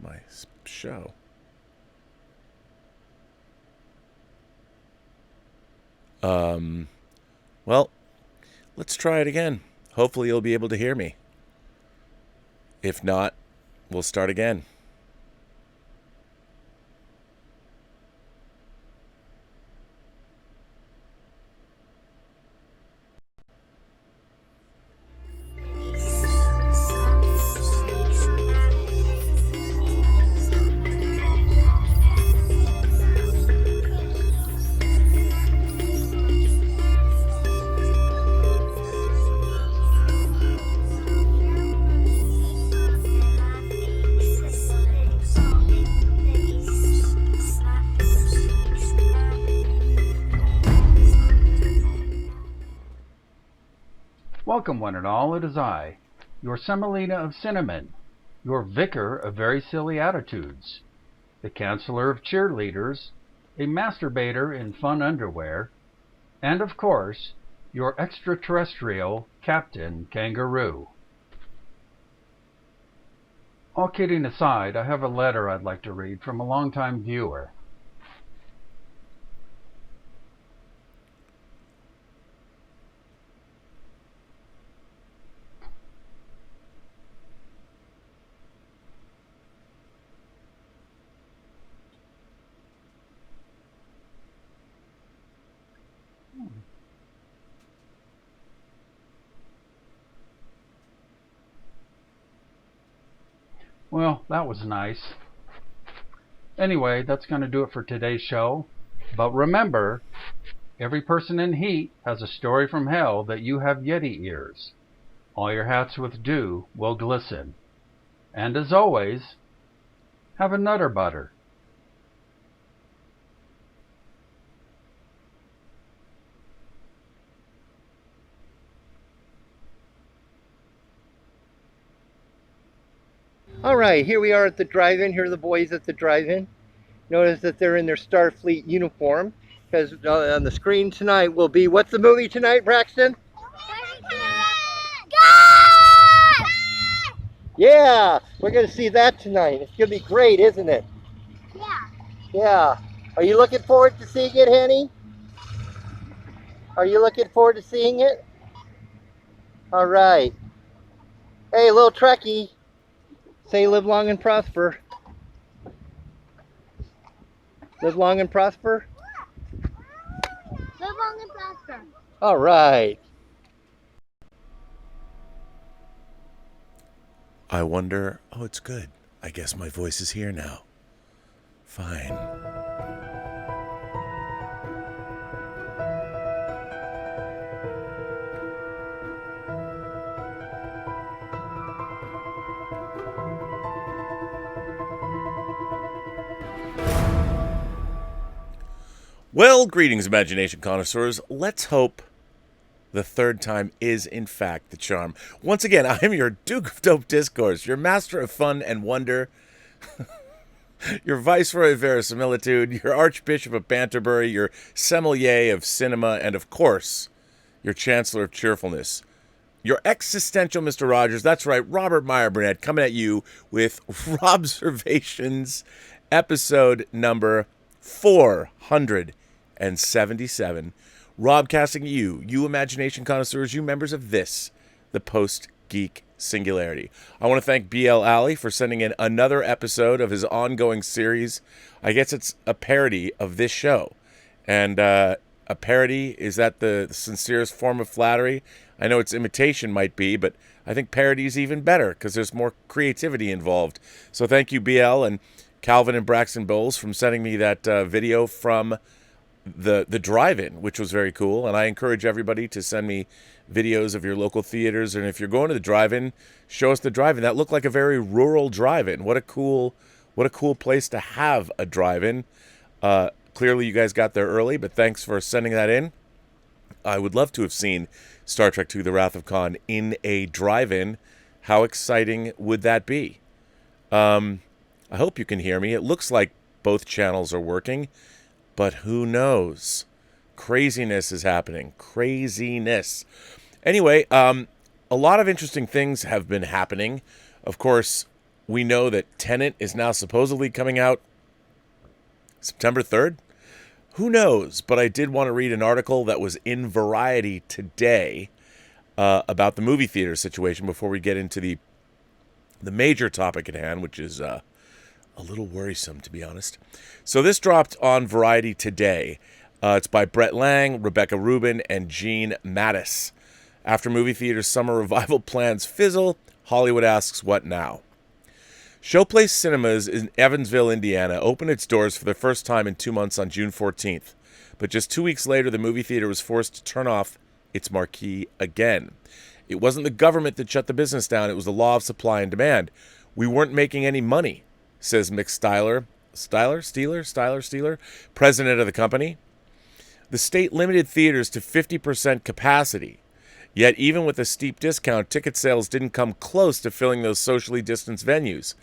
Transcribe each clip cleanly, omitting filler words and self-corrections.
my show. Well, let's try it again. Hopefully you'll be able to hear me. If not, we'll start again. Welcome, one and all, it is I, your Semolina of Cinnamon, your Vicar of Very Silly Attitudes, the Counselor of Cheerleaders, a masturbator in fun underwear, and of course, your extraterrestrial Captain Kangaroo. All kidding aside, I have a letter I'd like to read from a longtime viewer. Well, that was nice. Anyway, that's going to do it for today's show. But remember, every person in heat has a story from hell that you have Yeti ears. All your hats with dew will glisten. And as always, have a nutter butter. All right, here we are at the drive-in. Here are the boys at the drive-in. Notice that they're in their Starfleet uniform, because on the screen tonight will be, what's the movie tonight, Braxton? God! Yeah, we're going to see that tonight. It's going to be great, isn't it? Yeah. Yeah. Are you looking forward to seeing it, Henny? Are you looking forward to seeing it? All right. Hey, little Trekkie. Say live long and prosper. Live long and prosper? Live long and prosper. All right. I wonder... Oh, it's good. I guess my voice is here now. Fine. Well, greetings, imagination connoisseurs. Let's hope the third time is, in fact, the charm. Once again, I am your Duke of Dope Discourse, your master of fun and wonder, your viceroy of verisimilitude, your archbishop of Banterbury, your sommelier of cinema, and, of course, your chancellor of cheerfulness. Your existential Mr. Rogers, that's right, Robert Meyer Burnett, coming at you with Robservations, episode number 477. Robcasting you imagination connoisseurs, you members of this, the Post-Geek Singularity. I want to thank BL Alley for sending in another episode of his ongoing series. I guess it's a parody of this show. And a parody, is that the sincerest form of flattery? I know its imitation might be, but I think parody is even better because there's more creativity involved. So thank you, BL and Calvin and Braxton Bowles, from sending me that video from the drive-in, which was very cool. And I encourage everybody to send me videos of your local theaters. And if you're going to the drive-in, show us the drive-in. That looked like a very rural drive-in. What a cool place to have a drive-in. Clearly you guys got there early, but thanks for sending that in. I would love to have seen Star Trek II: The Wrath of Khan in a drive-in. How exciting would that be? I hope you can hear me. It looks like both channels are working, but who knows? Craziness is happening. Craziness. Anyway, a lot of interesting things have been happening. Of course, we know that Tenet is now supposedly coming out September 3rd. Who knows? But I did want to read an article that was in Variety today about the movie theater situation before we get into the major topic at hand, which is a little worrisome, to be honest. So this dropped on Variety today. It's by Brett Lang, Rebecca Rubin, and Gene Mattis. After movie theaters' summer revival plans fizzle, Hollywood asks, what now? Showplace Cinemas in Evansville, Indiana, opened its doors for the first time in 2 months on June 14th. But just 2 weeks later, the movie theater was forced to turn off its marquee again. It wasn't the government that shut the business down. It was the law of supply and demand. We weren't making any money, says Mick Steiler, president of the company. The state limited theaters to 50% capacity. Yet even with a steep discount, ticket sales didn't come close to filling those socially distanced venues.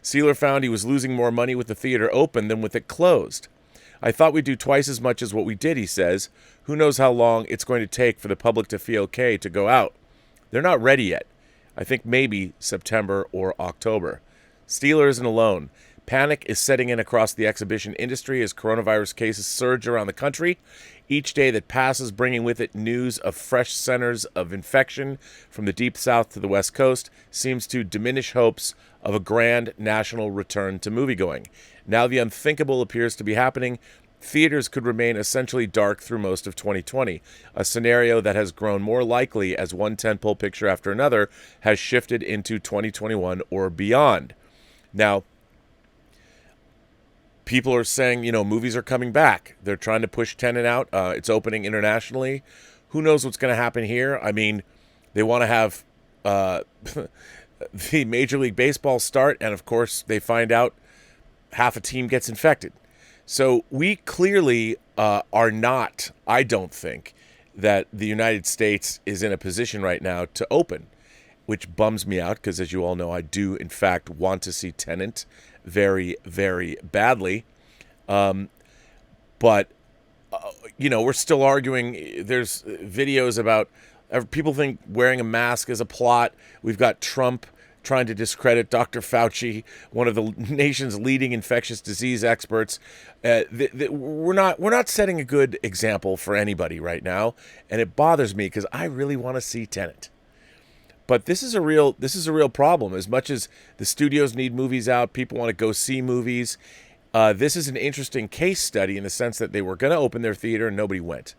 Sealer found he was losing more money with the theater open than with it closed. I thought we'd do twice as much as what we did, he says. Who knows how long it's going to take for the public to feel okay to go out. They're not ready yet. I think maybe September or October. Steeler isn't alone. Panic is setting in across the exhibition industry as coronavirus cases surge around the country. Each day that passes bringing with it news of fresh centers of infection from the deep south to the west coast seems to diminish hopes of a grand national return to moviegoing. Now the unthinkable appears to be happening. Theaters could remain essentially dark through most of 2020, a scenario that has grown more likely as one tentpole picture after another has shifted into 2021 or beyond. Now, people are saying, movies are coming back. They're trying to push Tenet out. It's opening internationally. Who knows what's going to happen here? I mean, they want to have the Major League Baseball start, and of course, they find out half a team gets infected. So we clearly are not, I don't think, that the United States is in a position right now to open, which bums me out because, as you all know, I do, in fact, want to see Tenet very, very badly. But, we're still arguing. There's videos about people think wearing a mask is a plot. We've got Trump trying to discredit Dr. Fauci, one of the nation's leading infectious disease experts. We're not setting a good example for anybody right now, and it bothers me because I really want to see Tenet. But this is a real problem. As much as the studios need movies out, people want to go see movies. This is an interesting case study in the sense that they were going to open their theater and nobody went.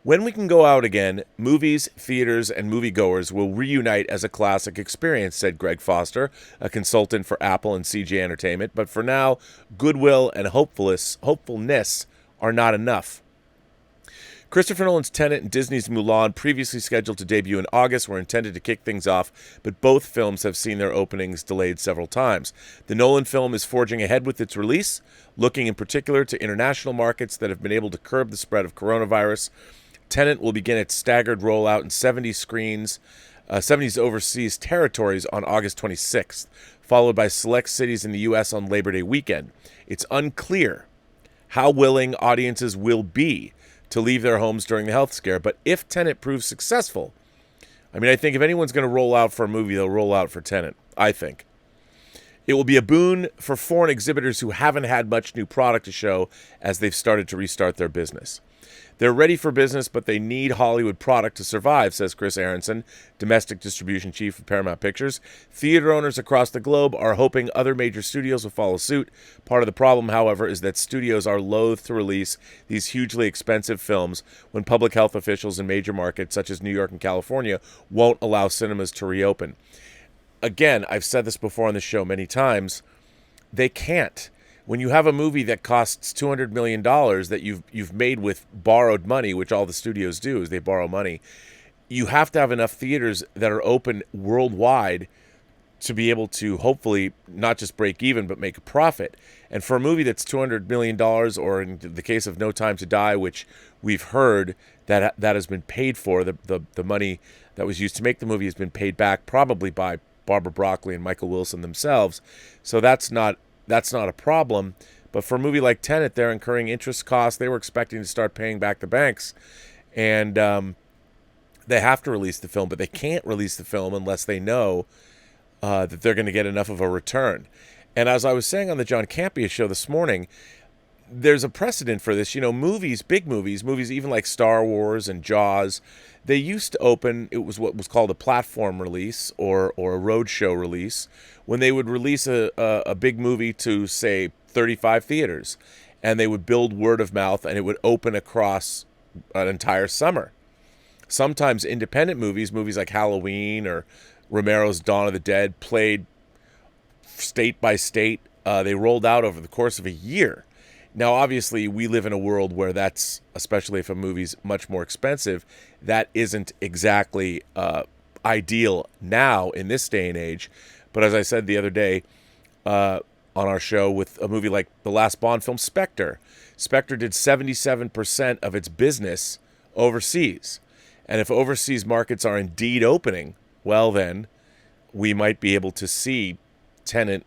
When we can go out again, movies, theaters, and moviegoers will reunite as a classic experience, said Greg Foster, a consultant for Apple and CJ Entertainment. But for now, goodwill and hopefulness are not enough. Christopher Nolan's Tenet and Disney's Mulan, previously scheduled to debut in August, were intended to kick things off, but both films have seen their openings delayed several times. The Nolan film is forging ahead with its release, looking in particular to international markets that have been able to curb the spread of coronavirus. Tenet will begin its staggered rollout in 70 overseas territories on August 26th, followed by select cities in the U.S. on Labor Day weekend. It's unclear how willing audiences will be to leave their homes during the health scare, but if Tenet proves successful, I think if anyone's going to roll out for a movie, they'll roll out for Tenet, I think. It will be a boon for foreign exhibitors who haven't had much new product to show as they've started to restart their business. They're ready for business, but they need Hollywood product to survive, says Chris Aronson, domestic distribution chief of Paramount Pictures. Theater owners across the globe are hoping other major studios will follow suit. Part of the problem, however, is that studios are loath to release these hugely expensive films when public health officials in major markets such as New York and California won't allow cinemas to reopen. Again, I've said this before on the show many times, they can't. When you have a movie that costs $200 million that you've made with borrowed money, which all the studios do is they borrow money, you have to have enough theaters that are open worldwide to be able to hopefully not just break even, but make a profit. And for a movie that's $200 million, or in the case of No Time to Die, which we've heard that has been paid for, the money that was used to make the movie has been paid back probably by Barbara Broccoli and Michael Wilson themselves. So that's not a problem. But for a movie like Tenet, they're incurring interest costs. They were expecting to start paying back the banks. And they have to release the film, but they can't release the film unless they know that they're going to get enough of a return. And as I was saying on the John Campea show this morning, there's a precedent for this. Movies, big movies even like Star Wars and Jaws, they used to open, it was what was called a platform release or a roadshow release, when they would release a big movie to, say, 35 theaters. And they would build word of mouth, and it would open across an entire summer. Sometimes independent movies like Halloween or Romero's Dawn of the Dead, played state by state. They rolled out over the course of a year. Now, obviously, we live in a world where that's, especially if a movie's much more expensive, that isn't exactly ideal now in this day and age. But as I said the other day on our show, with a movie like the last Bond film, Spectre did 77% of its business overseas. And if overseas markets are indeed opening, well then, we might be able to see Tenet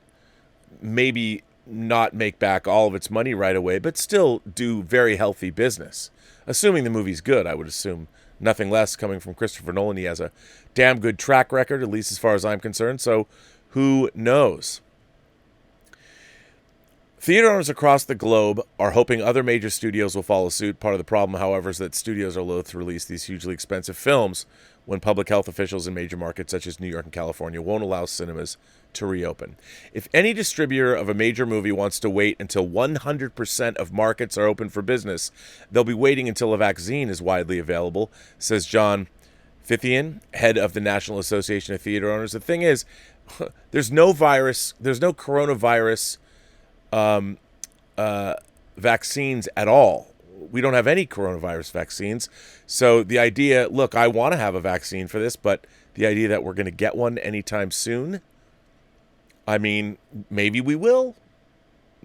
maybe not make back all of its money right away, but still do very healthy business. Assuming the movie's good, I would assume nothing less coming from Christopher Nolan. He has a damn good track record, at least as far as I'm concerned, so who knows? Theater owners across the globe are hoping other major studios will follow suit. Part of the problem, however, is that studios are loath to release these hugely expensive films when public health officials in major markets such as New York and California won't allow cinemas to reopen. If any distributor of a major movie wants to wait until 100% of markets are open for business, they'll be waiting until a vaccine is widely available, says John Fithian, head of the National Association of Theater Owners. The thing is, there's no coronavirus vaccines at all. We don't have any coronavirus vaccines. So the idea, look, I want to have a vaccine for this, but the idea that we're going to get one anytime soon, I mean, maybe we will.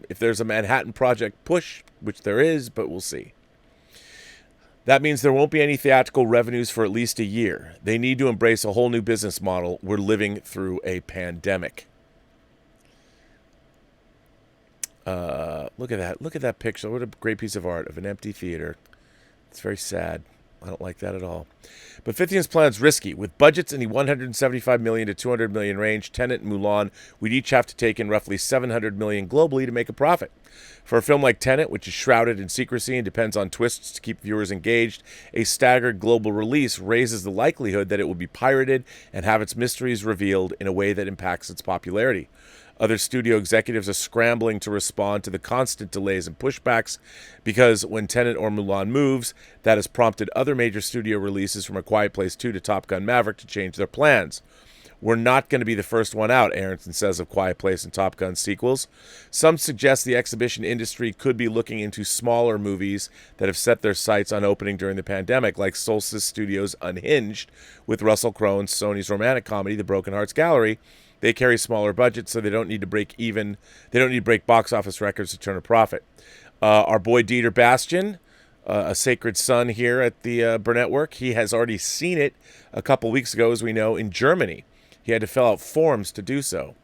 If there's a Manhattan Project push, which there is, but we'll see. That means there won't be any theatrical revenues for at least a year. They need to embrace a whole new business model. We're living through a pandemic. Look at that. Look at that picture. What a great piece of art of an empty theater. It's very sad. I don't like that at all. But Fithian's plan is risky. With budgets in the $175 million to $200 million range, Tenet and Mulan, we'd each have to take in roughly $700 million globally to make a profit. For a film like Tenet, which is shrouded in secrecy and depends on twists to keep viewers engaged, a staggered global release raises the likelihood that it will be pirated and have its mysteries revealed in a way that impacts its popularity. Other studio executives are scrambling to respond to the constant delays and pushbacks because when Tenet or Mulan moves, that has prompted other major studio releases from A Quiet Place 2 to Top Gun Maverick to change their plans. We're not going to be the first one out, Aronson says of Quiet Place and Top Gun sequels. Some suggest the exhibition industry could be looking into smaller movies that have set their sights on opening during the pandemic, like Solstice Studios' Unhinged, with Russell Crowe and Sony's romantic comedy, The Broken Hearts Gallery. They carry smaller budgets, so they don't need to break even. They don't need to break box office records to turn a profit. Our boy Dieter Bastian, a sacred son here at the Burnettwork, he has already seen it a couple weeks ago, as we know, in Germany. He had to fill out forms to do so.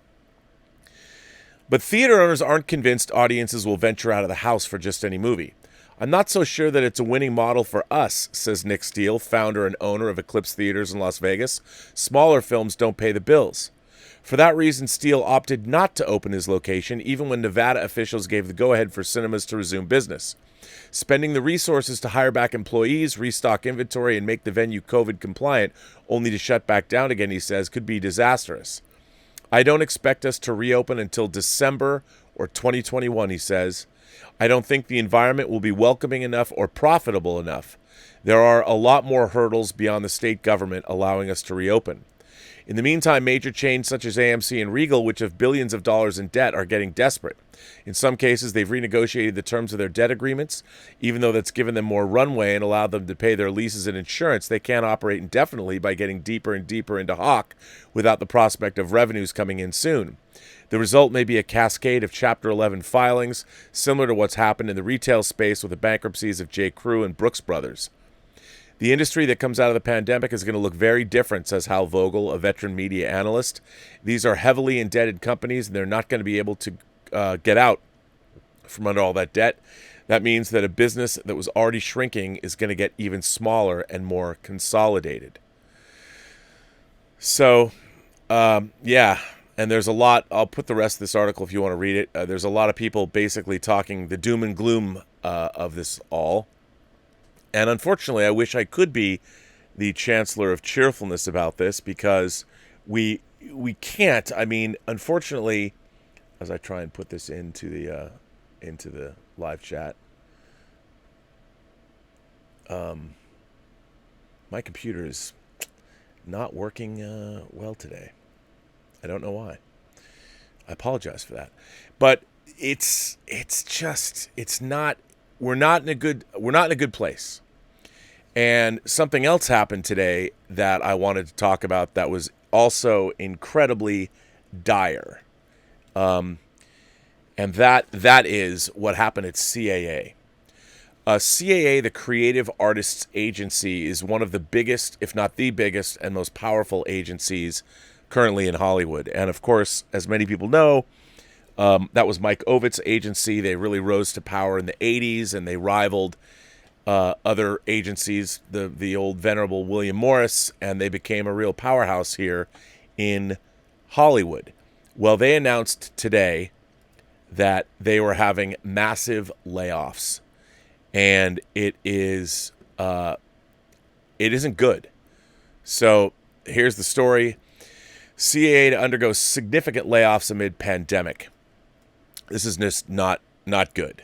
But theater owners aren't convinced audiences will venture out of the house for just any movie. I'm not so sure that it's a winning model for us, says Nick Steele, founder and owner of Eclipse Theaters in Las Vegas. Smaller films don't pay the bills. For that reason, Steele opted not to open his location, even when Nevada officials gave the go-ahead for cinemas to resume business. Spending the resources to hire back employees, restock inventory, and make the venue COVID compliant, only to shut back down again, he says, could be disastrous. I don't expect us to reopen until December or 2021, he says. I don't think the environment will be welcoming enough or profitable enough. There are a lot more hurdles beyond the state government allowing us to reopen. In the meantime, major chains such as AMC and Regal, which have billions of dollars in debt, are getting desperate. In some cases, they've renegotiated the terms of their debt agreements. Even though that's given them more runway and allowed them to pay their leases and insurance, they can't operate indefinitely by getting deeper and deeper into hock without the prospect of revenues coming in soon. The result may be a cascade of Chapter 11 filings, similar to what's happened in the retail space with the bankruptcies of J. Crew and Brooks Brothers. The industry that comes out of the pandemic is going to look very different, says Hal Vogel, a veteran media analyst. These are heavily indebted companies, and they're not going to be able to get out from under all that debt. That means that a business that was already shrinking is going to get even smaller and more consolidated. So, yeah, and there's a lot. I'll put the rest of this article if you want to read it. There's a lot of people basically talking the doom and gloom of this all. And unfortunately, I wish I could be the chancellor of cheerfulness about this, because we can't. I mean, unfortunately, as I try and put this into the live chat, my computer is not working well today. I don't know why. I apologize for that, but it's not. We're not in a good place. And something else happened today that I wanted to talk about that was also incredibly dire. And that is what happened at CAA. CAA, the Creative Artists Agency, is one of the biggest, if not the biggest, and most powerful agencies currently in Hollywood. And of course, as many people know, that was Mike Ovitt's agency. They really rose to power in the 80s, and they rivaled other agencies, the old venerable William Morris, and they became a real powerhouse here in Hollywood. Well, they announced today that they were having massive layoffs, and it isn't good. So here's the story. CAA to undergo significant layoffs amid pandemic. This is just not good.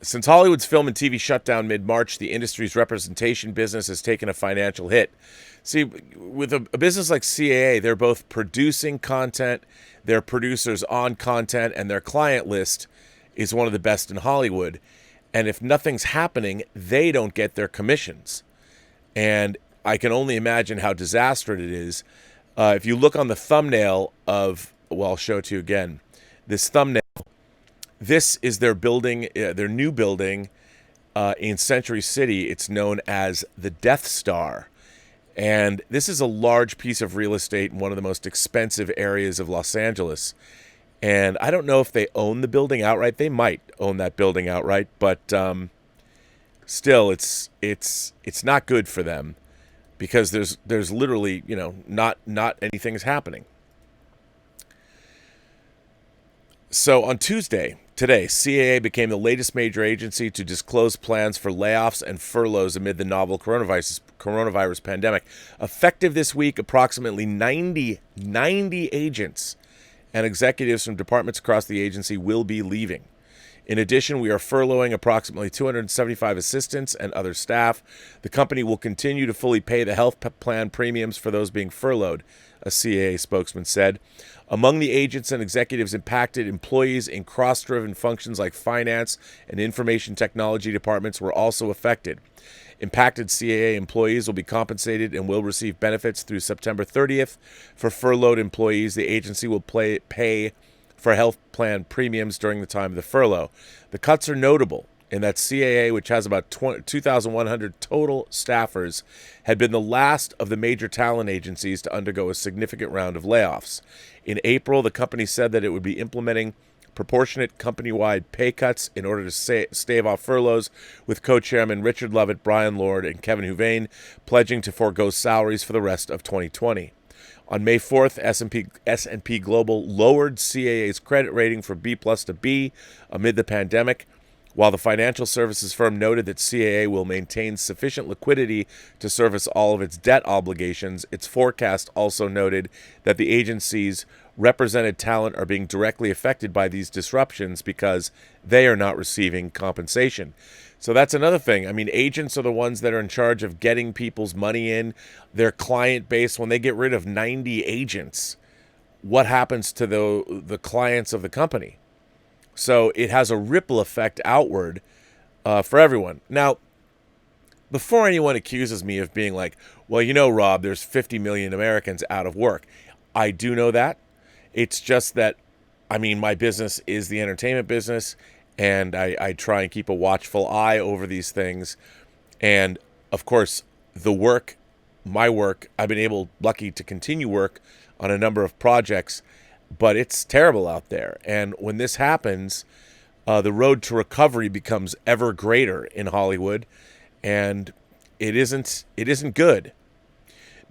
Since Hollywood's film and TV shut down mid-March, the industry's representation business has taken a financial hit. See, with a business like CAA, they're both producing content, they're producers on content, and their client list is one of the best in Hollywood. And if nothing's happening, they don't get their commissions. And I can only imagine how disastrous it is. If you look on the thumbnail of, well, I'll show it to you again, this thumbnail, this is their building, their new building in Century City. It's known as the Death Star. And this is a large piece of real estate in one of the most expensive areas of Los Angeles. And I don't know if they own the building outright. They might own that building outright, but still, it's not good for them, because there's literally, not anything is happening. So on Tuesday, today, CAA became the latest major agency to disclose plans for layoffs and furloughs amid the novel coronavirus pandemic. Effective this week, approximately 90 agents and executives from departments across the agency will be leaving. In addition, we are furloughing approximately 275 assistants and other staff. The company will continue to fully pay the health plan premiums for those being furloughed, a CAA spokesman said. Among the agents and executives impacted, employees in cross-driven functions like finance and information technology departments were also affected. Impacted CAA employees will be compensated and will receive benefits through September 30th. For furloughed employees, the agency will pay for health plan premiums during the time of the furlough. The cuts are notable in that CAA, which has about 2,100 total staffers, had been the last of the major talent agencies to undergo a significant round of layoffs. In April, the company said that it would be implementing proportionate company-wide pay cuts in order to stave off furloughs, with co-chairman Richard Lovett, Brian Lord, and Kevin Huvain pledging to forego salaries for the rest of 2020. On May 4th, S&P Global lowered CAA's credit rating from B+ to B amid the pandemic, while the financial services firm noted that CAA will maintain sufficient liquidity to service all of its debt obligations. Its forecast also noted that the agency's represented talent are being directly affected by these disruptions because they are not receiving compensation. So that's another thing. I mean, agents are the ones that are in charge of getting people's money in, their client base. When they get rid of 90 agents, what happens to the clients of the company? So it has a ripple effect outward for everyone. Now, before anyone accuses me of being like, well, Rob, there's 50 million Americans out of work. I do know that. It's just that, my business is the entertainment business, and I try and keep a watchful eye over these things. And, of course, my work, I've been lucky to continue work on a number of projects, but it's terrible out there. And when this happens, the road to recovery becomes ever greater in Hollywood, and it isn't good.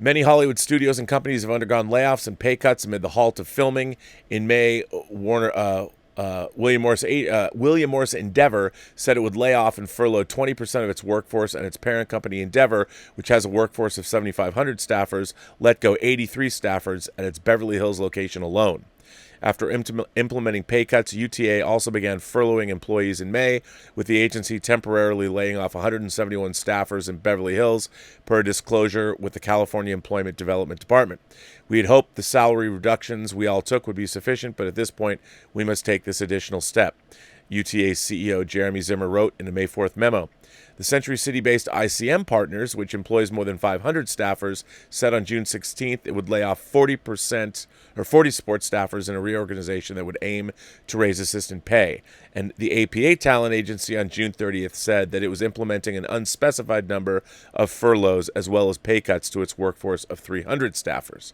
Many Hollywood studios and companies have undergone layoffs and pay cuts amid the halt of filming. In May, William Morris Endeavor said it would lay off and furlough 20% of its workforce, and its parent company Endeavor, which has a workforce of 7,500 staffers, let go 83 staffers at its Beverly Hills location alone. After implementing pay cuts, UTA also began furloughing employees in May, with the agency temporarily laying off 171 staffers in Beverly Hills, per a disclosure with the California Employment Development Department. We had hoped the salary reductions we all took would be sufficient, but at this point, we must take this additional step, UTA's CEO Jeremy Zimmer wrote in a May 4th memo. The Century City-based ICM Partners, which employs more than 500 staffers, said on June 16th it would lay off 40 support staffers in a reorganization that would aim to raise assistant pay. And the APA talent agency on June 30th said that it was implementing an unspecified number of furloughs as well as pay cuts to its workforce of 300 staffers.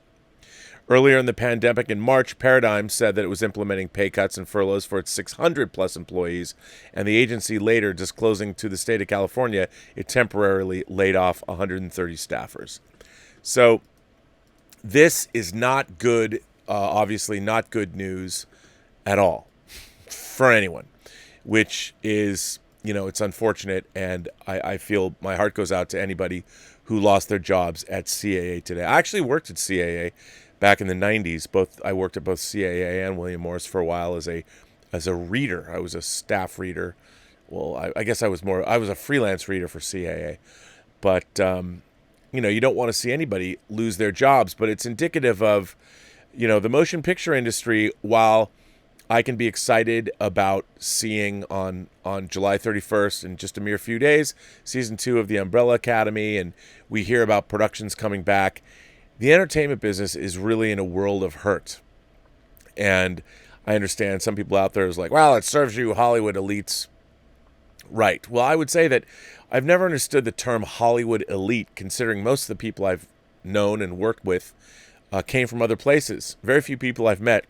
Earlier in the pandemic in March, Paradigm said that it was implementing pay cuts and furloughs for its 600-plus employees, and the agency later disclosing to the state of California it temporarily laid off 130 staffers. So this is not good, obviously not good news at all for anyone, which is, it's unfortunate, and I feel my heart goes out to anybody who lost their jobs at CAA today. I actually worked at CAA back in the 90s. I worked at both CAA and William Morris for a while as a reader. I was a staff reader. Well, I guess I was a freelance reader for CAA. But, you don't want to see anybody lose their jobs. But it's indicative of, the motion picture industry, while I can be excited about seeing on July 31st, in just a mere few days, season 2 of The Umbrella Academy, and we hear about productions coming back. The entertainment business is really in a world of hurt. And I understand some people out there is like, well, it serves you Hollywood elites. Right. Well, I would say that I've never understood the term Hollywood elite, considering most of the people I've known and worked with came from other places. Very few people I've met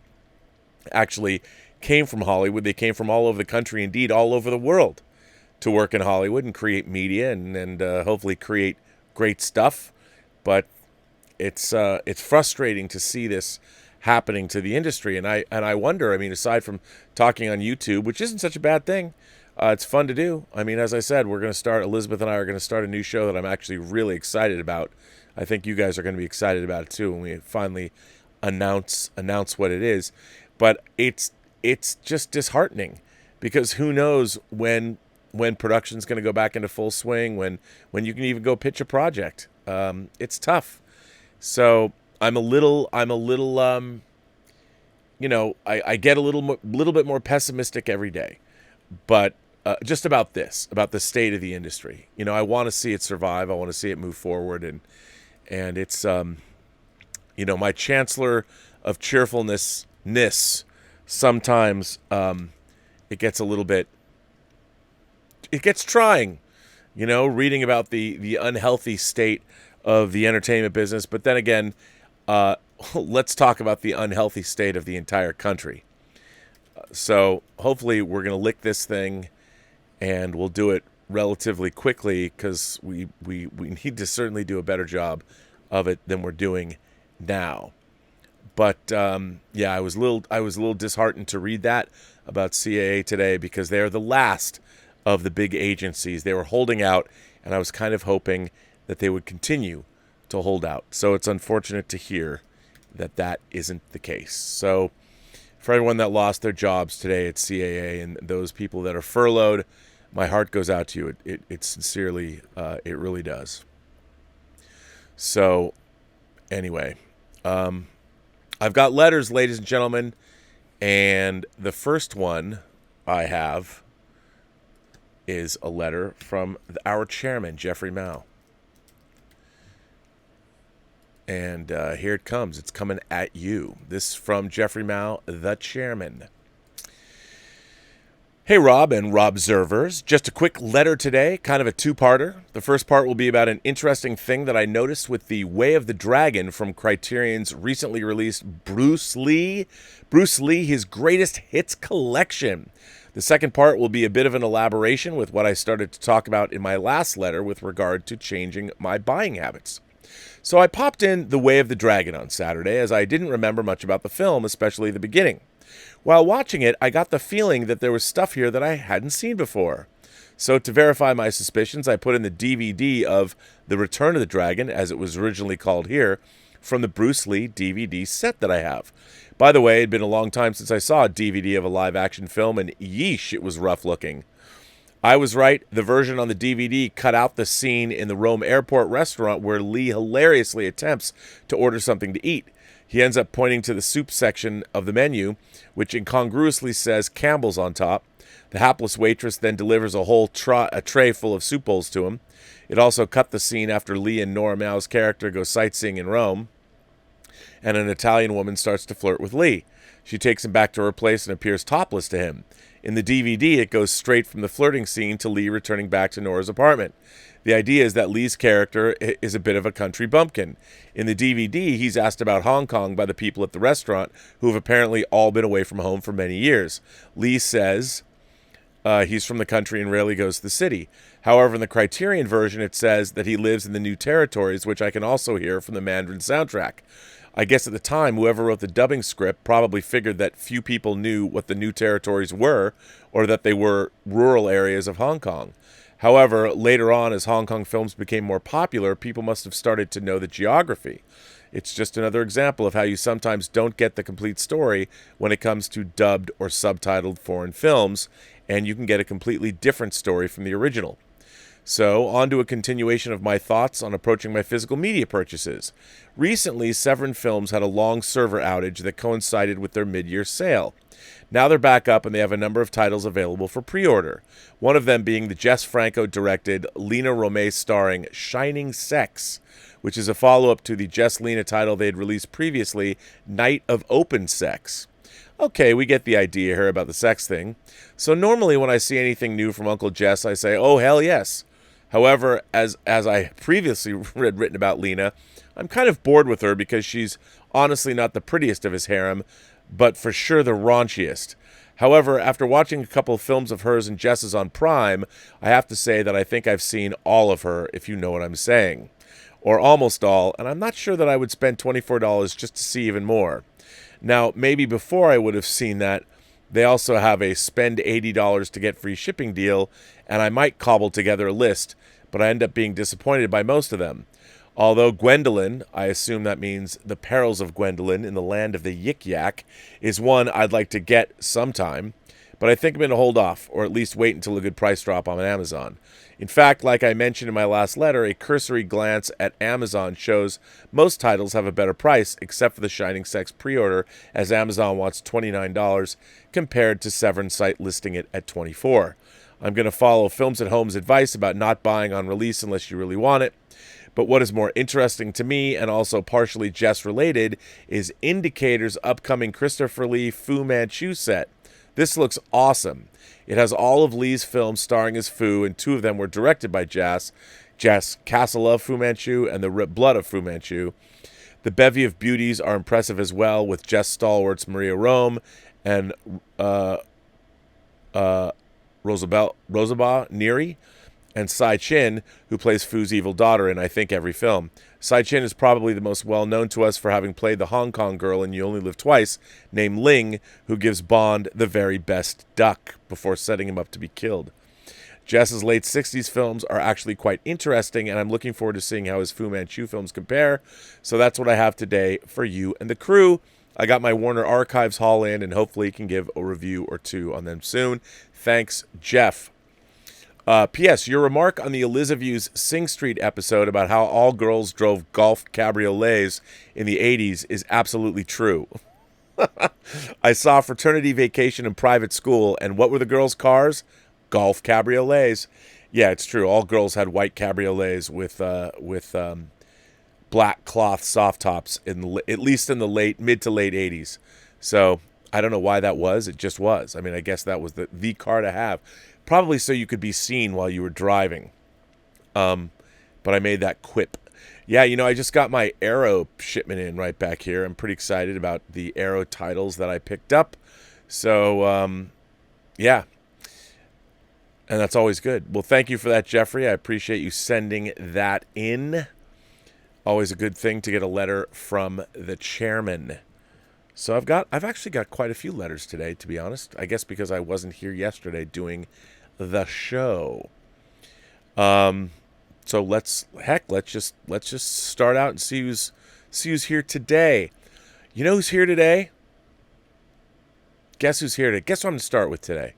actually came from Hollywood. They came from all over the country, indeed all over the world, to work in Hollywood and create media and hopefully create great stuff. But it's frustrating to see this happening to the industry, and I wonder. I mean, aside from talking on YouTube, which isn't such a bad thing, it's fun to do. I mean, as I said, Elizabeth and I are going to start a new show that I'm actually really excited about. I think you guys are going to be excited about it too when we finally announce what it is. But it's just disheartening, because who knows when production's going to go back into full swing, when you can even go pitch a project. It's tough. So I get a little bit more pessimistic every day, but just about the state of the industry. I want to see it survive. I want to see it move forward, and it's my chancellor of cheerfulness sometimes it gets trying, reading about the unhealthy state of the entertainment business. But then again, let's talk about the unhealthy state of the entire country. So hopefully we're going to lick this thing, and we'll do it relatively quickly, because we need to certainly do a better job of it than we're doing now. But I was a little disheartened to read that about CAA today, because they're the last of the big agencies. They were holding out, and I was kind of hoping that they would continue to hold out. So it's unfortunate to hear that isn't the case. So for everyone that lost their jobs today at CAA, and those people that are furloughed, my heart goes out to you. It sincerely, it really does. So anyway, I've got letters, ladies and gentlemen, and the first one I have is a letter from our chairman, Jeffrey Mao. And here it comes. It's coming at you. This from Jeffrey Mao, the chairman. Hey, Rob and Robservers. Just a quick letter today, kind of a two-parter. The first part will be about an interesting thing that I noticed with the Way of the Dragon from Criterion's recently released Bruce Lee, His Greatest Hits Collection. The second part will be a bit of an elaboration with what I started to talk about in my last letter with regard to changing my buying habits. So I popped in The Way of the Dragon on Saturday, as I didn't remember much about the film, especially the beginning. While watching it, I got the feeling that there was stuff here that I hadn't seen before. So to verify my suspicions, I put in the DVD of The Return of the Dragon, as it was originally called here, from the Bruce Lee DVD set that I have. By the way, it had been a long time since I saw a DVD of a live-action film, and yeesh, it was rough looking. I was right. The version on the DVD cut out the scene in the Rome airport restaurant where Lee hilariously attempts to order something to eat. He ends up pointing to the soup section of the menu, which incongruously says Campbell's on top. The hapless waitress then delivers a whole tray full of soup bowls to him. It also cut the scene after Lee and Nora Mao's character go sightseeing in Rome, and an Italian woman starts to flirt with Lee. She takes him back to her place and appears topless to him. In the DVD, it goes straight from the flirting scene to Lee returning back to Nora's apartment. The idea is that Lee's character is a bit of a country bumpkin. In the DVD, he's asked about Hong Kong by the people at the restaurant, who have apparently all been away from home for many years. Lee says he's from the country and rarely goes to the city. However, in the Criterion version, it says that he lives in the New Territories, which I can also hear from the Mandarin soundtrack. I guess at the time, whoever wrote the dubbing script probably figured that few people knew what the New Territories were, or that they were rural areas of Hong Kong. However, later on, as Hong Kong films became more popular, people must have started to know the geography. It's just another example of how you sometimes don't get the complete story when it comes to dubbed or subtitled foreign films, and you can get a completely different story from the original. So, on to a continuation of my thoughts on approaching my physical media purchases. Recently, Severin Films had a long server outage that coincided with their mid-year sale. Now they're back up and they have a number of titles available for pre-order. One of them being the Jess Franco-directed, Lena Romay starring Shining Sex, which is a follow-up to the Jess Lena title they had released previously, Night of Open Sex. Okay, we get the idea here about the sex thing. So normally when I see anything new from Uncle Jess, I say, oh, hell yes. However, as I previously written about Lena, I'm kind of bored with her because she's honestly not the prettiest of his harem, but for sure the raunchiest. However, after watching a couple of films of hers and Jess's on Prime, I have to say that I think I've seen all of her, if you know what I'm saying. Or almost all, and I'm not sure that I would spend $24 just to see even more. Now, maybe before I would have seen that, they also have a spend $80 to get free shipping deal, and I might cobble together a list, but I end up being disappointed by most of them. Although Gwendolyn, I assume that means The Perils of Gwendolyn in the Land of the Yik Yak, is one I'd like to get sometime, but I think I'm going to hold off, or at least wait until a good price drop on Amazon. In fact, like I mentioned in my last letter, a cursory glance at Amazon shows most titles have a better price, except for the Shining Sex pre-order, as Amazon wants $29, compared to Severin's site listing it at $24. I'm going to follow Films at Home's advice about not buying on release unless you really want it. But what is more interesting to me, and also partially Jess-related, is Indicator's upcoming Christopher Lee Fu Manchu set. This looks awesome. It has all of Lee's films starring as Fu, and two of them were directed by Jess Castle of Fu Manchu and The Rip Blood of Fu Manchu. The bevy of beauties are impressive as well, with Jess stalwarts Maria Rome and Rosaba Neri, and Sai Chin, who plays Fu's evil daughter in, I think, every film. Sai Chin is probably the most well-known to us for having played the Hong Kong girl in You Only Live Twice, named Ling, who gives Bond the very best duck before setting him up to be killed. Jess's late 60s films are actually quite interesting, and I'm looking forward to seeing how his Fu Manchu films compare. So that's what I have today for you and the crew. I got my Warner Archives haul in, and hopefully can give a review or two on them soon. Thanks, Jeff. P.S. Your remark on the Elizabeth's Sing Street episode about how all girls drove golf cabriolets in the 80s is absolutely true. I saw Fraternity Vacation in private school, and what were the girls' cars? Golf cabriolets. Yeah, it's true. All girls had white cabriolets with black cloth soft tops, at least in the mid to late 80s. So I don't know why that was. It just was. I mean, I guess that was the car to have. Probably so you could be seen while you were driving. But I made that quip. Yeah, I just got my Arrow shipment in right back here. I'm pretty excited about the Arrow titles that I picked up. So, yeah. And that's always good. Well, thank you for that, Jeffrey. I appreciate you sending that in. Always a good thing to get a letter from the chairman. So I've actually got quite a few letters today, to be honest. I guess because I wasn't here yesterday doing the show. So let's just start out and see who's here today. You know who's here today? Guess who's here today? Guess what I'm going to start with today?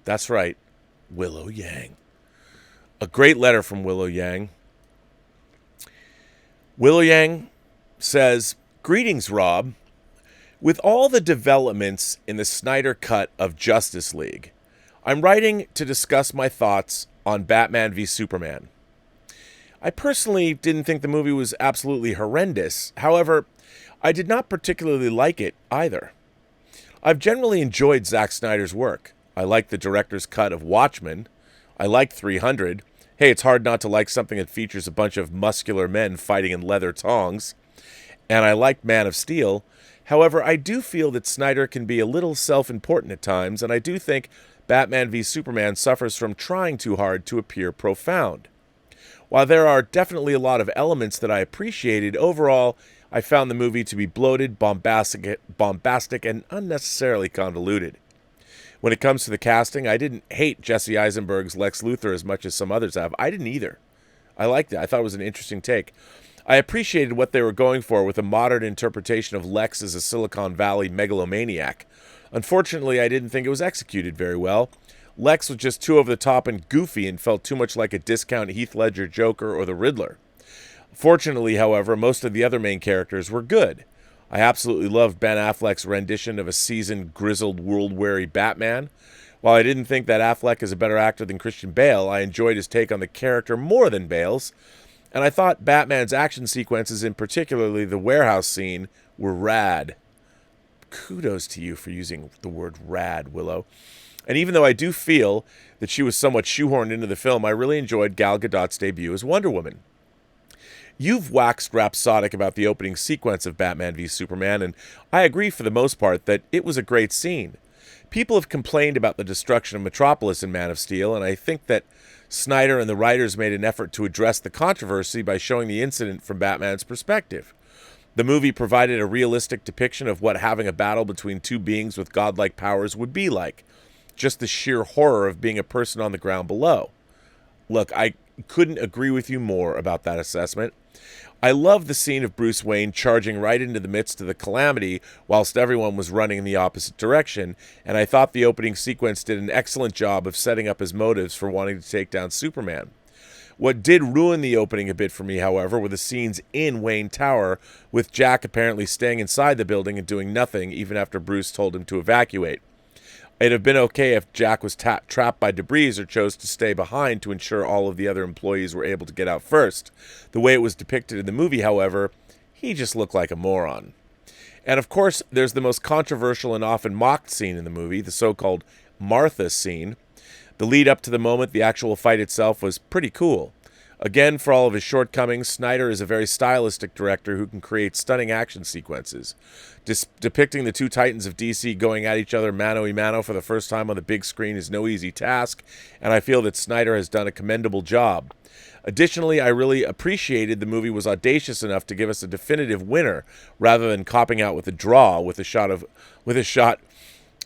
That's right, Willow Yang. A great letter from Willow Yang. Willow Yang says, "Greetings, Rob. With all the developments in the Snyder cut of Justice League, I'm writing to discuss my thoughts on Batman v Superman. I personally didn't think the movie was absolutely horrendous. However, I did not particularly like it either. I've generally enjoyed Zack Snyder's work. I like the director's cut of Watchmen. I like 300. Hey, it's hard not to like something that features a bunch of muscular men fighting in leather tongs. And I like Man of Steel. However, I do feel that Snyder can be a little self-important at times, and I do think Batman v Superman suffers from trying too hard to appear profound. While there are definitely a lot of elements that I appreciated, overall, I found the movie to be bloated, bombastic, and unnecessarily convoluted. When it comes to the casting, I didn't hate Jesse Eisenberg's Lex Luthor as much as some others have. I didn't either. I liked it. I thought it was an interesting take. I appreciated what they were going for with a modern interpretation of Lex as a Silicon Valley megalomaniac. Unfortunately, I didn't think it was executed very well. Lex was just too over the top and goofy and felt too much like a discount Heath Ledger Joker or the Riddler. Fortunately, however, most of the other main characters were good. I absolutely loved Ben Affleck's rendition of a seasoned, grizzled, world-weary Batman. While I didn't think that Affleck is a better actor than Christian Bale, I enjoyed his take on the character more than Bale's, and I thought Batman's action sequences, in particularly the warehouse scene, were rad." Kudos to you for using the word rad, Willow. "And even though I do feel that she was somewhat shoehorned into the film, I really enjoyed Gal Gadot's debut as Wonder Woman. You've waxed rhapsodic about the opening sequence of Batman v Superman, and I agree for the most part that it was a great scene. People have complained about the destruction of Metropolis in Man of Steel, and I think that Snyder and the writers made an effort to address the controversy by showing the incident from Batman's perspective. The movie provided a realistic depiction of what having a battle between two beings with godlike powers would be like. Just the sheer horror of being a person on the ground below. Look, I couldn't agree with you more about that assessment. I love the scene of Bruce Wayne charging right into the midst of the calamity whilst everyone was running in the opposite direction, and I thought the opening sequence did an excellent job of setting up his motives for wanting to take down Superman. What did ruin the opening a bit for me, however, were the scenes in Wayne Tower, with Jack apparently staying inside the building and doing nothing even after Bruce told him to evacuate. It'd have been okay if Jack was trapped by debris or chose to stay behind to ensure all of the other employees were able to get out first. The way it was depicted in the movie, however, he just looked like a moron. And of course, there's the most controversial and often mocked scene in the movie, the so-called Martha scene. The lead up to the moment, the actual fight itself, was pretty cool. Again, for all of his shortcomings, Snyder is a very stylistic director who can create stunning action sequences. Depicting the two titans of DC going at each other mano-a-mano for the first time on the big screen is no easy task, and I feel that Snyder has done a commendable job. Additionally, I really appreciated the movie was audacious enough to give us a definitive winner, rather than copping out with a draw with a shot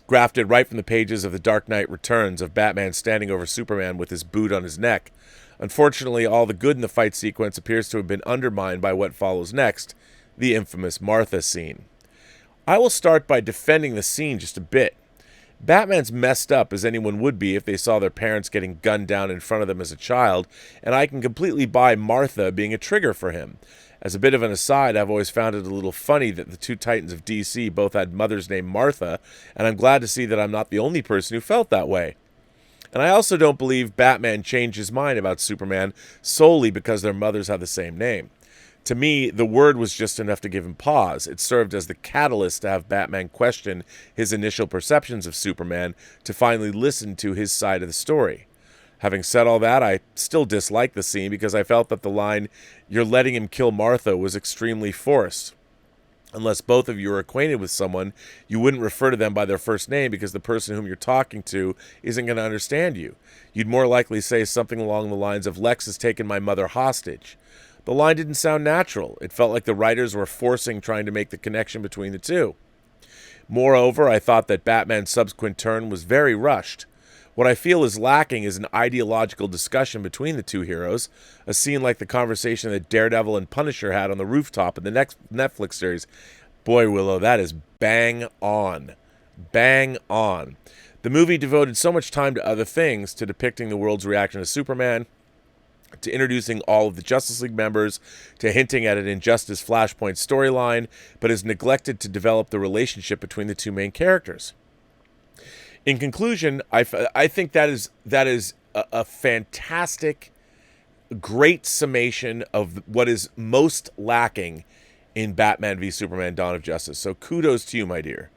grafted right from the pages of The Dark Knight Returns of Batman standing over Superman with his boot on his neck. Unfortunately, all the good in the fight sequence appears to have been undermined by what follows next, the infamous Martha scene. I will start by defending the scene just a bit. Batman's messed up as anyone would be if they saw their parents getting gunned down in front of them as a child, and I can completely buy Martha being a trigger for him. As a bit of an aside, I've always found it a little funny that the two titans of DC both had mothers named Martha, and I'm glad to see that I'm not the only person who felt that way. And I also don't believe Batman changed his mind about Superman solely because their mothers have the same name. To me, the word was just enough to give him pause. It served as the catalyst to have Batman question his initial perceptions of Superman to finally listen to his side of the story. Having said all that, I still dislike the scene because I felt that the line, "You're letting him kill Martha," was extremely forced. Unless both of you are acquainted with someone, you wouldn't refer to them by their first name because the person whom you're talking to isn't going to understand you. You'd more likely say something along the lines of, "Lex has taken my mother hostage." The line didn't sound natural. It felt like the writers were trying to make the connection between the two. Moreover, I thought that Batman's subsequent turn was very rushed. What I feel is lacking is an ideological discussion between the two heroes, a scene like the conversation that Daredevil and Punisher had on the rooftop in the next Netflix series. Boy, Willow, that is bang on. Bang on. The movie devoted so much time to other things, to depicting the world's reaction to Superman, to introducing all of the Justice League members, to hinting at an Injustice Flashpoint storyline, but has neglected to develop the relationship between the two main characters. In conclusion, I think that is a fantastic, great summation of what is most lacking in Batman v Superman: Dawn of Justice. So kudos to you, my dear.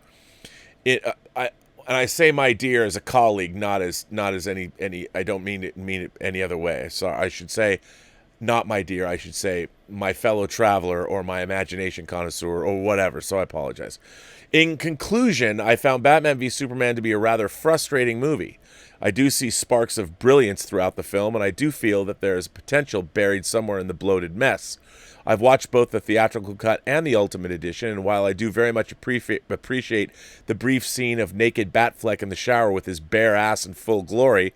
And I say my dear as a colleague, not as any. I don't mean it any other way. So I should say, not my dear. I should say my fellow traveler or my imagination connoisseur or whatever. So I apologize. In conclusion, I found Batman v Superman to be a rather frustrating movie. I do see sparks of brilliance throughout the film, and I do feel that there is potential buried somewhere in the bloated mess. I've watched both the theatrical cut and the Ultimate Edition, and while I do very much appreciate the brief scene of naked Batfleck in the shower with his bare ass in full glory,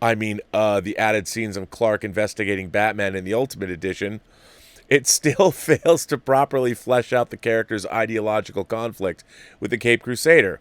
the added scenes of Clark investigating Batman in the Ultimate Edition, it still fails to properly flesh out the character's ideological conflict with the Caped Crusader.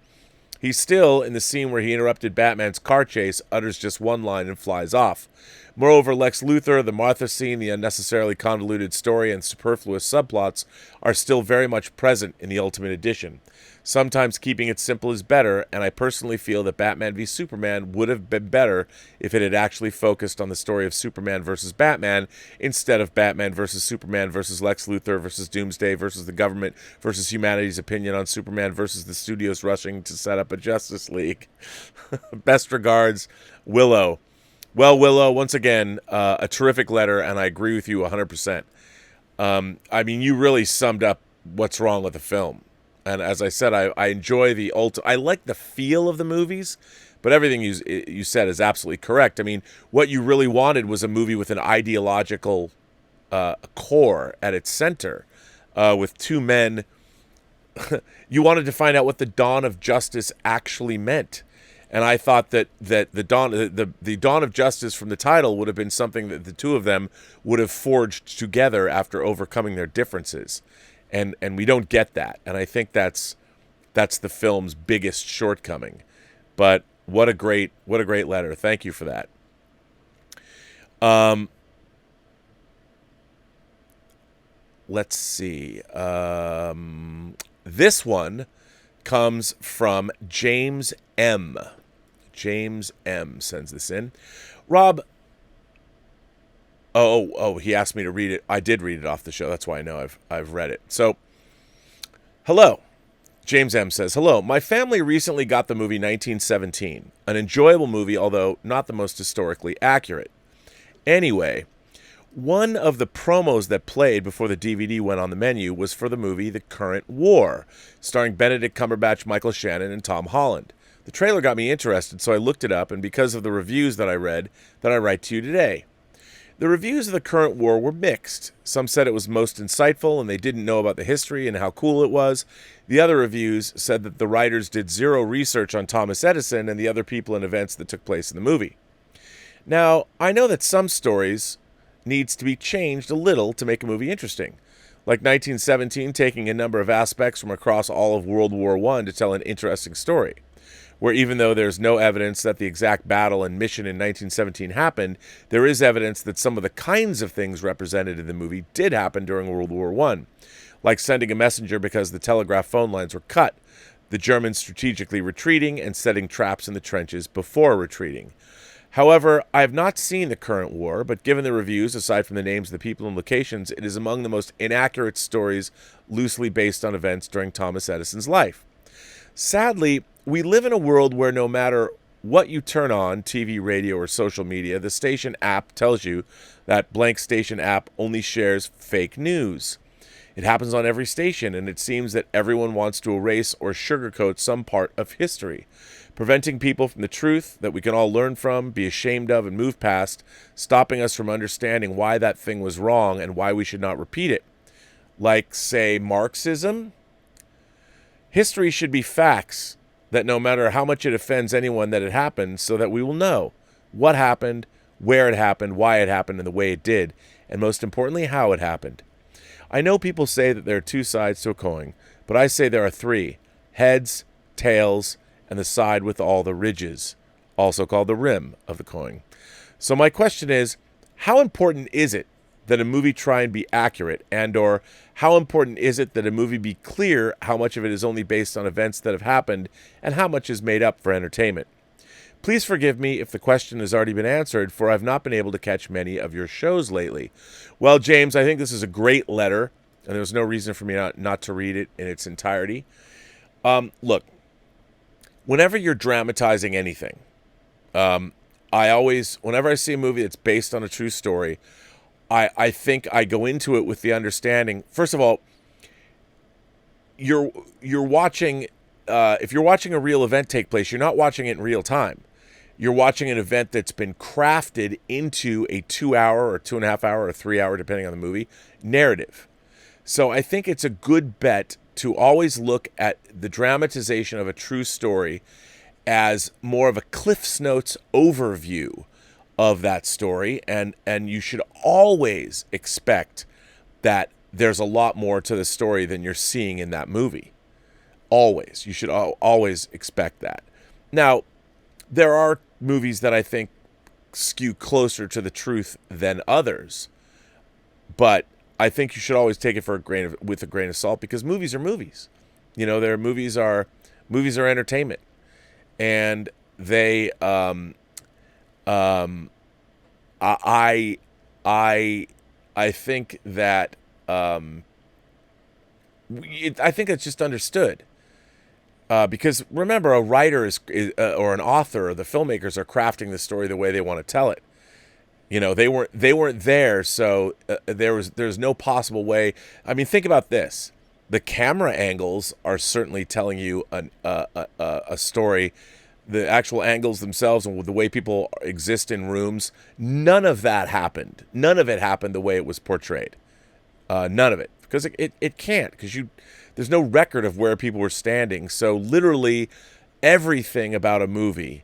He still, in the scene where he interrupted Batman's car chase, utters just one line and flies off. Moreover, Lex Luthor, the Martha scene, the unnecessarily convoluted story, and superfluous subplots are still very much present in the Ultimate Edition. Sometimes keeping it simple is better, and I personally feel that Batman v Superman would have been better if it had actually focused on the story of Superman versus Batman instead of Batman versus Superman versus Lex Luthor versus Doomsday versus the government versus humanity's opinion on Superman versus the studios rushing to set up a Justice League. Best regards, Willow. Well, Willow, once again, a terrific letter, and I agree with you 100%. You really summed up what's wrong with the film. And as I said, I enjoy I like the feel of the movies, but everything you said is absolutely correct. I mean, what you really wanted was a movie with an ideological core at its center, with two men. You wanted to find out what the dawn of justice actually meant. And I thought that the dawn of justice from the title would have been something that the two of them would have forged together after overcoming their differences. And we don't get that. And I think that's the film's biggest shortcoming. But what a great letter. Thank you for that. Let's see. This one comes from James M. James M. sends this in. Rob. Oh, he asked me to read it. I did read it off the show. That's why I know I've read it. So, hello. James M. says, hello. My family recently got the movie 1917. An enjoyable movie, although not the most historically accurate. Anyway, one of the promos that played before the DVD went on the menu was for the movie The Current War, starring Benedict Cumberbatch, Michael Shannon, and Tom Holland. The trailer got me interested, so I looked it up, and because of the reviews that I read, that I write to you today. The reviews of The Current War were mixed. Some said it was most insightful and they didn't know about the history and how cool it was. The other reviews said that the writers did zero research on Thomas Edison and the other people and events that took place in the movie. Now, I know that some stories needs to be changed a little to make a movie interesting. Like 1917 taking a number of aspects from across all of World War I to tell an interesting story. Where even though there's no evidence that the exact battle and mission in 1917 happened, there is evidence that some of the kinds of things represented in the movie did happen during World War I, like sending a messenger because the telegraph phone lines were cut, the Germans strategically retreating and setting traps in the trenches before retreating. However, I have not seen The Current War, but given the reviews, aside from the names of the people and locations, it is among the most inaccurate stories loosely based on events during Thomas Edison's life. Sadly, we live in a world where no matter what you turn on, TV, radio, or social media, the station app tells you that blank station app only shares fake news. It happens on every station, and it seems that everyone wants to erase or sugarcoat some part of history. preventing people from the truth that we can all learn from, be ashamed of, and move past, stopping us from understanding why that thing was wrong and why we should not repeat it. Like, say, Marxism? History should be facts, that no matter how much it offends anyone that it happened, so that we will know what happened, where it happened, why it happened, and the way it did, and most importantly, how it happened. I know people say that there are two sides to a coin, but I say there are three: heads, tails, and the side with all the ridges, also called the rim of the coin. So my question is, how important is it that a movie try and be accurate, and or how important is it that a movie be clear how much of it is only based on events that have happened and how much is made up for entertainment? Please forgive me if the question has already been answered, for I've not been able to catch many of your shows lately. Well, James, I think this is a great letter, and there's no reason for me not to read it in its entirety. Look, whenever you're dramatizing anything, whenever I see a movie that's based on a true story, I think I go into it with the understanding, first of all, you're watching, if you're watching a real event take place, you're not watching it in real time. You're watching an event that's been crafted into a 2-hour or 2.5-hour or 3-hour, depending on the movie, narrative. So I think it's a good bet to always look at the dramatization of a true story as more of a Cliff's Notes overview of that story, and you should always expect that there's a lot more to the story than you're seeing in that movie. Always. You should always expect that. Now, there are movies that I think skew closer to the truth than others, but I think you should always take it with a grain of salt, because movies are movies. You know, movies are entertainment, and they I think that I think it's just understood, because remember, a writer or an author or the filmmakers are crafting the story the way they want to tell it. You know, they weren't there, so there's no possible way. I mean, think about this: the camera angles are certainly telling you a story. The actual angles themselves and the way people exist in rooms, none of that happened. None of it happened the way it was portrayed. None of it. Because it can't. Because there's no record of where people were standing. So literally everything about a movie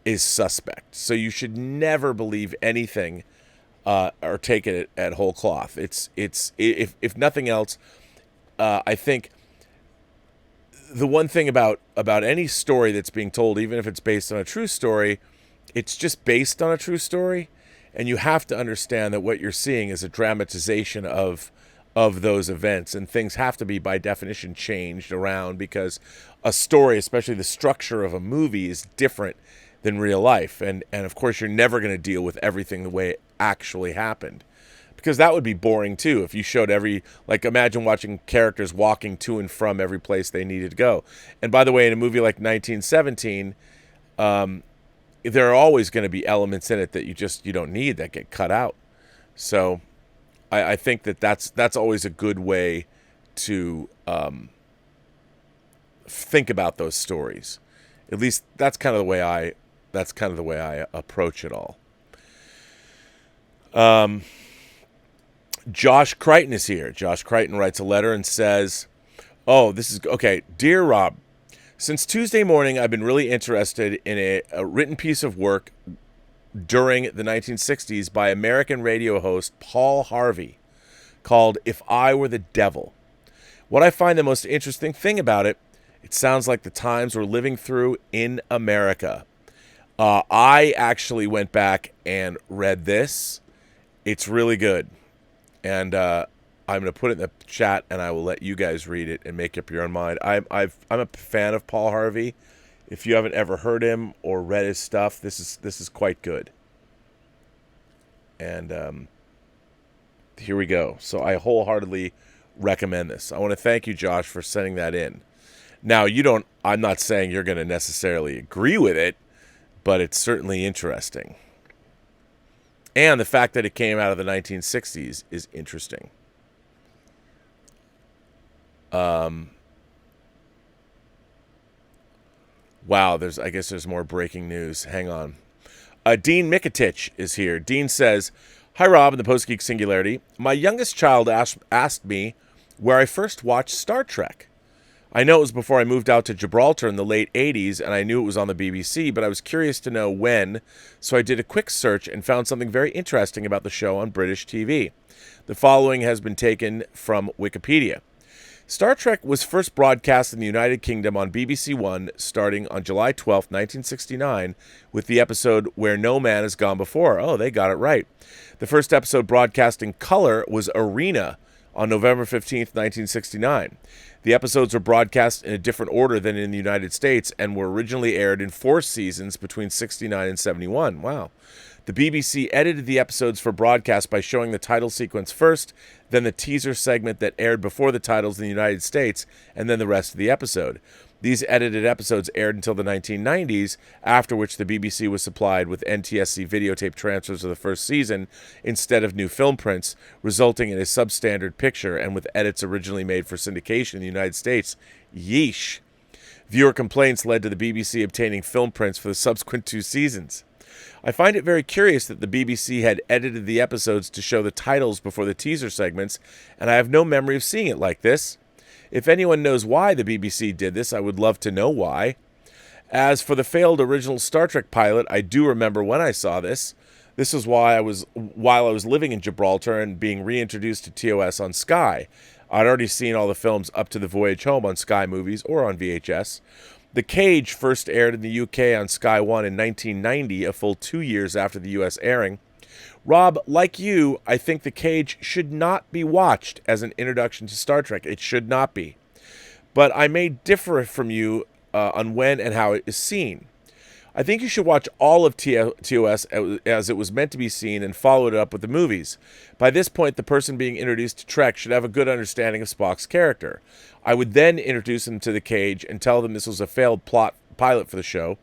is suspect. So you should never believe anything or take it at whole cloth. If nothing else, I think the one thing about any story that's being told, even if it's based on a true story, it's just based on a true story, and you have to understand that what you're seeing is a dramatization of those events, and things have to be by definition changed around, because a story, especially the structure of a movie, is different than real life, and of course you're never going to deal with everything the way it actually happened. Because that would be boring too, if you showed imagine watching characters walking to and from every place they needed to go. And by the way, in a movie like 1917, there are always going to be elements in it that you don't need, that get cut out. So I think that's always a good way to think about those stories. At least that's kind of the way I approach it all. Josh Crichton is here. Josh Crichton writes a letter and says, this is okay. Dear Rob, since Tuesday morning, I've been really interested in a written piece of work during the 1960s by American radio host Paul Harvey called If I Were the Devil. What I find the most interesting thing about it sounds like the times we're living through in America. I actually went back and read this. It's really good. And I'm going to put it in the chat, and I will let you guys read it and make up your own mind. I'm a fan of Paul Harvey. If you haven't ever heard him or read his stuff, this is quite good. And here we go. So I wholeheartedly recommend this. I want to thank you, Josh, for sending that in. Now, I'm not saying you're going to necessarily agree with it, but it's certainly interesting. And the fact that it came out of the 1960s is interesting. Wow, I guess there's more breaking news. Hang on. Dean Mikatich is here. Dean says, "Hi, Rob, in the Post-Geek Singularity. My youngest child asked me where I first watched Star Trek. I know it was before I moved out to Gibraltar in the late 80s, and I knew it was on the BBC, but I was curious to know when, so I did a quick search and found something very interesting about the show on British TV. The following has been taken from Wikipedia. Star Trek was first broadcast in the United Kingdom on BBC One starting on July 12, 1969, with the episode Where No Man Has Gone Before. Oh, they got it right. The first episode broadcast in color was Arena on November 15, 1969. The episodes were broadcast in a different order than in the United States and were originally aired in 4 seasons between 69 and 71. Wow. The BBC edited the episodes for broadcast by showing the title sequence first, then the teaser segment that aired before the titles in the United States, and then the rest of the episode. These edited episodes aired until the 1990s, after which the BBC was supplied with NTSC videotape transfers of the first season instead of new film prints, resulting in a substandard picture and with edits originally made for syndication in the United States. Yeesh. Viewer complaints led to the BBC obtaining film prints for the subsequent 2 seasons. I find it very curious that the BBC had edited the episodes to show the titles before the teaser segments, and I have no memory of seeing it like this. If anyone knows why the BBC did this, I would love to know why. As for the failed original Star Trek pilot, I do remember when I saw this. This was while I was living in Gibraltar and being reintroduced to TOS on Sky. I'd already seen all the films up to the voyage home on Sky Movies or on VHS. The Cage first aired in the UK on Sky One in 1990, a full 2 years after the US airing. Rob, like you, I think The Cage should not be watched as an introduction to Star Trek. It should not be. But I may differ from you on when and how it is seen. I think you should watch all of TOS as it was meant to be seen and follow it up with the movies. By this point, the person being introduced to Trek should have a good understanding of Spock's character. I would then introduce them to The Cage and tell them this was a failed pilot for the show,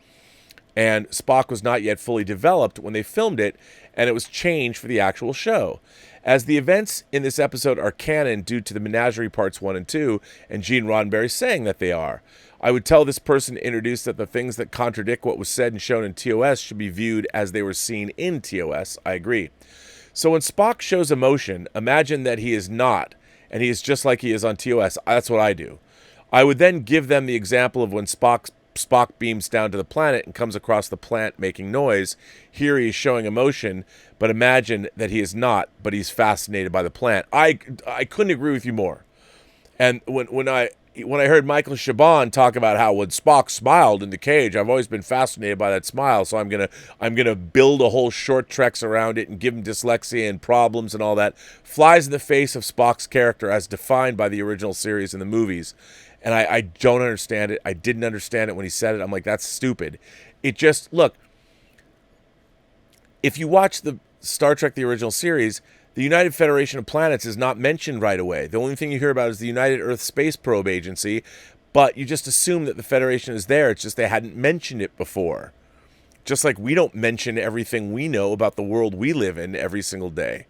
and Spock was not yet fully developed when they filmed it, and it was changed for the actual show. As the events in this episode are canon due to the Menagerie Parts 1 and 2, and Gene Roddenberry saying that they are, I would tell this person introduced that the things that contradict what was said and shown in TOS should be viewed as they were seen in TOS. I agree. So when Spock shows emotion, imagine that he is not, and he is just like he is on TOS. That's what I do. I would then give them the example of when Spock beams down to the planet and comes across the plant making noise. Here he is showing emotion, but imagine that he is not, but he's fascinated by the plant. I couldn't agree with you more. And when I heard Michael Chabon talk about how when Spock smiled in The Cage, I've always been fascinated by that smile, so I'm gonna build a whole short treks around it and give him dyslexia and problems and all that. Flies in the face of Spock's character as defined by the original series and the movies. And I don't understand it. I didn't understand it when he said it. I'm like, that's stupid. It just, look, if you watch the Star Trek, the original series, the United Federation of Planets is not mentioned right away. The only thing you hear about is the United Earth Space Probe Agency, but you just assume that the Federation is there. It's just they hadn't mentioned it before. Just like we don't mention everything we know about the world we live in every single day.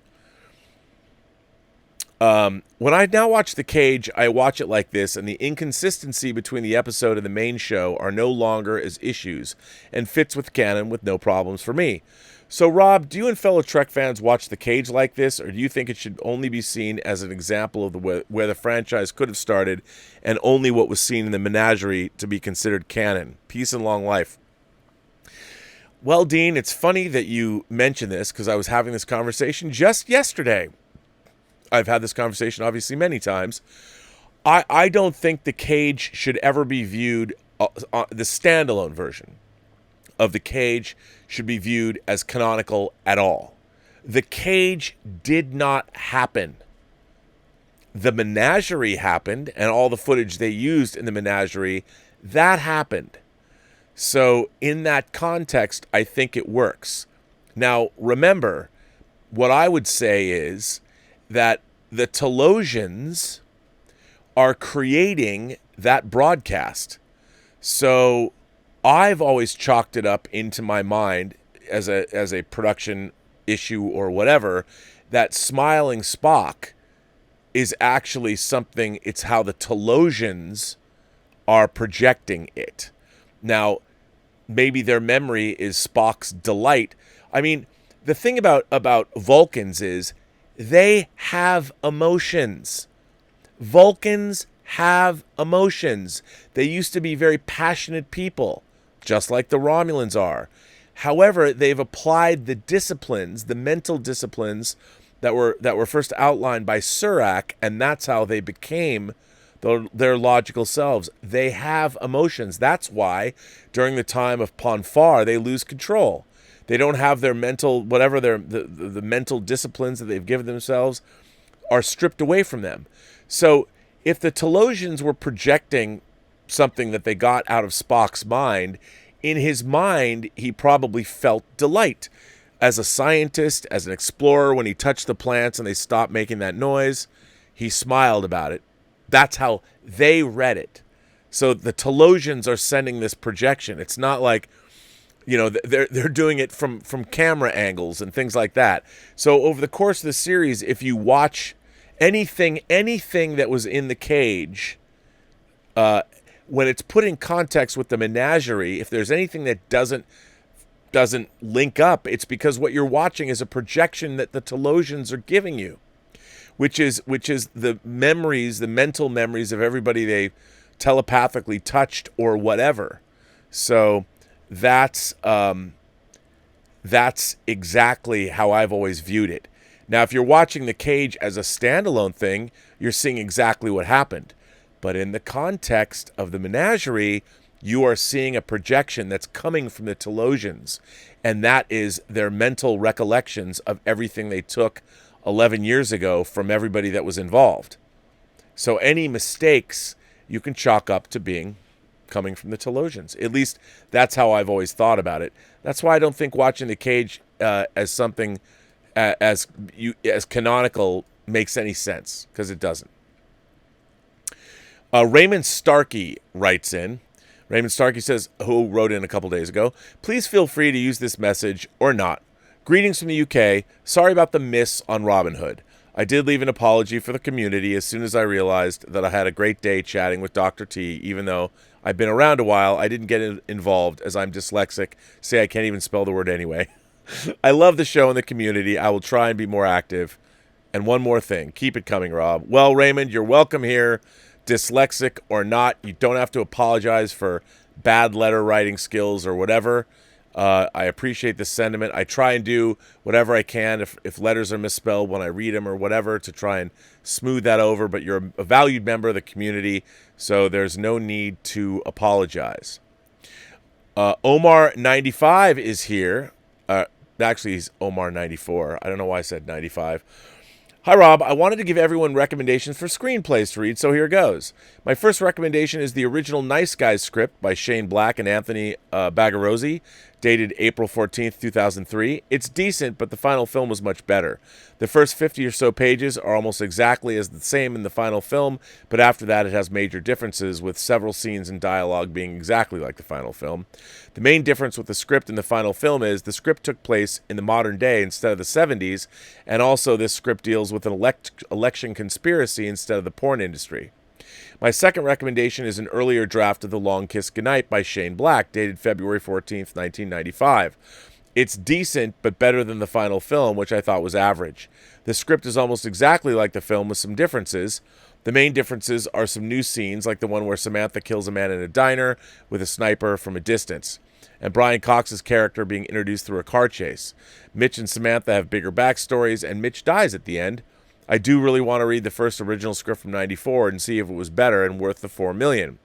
When I now watch The Cage, I watch it like this, and the inconsistency between the episode and the main show are no longer as issues, and fits with canon with no problems for me. So, Rob, do you and fellow Trek fans watch The Cage like this, or do you think it should only be seen as an example of where the franchise could have started, and only what was seen in the Menagerie to be considered canon? Peace and long life. Well, Dean, it's funny that you mention this, because I was having this conversation just yesterday. I've had this conversation, obviously, many times. I don't think The Cage should ever be viewed, the standalone version of The Cage should be viewed as canonical at all. The Cage did not happen. The Menagerie happened, and all the footage they used in the Menagerie, that happened. So in that context, I think it works. Now, remember, what I would say is that the Telosians are creating that broadcast. So I've always chalked it up into my mind as a production issue or whatever, that smiling Spock is actually something, it's how the Telosians are projecting it. Now, maybe their memory is Spock's delight. I mean, the thing about Vulcans is they have emotions. Vulcans have emotions. They used to be very passionate people, just like the Romulans are. However, they've applied the disciplines, the mental disciplines that were first outlined by Surak, and that's how they became their logical selves. They have emotions. That's why during the time of Ponfar they lose control. They don't have their mental, whatever the mental disciplines that they've given themselves are stripped away from them. So if the Telosians were projecting something that they got out of Spock's mind, in his mind he probably felt delight. As a scientist, as an explorer, when he touched the plants and they stopped making that noise, he smiled about it. That's how they read it. So the Telosians are sending this projection. It's not like, they're doing it from camera angles and things like that. So over the course of the series, if you watch anything that was in the cage, when it's put in context with the menagerie, if there's anything that doesn't link up, it's because what you're watching is a projection that the Telosians are giving you, which is the memories, the mental memories of everybody they telepathically touched or whatever. So that's exactly how I've always viewed it. Now, if you're watching The Cage as a standalone thing, you're seeing exactly what happened. But in the context of the menagerie, you are seeing a projection that's coming from the Telosians, and that is their mental recollections of everything they took 11 years ago from everybody that was involved. So any mistakes you can chalk up to being coming from the Telosians. At least that's how I've always thought about it. That's why I don't think watching The Cage as something as canonical makes any sense, because it doesn't. Raymond Starkey writes in. Raymond Starkey says, who wrote in a couple days ago, please feel free to use this message or not. Greetings from the UK. Sorry about the miss on Robin Hood. I did leave an apology for the community as soon as I realized that I had a great day chatting with Dr. T. Even though I've been around a while, I didn't get involved as I'm dyslexic. Say I can't even spell the word anyway. I love the show and the community. I will try and be more active. And one more thing. Keep it coming, Rob. Well, Raymond, you're welcome here. Dyslexic or not, you don't have to apologize for bad letter writing skills or whatever. I appreciate the sentiment. I try and do whatever I can if letters are misspelled when I read them or whatever to try and smooth that over, but you're a valued member of the community, so there's no need to apologize. Omar95 is here. Actually, he's Omar94. I don't know why I said 95. Hi, Rob. I wanted to give everyone recommendations for screenplays to read, so here goes. My first recommendation is the original Nice Guys script by Shane Black and Anthony Bagarozzi, dated April 14th, 2003. It's decent, but the final film was much better. The first 50 or so pages are almost exactly as the same in the final film, but after that it has major differences, with several scenes and dialogue being exactly like the final film. The main difference with the script and the final film is the script took place in the modern day instead of the 70s, and also this script deals with an election conspiracy instead of the porn industry. My second recommendation is an earlier draft of The Long Kiss Goodnight by Shane Black, dated February 14th, 1995. It's decent, but better than the final film, which I thought was average. The script is almost exactly like the film with some differences. The main differences are some new scenes, like the one where Samantha kills a man in a diner with a sniper from a distance, and Brian Cox's character being introduced through a car chase. Mitch and Samantha have bigger backstories, and Mitch dies at the end. I do really want to read the first original script from '94 and see if it was better and worth the $4 million.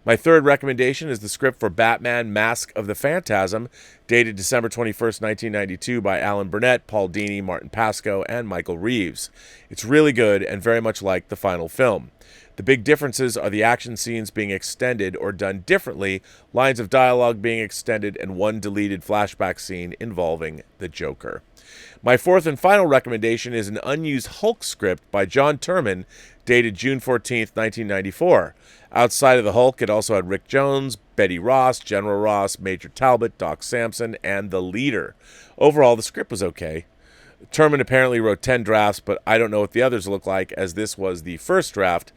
My third recommendation is the script for Batman Mask of the Phantasm, dated December 21st, 1992 by Alan Burnett, Paul Dini, Martin Pascoe, and Michael Reeves. It's really good and very much like the final film. The big differences are the action scenes being extended or done differently, lines of dialogue being extended, and one deleted flashback scene involving the Joker. My fourth and final recommendation is an unused Hulk script by John Turman, dated June 14th, 1994. Outside of the Hulk, it also had Rick Jones, Betty Ross, General Ross, Major Talbot, Doc Samson, and The Leader. Overall, the script was okay. Turman apparently wrote 10 drafts, but I don't know what the others look like, as this was the first draft.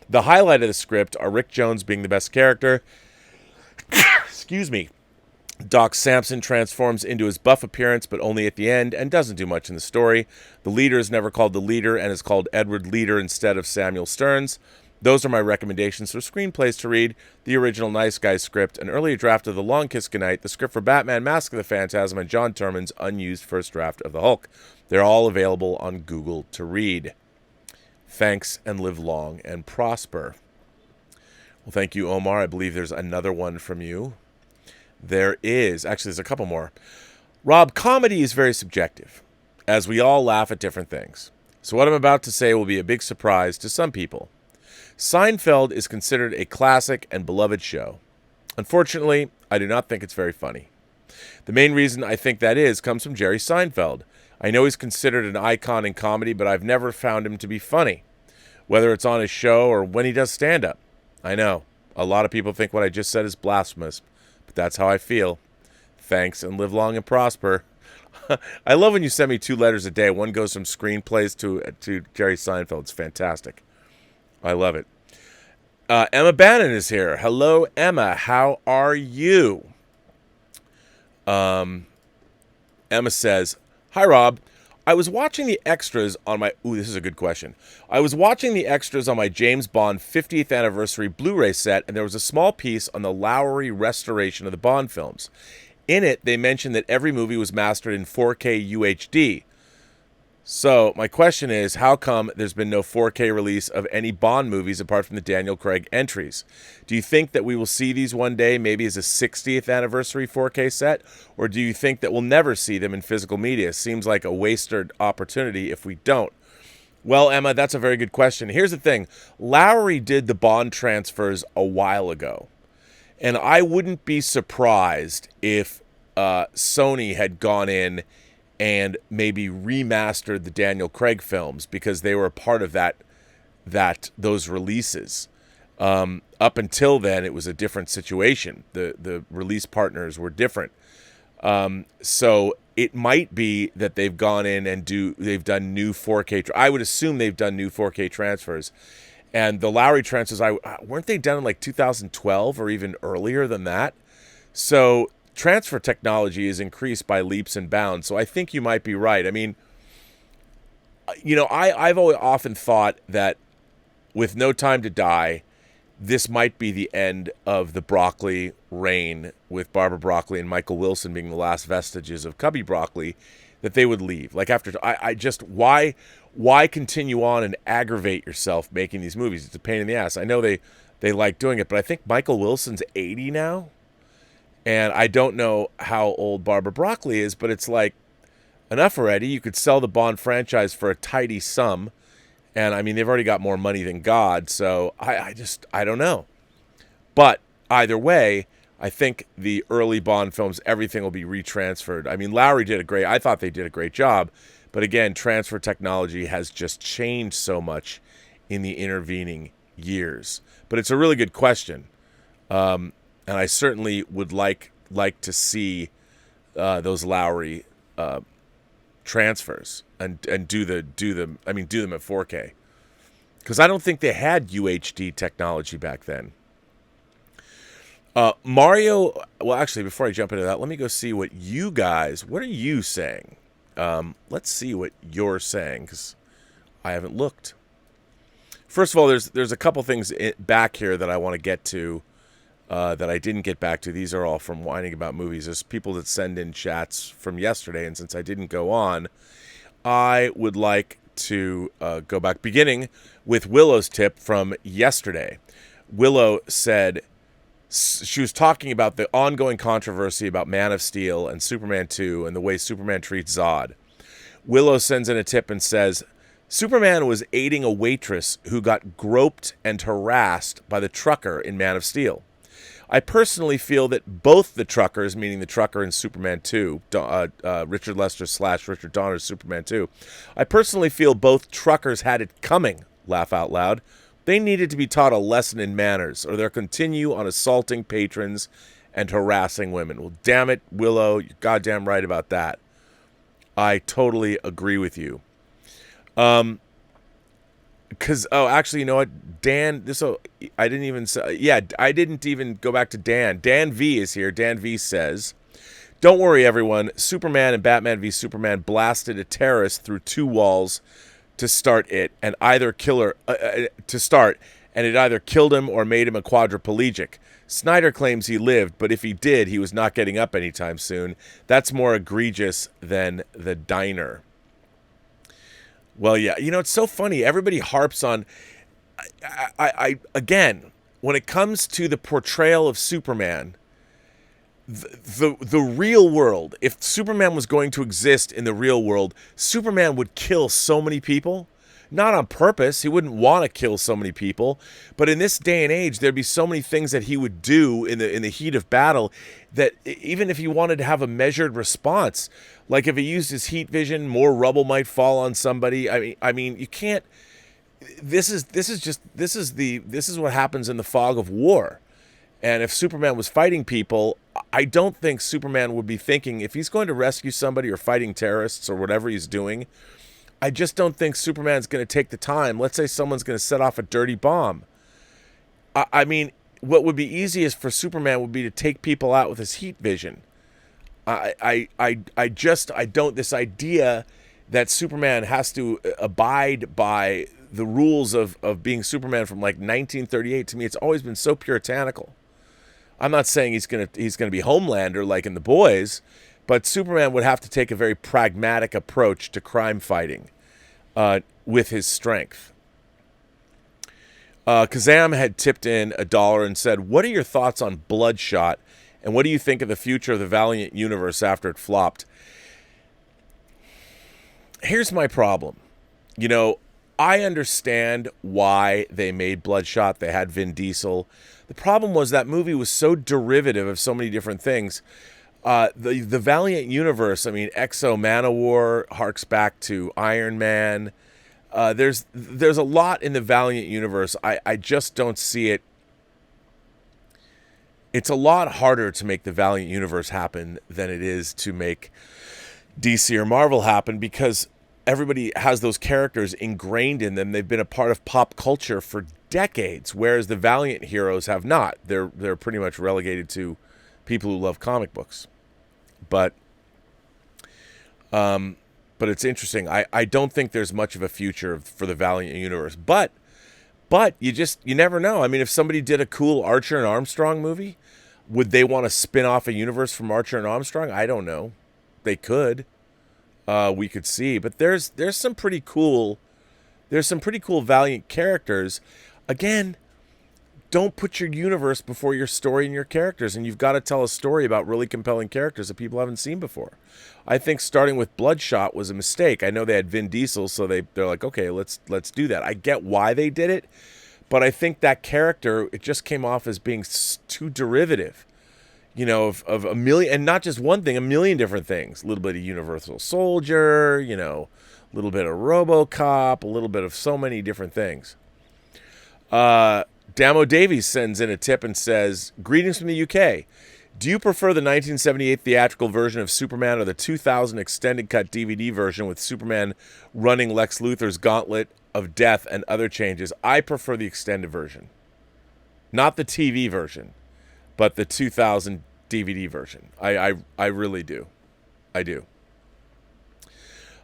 The highlight of the script are Rick Jones being the best character, excuse me, Doc Samson transforms into his buff appearance, but only at the end, and doesn't do much in the story. The leader is never called the leader and is called Edward Leader instead of Samuel Stearns. Those are my recommendations for screenplays to read: the original Nice Guys script, an earlier draft of The Long Kiss Goodnight, the script for Batman Mask of the Phantasm, and John Turman's unused first draft of The Hulk. They're all available on Google to read. Thanks, and live long and prosper. Well, thank you, Omar. I believe there's another one from you. There is. Actually, there's a couple more. Rob, comedy is very subjective, as we all laugh at different things. So what I'm about to say will be a big surprise to some people. Seinfeld is considered a classic and beloved show. Unfortunately, I do not think it's very funny. The main reason I think that comes from Jerry Seinfeld. I know he's considered an icon in comedy, but I've never found him to be funny, whether it's on his show or when he does stand-up. I know, a lot of people think what I just said is blasphemous, but that's how I feel. Thanks, and live long and prosper. I love when you send me 2 letters a day. One goes from screenplays to Jerry Seinfeld. It's fantastic. I love it. Emma Bannon is here. Hello, Emma. How are you? Emma says, "Hi, Rob. I was watching the extras on my..." Ooh, this is a good question. "I was watching the extras on my James Bond 50th anniversary Blu-ray set, and there was a small piece on the Lowry restoration of the Bond films. In it, they mentioned that every movie was mastered in 4K UHD. So, my question is, how come there's been no 4K release of any Bond movies apart from the Daniel Craig entries? Do you think that we will see these one day, maybe as a 60th anniversary 4K set? Or do you think that we'll never see them in physical media? Seems like a wasted opportunity if we don't." Well, Emma, that's a very good question. Here's the thing. Lowry did the Bond transfers a while ago. And I wouldn't be surprised if Sony had gone in and maybe remastered the Daniel Craig films, because they were a part of those releases. Up until then, it was a different situation. The release partners were different. So it might be that they've gone in and they've done new 4K. I would assume they've done new 4K transfers. And the Lowry transfers, weren't they done in like 2012 or even earlier than that? So transfer technology is increased by leaps and bounds. So I think you might be right. I mean, I've always often thought that with No Time to Die, this might be the end of the Broccoli reign, with Barbara Broccoli and Michael Wilson being the last vestiges of Cubby Broccoli, that they would leave. Like after, why continue on and aggravate yourself making these movies? It's a pain in the ass. I know they like doing it, but I think Michael Wilson's 80 now. And I don't know how old Barbara Broccoli is, but it's like, enough already. You could sell the Bond franchise for a tidy sum. And I mean, they've already got more money than God. So I don't know. But either way, I think the early Bond films, everything will be retransferred. I mean, Lowry I thought they did a great job. But again, transfer technology has just changed so much in the intervening years. But it's a really good question. And I certainly would like to see those Lowry transfers and do them at 4K, because I don't think they had UHD technology back then. Mario. Well, actually, before I jump into that, let me go see what are you saying? Let's see what you're saying, because I haven't looked. First of all, there's a couple things back here that I want to get to. That I didn't get back to. These are all from Whining About Movies. There's people that send in chats from yesterday, and since I didn't go on, I would like to go back, beginning with Willow's tip from yesterday. Willow said she was talking about the ongoing controversy about Man of Steel and Superman 2 and the way Superman treats Zod. Willow sends in a tip and says, "Superman was aiding a waitress who got groped and harassed by the trucker in Man of Steel. I personally feel that both the truckers," meaning the trucker in Superman 2, Richard Lester / Richard Donner's Superman 2, "I personally feel both truckers had it coming, laugh out loud. They needed to be taught a lesson in manners, or they'll continue on assaulting patrons and harassing women." Well, damn it, Willow, you're goddamn right about that. I totally agree with you. Because, oh, actually, you know what? Dan, I didn't even say, yeah, I didn't even go back to Dan. Dan V is here. Dan V says, don't worry, everyone. Superman and Batman v Superman blasted a terrorist through 2 walls to start it, and either and it either killed him or made him a quadriplegic. Snyder claims he lived, but if he did, he was not getting up anytime soon. That's more egregious than the diner. Well, yeah, you know, it's so funny. Everybody harps on, again, when it comes to the portrayal of Superman, the real world, if Superman was going to exist in the real world, Superman would kill so many people. Not on purpose. He wouldn't want to kill so many people. But in this day and age, there'd be so many things that he would do in the heat of battle that even if he wanted to have a measured response, like if he used his heat vision, more rubble might fall on somebody. I mean, you can't. This is what happens in the fog of war. And if Superman was fighting people, I don't think Superman would be thinking, if he's going to rescue somebody or fighting terrorists or whatever he's doing, I just don't think Superman's going to take the time. Let's say someone's going to set off a dirty bomb. I mean, what would be easiest for Superman would be to take people out with his heat vision. I don't, this idea that Superman has to abide by the rules of being Superman from like 1938, to me, it's always been so puritanical. I'm not saying he's gonna be Homelander like in The Boys, but Superman would have to take a very pragmatic approach to crime fighting with his strength. Kazam had tipped in $1 and said, what are your thoughts on Bloodshot, and what do you think of the future of the Valiant universe after it flopped? Here's my problem. You know, I understand why they made Bloodshot. They had Vin Diesel. The problem was that movie was so derivative of so many different things. The Valiant universe, I mean, Exo Manowar harks back to Iron Man. There's a lot in the Valiant universe. I just don't see it. It's a lot harder to make the Valiant universe happen than it is to make DC or Marvel happen, because everybody has those characters ingrained in them. They've been a part of pop culture for decades, whereas the Valiant heroes have not. They're pretty much relegated to people who love comic books. But it's interesting. I don't think there's much of a future for the Valiant universe. But you never know. I mean, if somebody did a cool Archer and Armstrong movie, would they want to spin off a universe from Archer and Armstrong? I don't know. They could. We could see. But there's some pretty cool Valiant characters. Again, don't put your universe before your story and your characters, and you've got to tell a story about really compelling characters that people haven't seen before. I think starting with Bloodshot was a mistake. I know they had Vin Diesel, so they're like, okay, let's do that. I get why they did it, but I think that character, it just came off as being too derivative, you know, of a million, and not just one thing, a million different things. A little bit of Universal Soldier, you know, a little bit of RoboCop, a little bit of so many different things. Damo Davies sends in a tip and says, greetings from the UK. Do you prefer the 1978 theatrical version of Superman or the 2000 extended cut DVD version with Superman running Lex Luthor's gauntlet of death and other changes? I prefer the extended version. Not the TV version, but the 2000 DVD version. I really do. I do.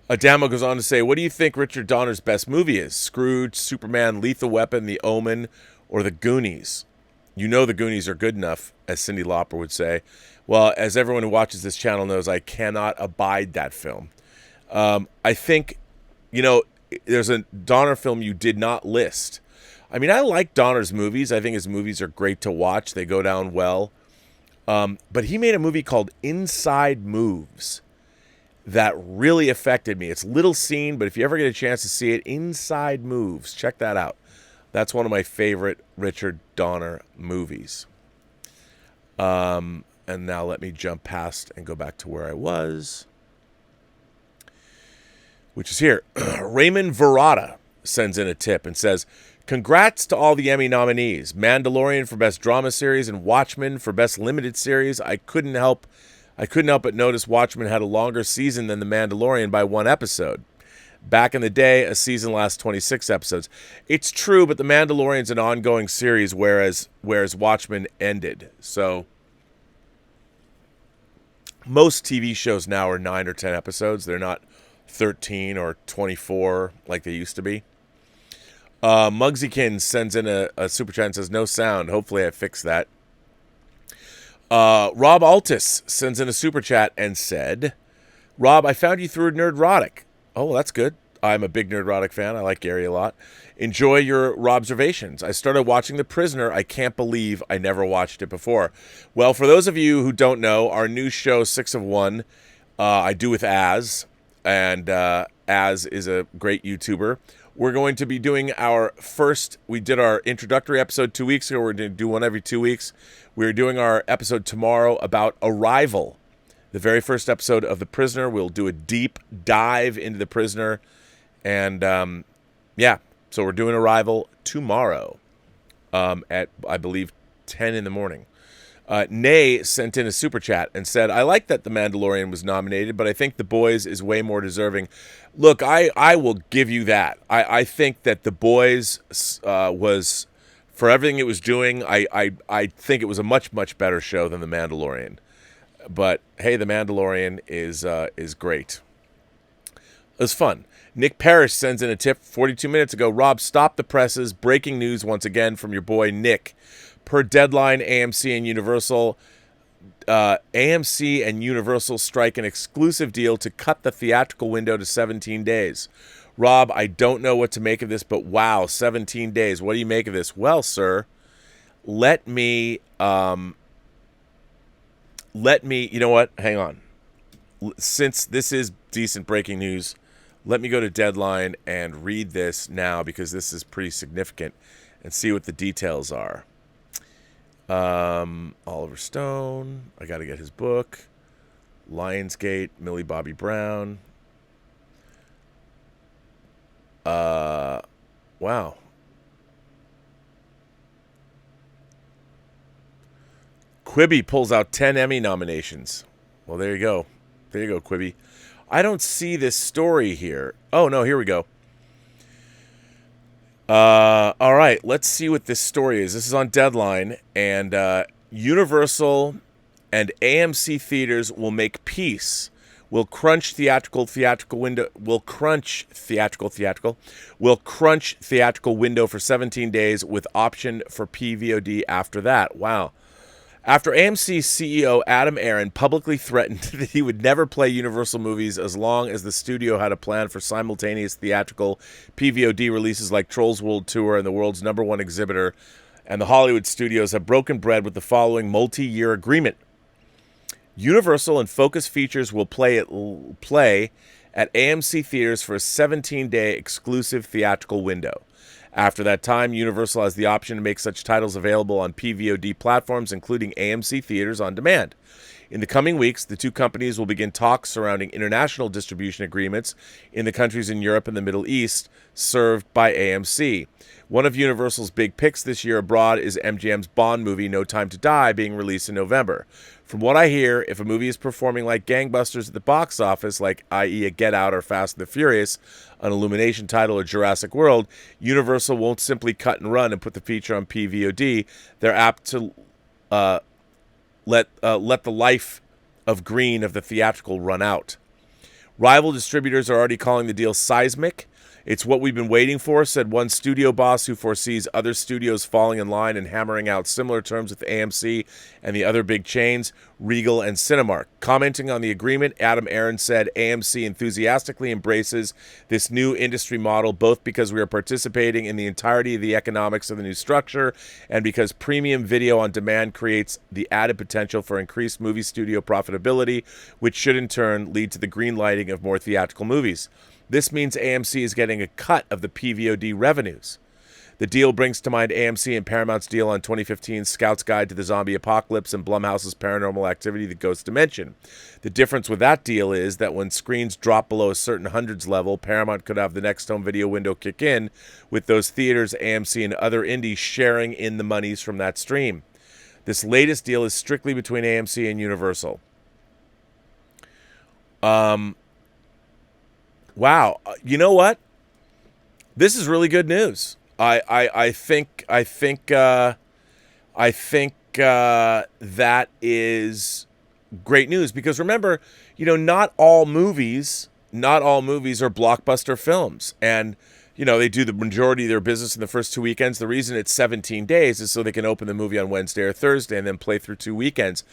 Adamo goes on to say, what do you think Richard Donner's best movie is? Scrooge, Superman, Lethal Weapon, The Omen, or The Goonies? You know the Goonies are good enough, as Cyndi Lauper would say. Well, as everyone who watches this channel knows, I cannot abide that film. I think, you know, there's a Donner film you did not list. I mean, I like Donner's movies. I think his movies are great to watch. They go down well. But he made a movie called Inside Moves that really affected me. It's little seen, but if you ever get a chance to see it, Inside Moves, check that out. That's one of my favorite Richard Donner movies. And now let me jump past and go back to where I was, which is here. Raymond Verrata sends in a tip and says, congrats to all the Emmy nominees. Mandalorian for Best Drama Series and Watchmen for Best Limited Series. I couldn't help but notice Watchmen had a longer season than The Mandalorian by one episode. Back in the day, a season lasts 26 episodes. It's true, but The Mandalorian's an ongoing series, whereas Watchmen ended. So most TV shows now are 9 or 10 episodes. They're not 13 or 24 like they used to be. Muggsykin sends in a super chat and says, no sound. Hopefully I fixed that. Rob Altus sends in a super chat and said, Rob, I found you through Nerdrotic. Oh, that's good. I'm a big Nerdrotic fan. I like Gary a lot. Enjoy your Robservations. I started watching The Prisoner. I can't believe I never watched it before. Well, for those of you who don't know, our new show, 6 of 1, I do with Az. And Az is a great YouTuber. We're going to be doing we did our introductory episode 2 weeks ago. We're going to do one every 2 weeks. We're doing our episode tomorrow about Arrival, the very first episode of The Prisoner. We'll do a deep dive into The Prisoner. And, so we're doing Arrival tomorrow at, I believe, 10 in the morning. Nay sent in a super chat and said, I like that The Mandalorian was nominated, but I think The Boys is way more deserving. Look, I will give you that. I think that The Boys was, for everything it was doing, I think it was a much, much better show than The Mandalorian. But, hey, The Mandalorian is great. It was fun. Nick Parrish sends in a tip 42 minutes ago. Rob, stop the presses. Breaking news once again from your boy Nick. Per Deadline, AMC and Universal strike an exclusive deal to cut the theatrical window to 17 days. Rob, I don't know what to make of this, but wow, 17 days. What do you make of this? Well, sir, let me, you know what? Hang on. Since this is decent breaking news, let me go to Deadline and read this now because this is pretty significant and see what the details are. Oliver Stone. I got to get his book. Lionsgate. Millie Bobby Brown. Wow. Quibi pulls out 10 Emmy nominations. Well, there you go. There you go, Quibi. I don't see this story here. Oh, no, here we go. All right, let's see what this story is. This is on Deadline, and Universal and AMC theaters will make peace. Will crunch theatrical window for 17 days with option for PVOD after that. Wow. After AMC CEO Adam Aron publicly threatened that he would never play Universal movies as long as the studio had a plan for simultaneous theatrical PVOD releases like Trolls World Tour and the world's #1 exhibitor, and the Hollywood studios have broken bread with the following multi-year agreement. Universal and Focus Features will play at AMC theaters for a 17-day exclusive theatrical window. After that time, Universal has the option to make such titles available on PVOD platforms, including AMC Theaters on Demand. In the coming weeks, the two companies will begin talks surrounding international distribution agreements in the countries in Europe and the Middle East served by AMC. One of Universal's big picks this year abroad is MGM's Bond movie No Time to Die, being released in November. From what I hear, if a movie is performing like gangbusters at the box office, like i.e. a Get Out or Fast and the Furious, an Illumination title, or Jurassic World, Universal won't simply cut and run and put the feature on PVOD. They're apt to let the life of green of the theatrical run out. Rival distributors are already calling the deal seismic. It's what we've been waiting for, said one studio boss who foresees other studios falling in line and hammering out similar terms with AMC and the other big chains, Regal and Cinemark. Commenting on the agreement, Adam Aron said AMC enthusiastically embraces this new industry model, both because we are participating in the entirety of the economics of the new structure and because premium video on demand creates the added potential for increased movie studio profitability, which should in turn lead to the green lighting of more theatrical movies. This means AMC is getting a cut of the PVOD revenues. The deal brings to mind AMC and Paramount's deal on 2015's Scout's Guide to the Zombie Apocalypse and Blumhouse's Paranormal Activity: The Ghost Dimension. The difference with that deal is that when screens drop below a certain hundreds level, Paramount could have the next home video window kick in, with those theaters, AMC, and other indies sharing in the monies from that stream. This latest deal is strictly between AMC and Universal. Wow. You know what? This is really good news. I think that is great news, because remember, not all movies are blockbuster films, and they do the majority of their business in the first 2 weekends. The reason it's 17 days is so they can open the movie on Wednesday or Thursday and then play through 2 weekends.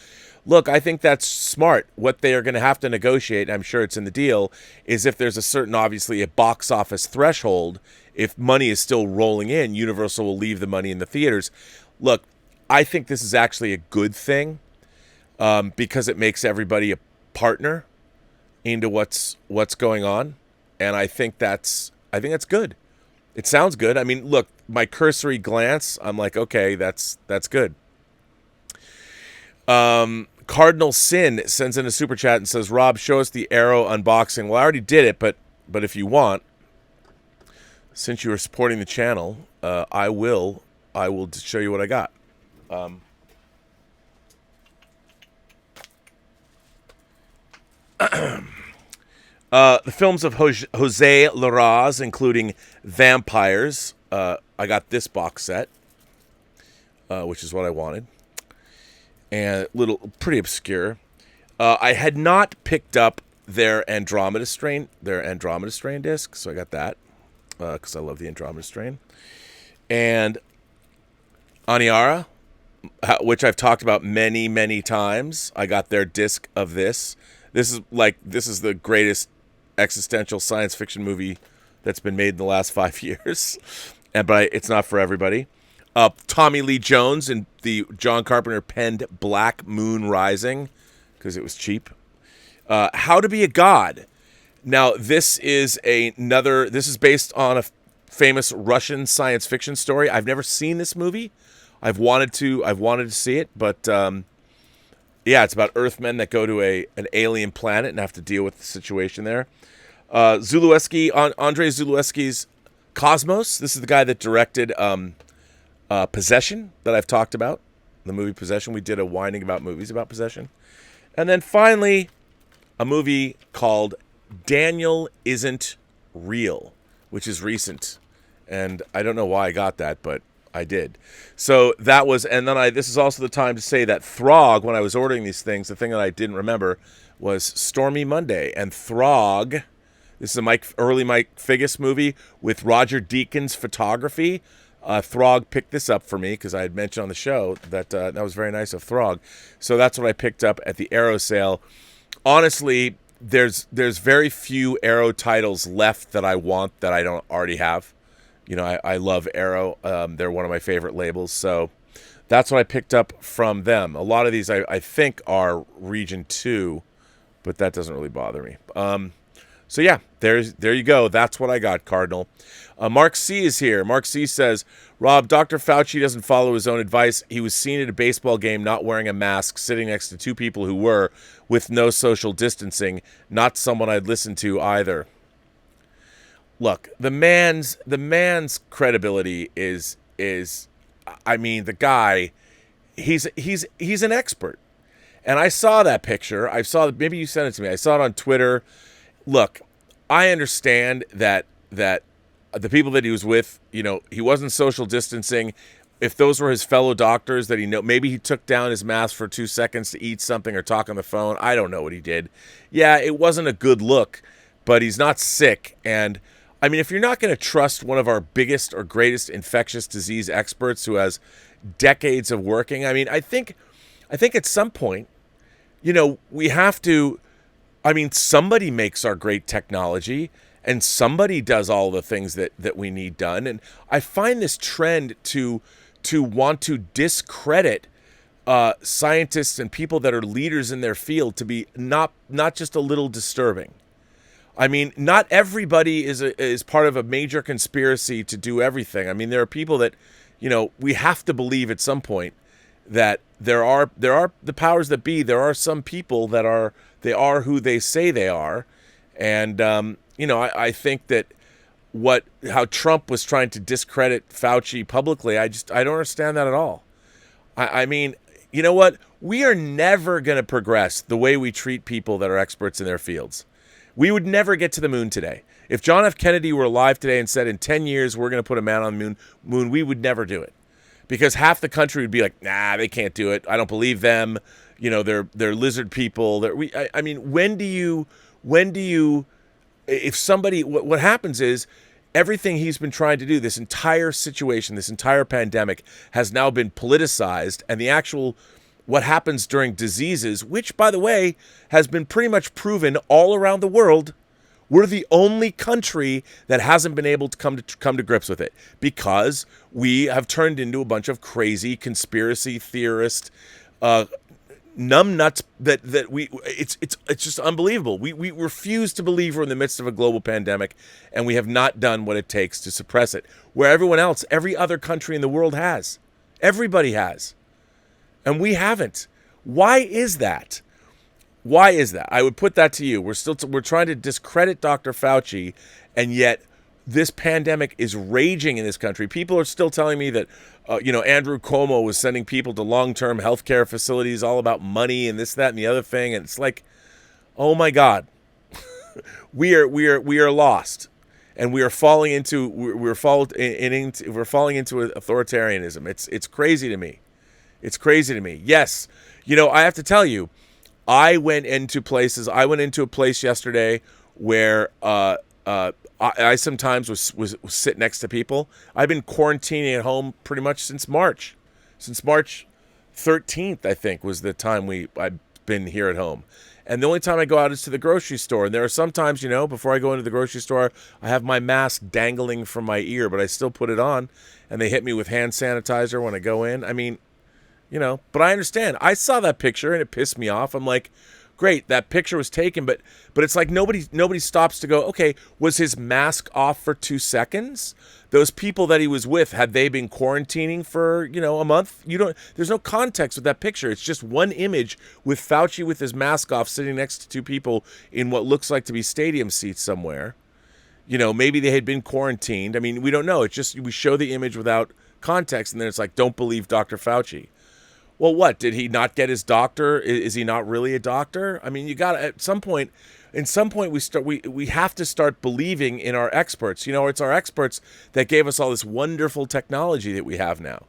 Look, I think that's smart. What they are going to have to negotiate, I'm sure it's in the deal, is if there's a certain, obviously, a box office threshold. If money is still rolling in, Universal will leave the money in the theaters. Look, I think this is actually a good thing, because it makes everybody a partner into what's going on, and I think that's good. It sounds good. I mean, look, my cursory glance, I'm like, okay, that's good. Cardinal Sin sends in a super chat and says, Rob, show us the Arrow unboxing. Well, I already did it, but if you want, since you are supporting the channel, I will show you what I got. The films of Jose Larraz, including Vampires. I got this box set, which is what I wanted. And pretty obscure. I had not picked up their Andromeda Strain disc, so I got that, because I love the Andromeda Strain. And Aniara, which I've talked about many, many times. I got their disc of this. This is the greatest existential science fiction movie that's been made in the last 5 years. But it's not for everybody. Tommy Lee Jones and the John Carpenter penned Black Moon Rising, because it was cheap. How to Be a God. Now, this is based on a famous Russian science fiction story. I've never seen this movie. I've wanted to see it, but it's about Earthmen that go to an alien planet and have to deal with the situation there. Andrei Zulewski's Cosmos. This is the guy that directed Possession, that I've talked about. The movie Possession. We did a whining about movies about possession. And then finally, a movie called Daniel Isn't Real, which is recent. And I don't know why I got that, but I did. So that was, and then this is also the time to say that Throg, when I was ordering these things, the thing that I didn't remember was Stormy Monday. And Throg, this is a early Mike Figgis movie with Roger Deakins photography. Throg picked this up for me because I had mentioned on the show that that was very nice of Throg. So that's what I picked up at the Arrow sale. Honestly, there's very few Arrow titles left that I want that I don't already have. I love Arrow. They're one of my favorite labels. So that's what I picked up from them. A lot of these I think are Region 2, but that doesn't really bother me. So yeah, there you go. That's what I got, Cardinal. Mark C is here. Mark C says, Rob, Dr. Fauci doesn't follow his own advice. He was seen at a baseball game not wearing a mask, sitting next to two people who were, with no social distancing. Not someone I'd listen to either. Look, the man's credibility is I mean, the guy, he's an expert. And I saw that picture. Maybe you sent it to me. I saw it on Twitter. Look, I understand that the people that he was with, he wasn't social distancing. If those were his fellow doctors that maybe he took down his mask for 2 seconds to eat something or talk on the phone. I don't know what he did. Yeah, it wasn't a good look, but he's not sick. And I mean, if you're not going to trust one of our biggest or greatest infectious disease experts who has decades of working, I mean, I think at some point, we have to. I mean, somebody makes our great technology, and somebody does all the things that we need done. And I find this trend to want to discredit scientists and people that are leaders in their field to be not just a little disturbing. I mean, not everybody is part of a major conspiracy to do everything. I mean, there are people that, we have to believe at some point that there are the powers that be. There are some people that are who they say they are, and I think that how Trump was trying to discredit Fauci publicly, I don't understand that at all. I mean, you know what? We are never going to progress the way we treat people that are experts in their fields. We would never get to the moon today. If John F. Kennedy were alive today and said in 10 years we're going to put a man on the moon, we would never do it. Because half the country would be like, nah, they can't do it. I don't believe them. You know, they're lizard people. I mean, when do you, if somebody, what happens is everything he's been trying to do, this entire situation, this entire pandemic has now been politicized, and the actual, what happens during diseases, which, by the way, has been pretty much proven all around the world. We're the only country that hasn't been able to come to grips with it because we have turned into a bunch of crazy conspiracy theorist numbnuts that we it's just unbelievable. We refuse to believe we're in the midst of a global pandemic, and we have not done what it takes to suppress it. Where everyone else, every other country in the world has. Everybody has. And we haven't. Why is that? Why is that? I would put that to you. We're trying to discredit Dr. Fauci, and yet this pandemic is raging in this country. People are still telling me that, Andrew Cuomo was sending people to long-term healthcare facilities all about money and this, that, and the other thing. And it's like, oh my God, we are lost, and we are falling into authoritarianism. It's crazy to me. It's crazy to me. Yes, I have to tell you. I went into a place yesterday where I sometimes was sit next to people. I've been quarantining at home pretty much since March. Since March 13th, I think, was the time I've been here at home. And the only time I go out is to the grocery store. And there are sometimes, before I go into the grocery store, I have my mask dangling from my ear, but I still put it on. And they hit me with hand sanitizer when I go in. I mean, but I understand. I saw that picture and it pissed me off. I'm like, great, that picture was taken, but it's like nobody stops to go, okay, was his mask off for 2 seconds? Those people that he was with, had they been quarantining for, a month? There's no context with that picture. It's just one image with Fauci with his mask off sitting next to two people in what looks like to be stadium seats somewhere. Maybe they had been quarantined. I mean, we don't know. It's just, we show the image without context, and then it's like, don't believe Dr. Fauci. Well, what? Did he not get his doctor? Is he not really a doctor? I mean, you got to, at some point we have to start believing in our experts. It's our experts that gave us all this wonderful technology that we have now.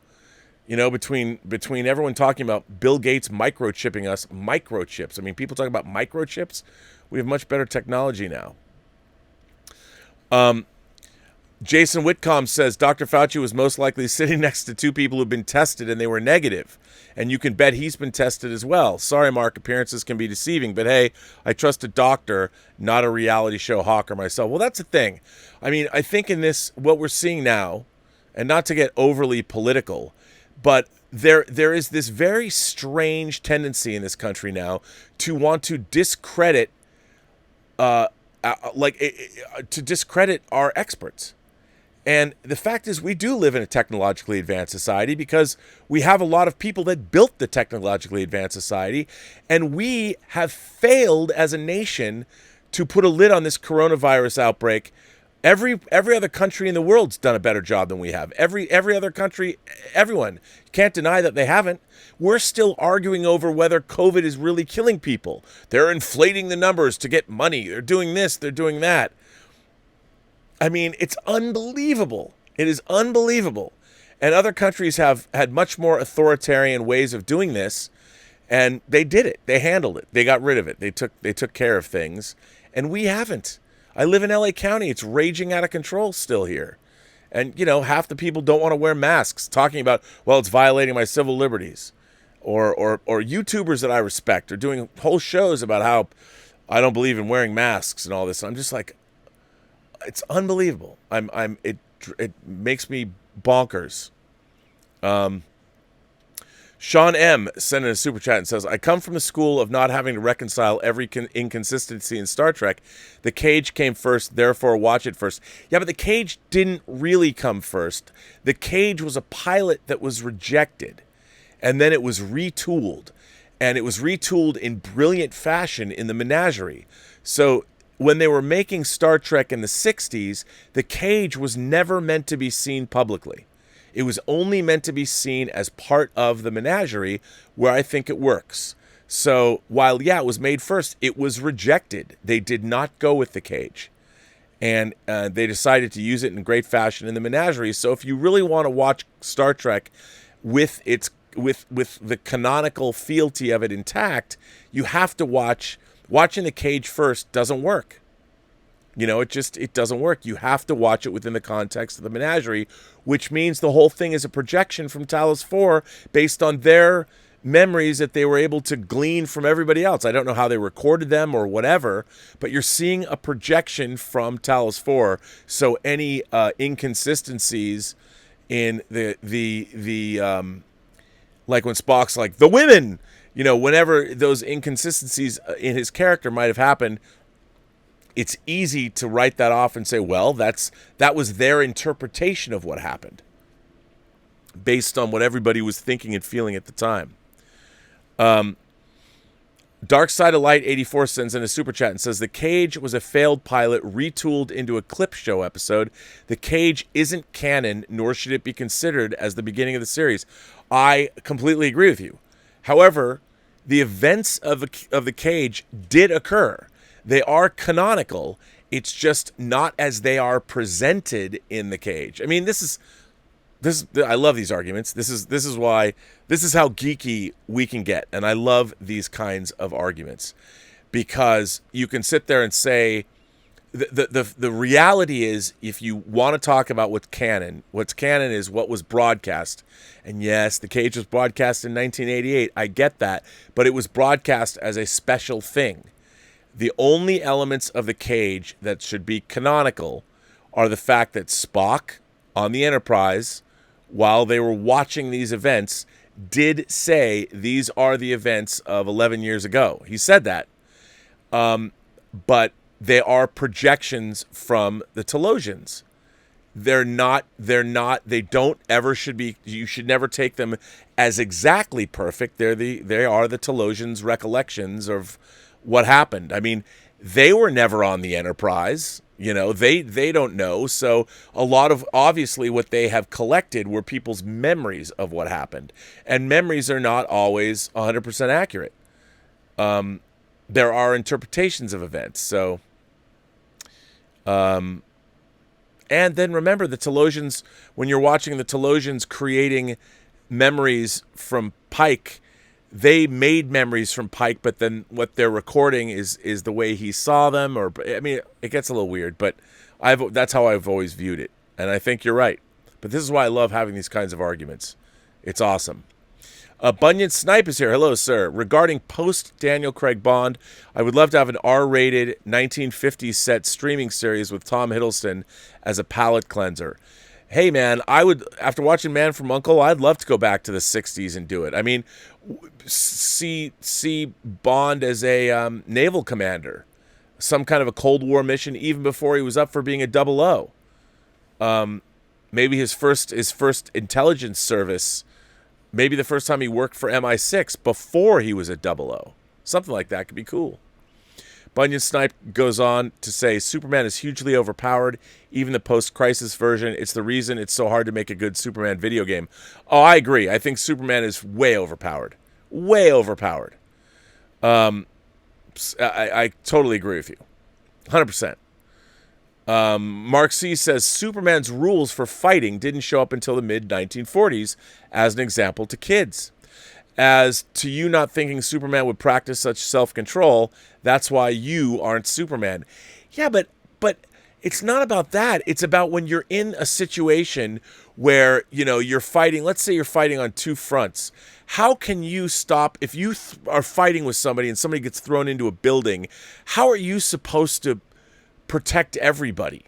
Between everyone talking about Bill Gates microchipping us, microchips. I mean, people talking about microchips. We have much better technology now. Jason Whitcomb says Dr. Fauci was most likely sitting next to two people who've been tested and they were negative. And you can bet he's been tested as well. Sorry, Mark, appearances can be deceiving. But hey, I trust a doctor, not a reality show hawker myself. Well, that's the thing. I mean, I think in this, what we're seeing now, and not to get overly political, but there is this very strange tendency in this country now to want to discredit, to discredit our experts. And the fact is, we do live in a technologically advanced society because we have a lot of people that built the technologically advanced society, and we have failed as a nation to put a lid on this coronavirus outbreak. Every other country in the world's done a better job than we have. Every other country, everyone. Can't deny that they haven't. We're still arguing over whether COVID is really killing people. They're inflating the numbers to get money. They're doing this, they're doing that. I mean, it's unbelievable. It is unbelievable. And other countries have had much more authoritarian ways of doing this, and they did it. They handled it. They got rid of it. They took care of things, and we haven't. I live in LA County. It's raging out of control still here. And, half the people don't want to wear masks, talking about, well, it's violating my civil liberties. Or YouTubers that I respect are doing whole shows about how I don't believe in wearing masks and all this. I'm just like, it's unbelievable. It makes me bonkers. Sean M. sent in a super chat and says, I come from the school of not having to reconcile every inconsistency in Star Trek. The Cage came first, therefore watch it first. Yeah, but The Cage didn't really come first. The Cage was a pilot that was rejected, and then it was retooled. And it was retooled in brilliant fashion in the Menagerie. So when they were making Star Trek in the 60s, The Cage was never meant to be seen publicly. It was only meant to be seen as part of the Menagerie, where I think it works. So while, yeah, it was made first, it was rejected. They did not go with the cage. And they decided to use it in great fashion in the menagerie. So if you really want to watch Star Trek with its with the canonical fealty of it intact, you have to watching the cage first doesn't work. You know, it doesn't work. You have to watch it within the context of the menagerie, which means the whole thing is a projection from Talos 4 based on their memories that they were able to glean from everybody else. I don't know how they recorded them or whatever, but you're seeing a projection from Talos 4. So any inconsistencies in the like when Spock's like, the women, you know, whenever those inconsistencies in his character might have happened, it's easy to write that off and say, well, that was their interpretation of what happened based on what everybody was thinking and feeling at the time. Dark Side of Light 84 sends in a super chat and says, the cage was a failed pilot retooled into a clip show episode. The cage isn't canon, nor should it be considered as the beginning of the series. I completely agree with you. However, the events of the cage did occur. They are canonical. It's just not as they are presented in the cage. I mean, this I love these arguments. This is how geeky we can get, and I love these kinds of arguments because you can sit there and say the reality is, if you want to talk about what's canon is what was broadcast. And yes, the cage was broadcast in 1988. I get that, but it was broadcast as a special thing. The only elements of the cage that should be canonical are the fact that Spock on the Enterprise, while they were watching these events, did say these are the events of 11 years ago. He said that. But they are projections from the Talosians. They don't ever should be, you should never take them as exactly perfect. They are the Talosians' recollections of what happened. I mean, they were never on the Enterprise. You know, they don't know. So a lot of, obviously, what they have collected were people's memories of what happened. And memories are not always 100% accurate. There are interpretations of events. So, and then remember the Talosians, when you're watching the Talosians creating memories from Pike, they made memories from Pike, but then what they're recording is the way he saw them. Or, I mean, it gets a little weird, but that's how I've always viewed it. And I think you're right. But this is why I love having these kinds of arguments. It's awesome. Bunyan Snipe is here. Hello, sir. Regarding post-Daniel Craig Bond, I would love to have an R-rated 1950s set streaming series with Tom Hiddleston as a palate cleanser. Hey, man, I would, after watching Man from U.N.C.L.E., I'd love to go back to the 60s and do it. I mean, see Bond as a naval commander, some kind of a Cold War mission, even before he was up for being a 00. Maybe his first intelligence service, maybe the first time he worked for MI6 before he was a 00. Something like that could be cool. Bunyan Snipe goes on to say, Superman is hugely overpowered, even the post-crisis version. It's the reason it's so hard to make a good Superman video game. Oh, I agree. I think Superman is way overpowered. Way overpowered. I totally agree with you. 100%. Mark C. says, Superman's rules for fighting didn't show up until the mid-1940s as an example to kids. As to you not thinking Superman would practice such self-control, that's why you aren't Superman. Yeah, but it's not about that. It's about when you're in a situation where, you know, you're fighting. Let's say you're fighting on two fronts. How can you stop if you are fighting with somebody and somebody gets thrown into a building? How are you supposed to protect everybody?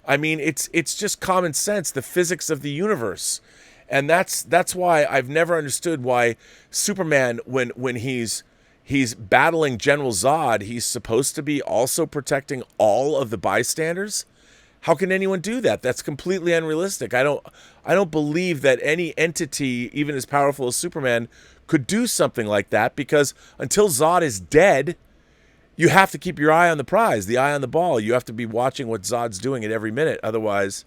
I mean, it's just common sense, the physics of the universe. And that's why I've never understood why Superman, when he's battling General Zod, he's supposed to be also protecting all of the bystanders. How can anyone do that? That's completely unrealistic. I don't believe that any entity, even as powerful as Superman, could do something like that, because until Zod is dead, you have to keep your eye on the prize, the eye on the ball. You have to be watching what Zod's doing at every minute. Otherwise,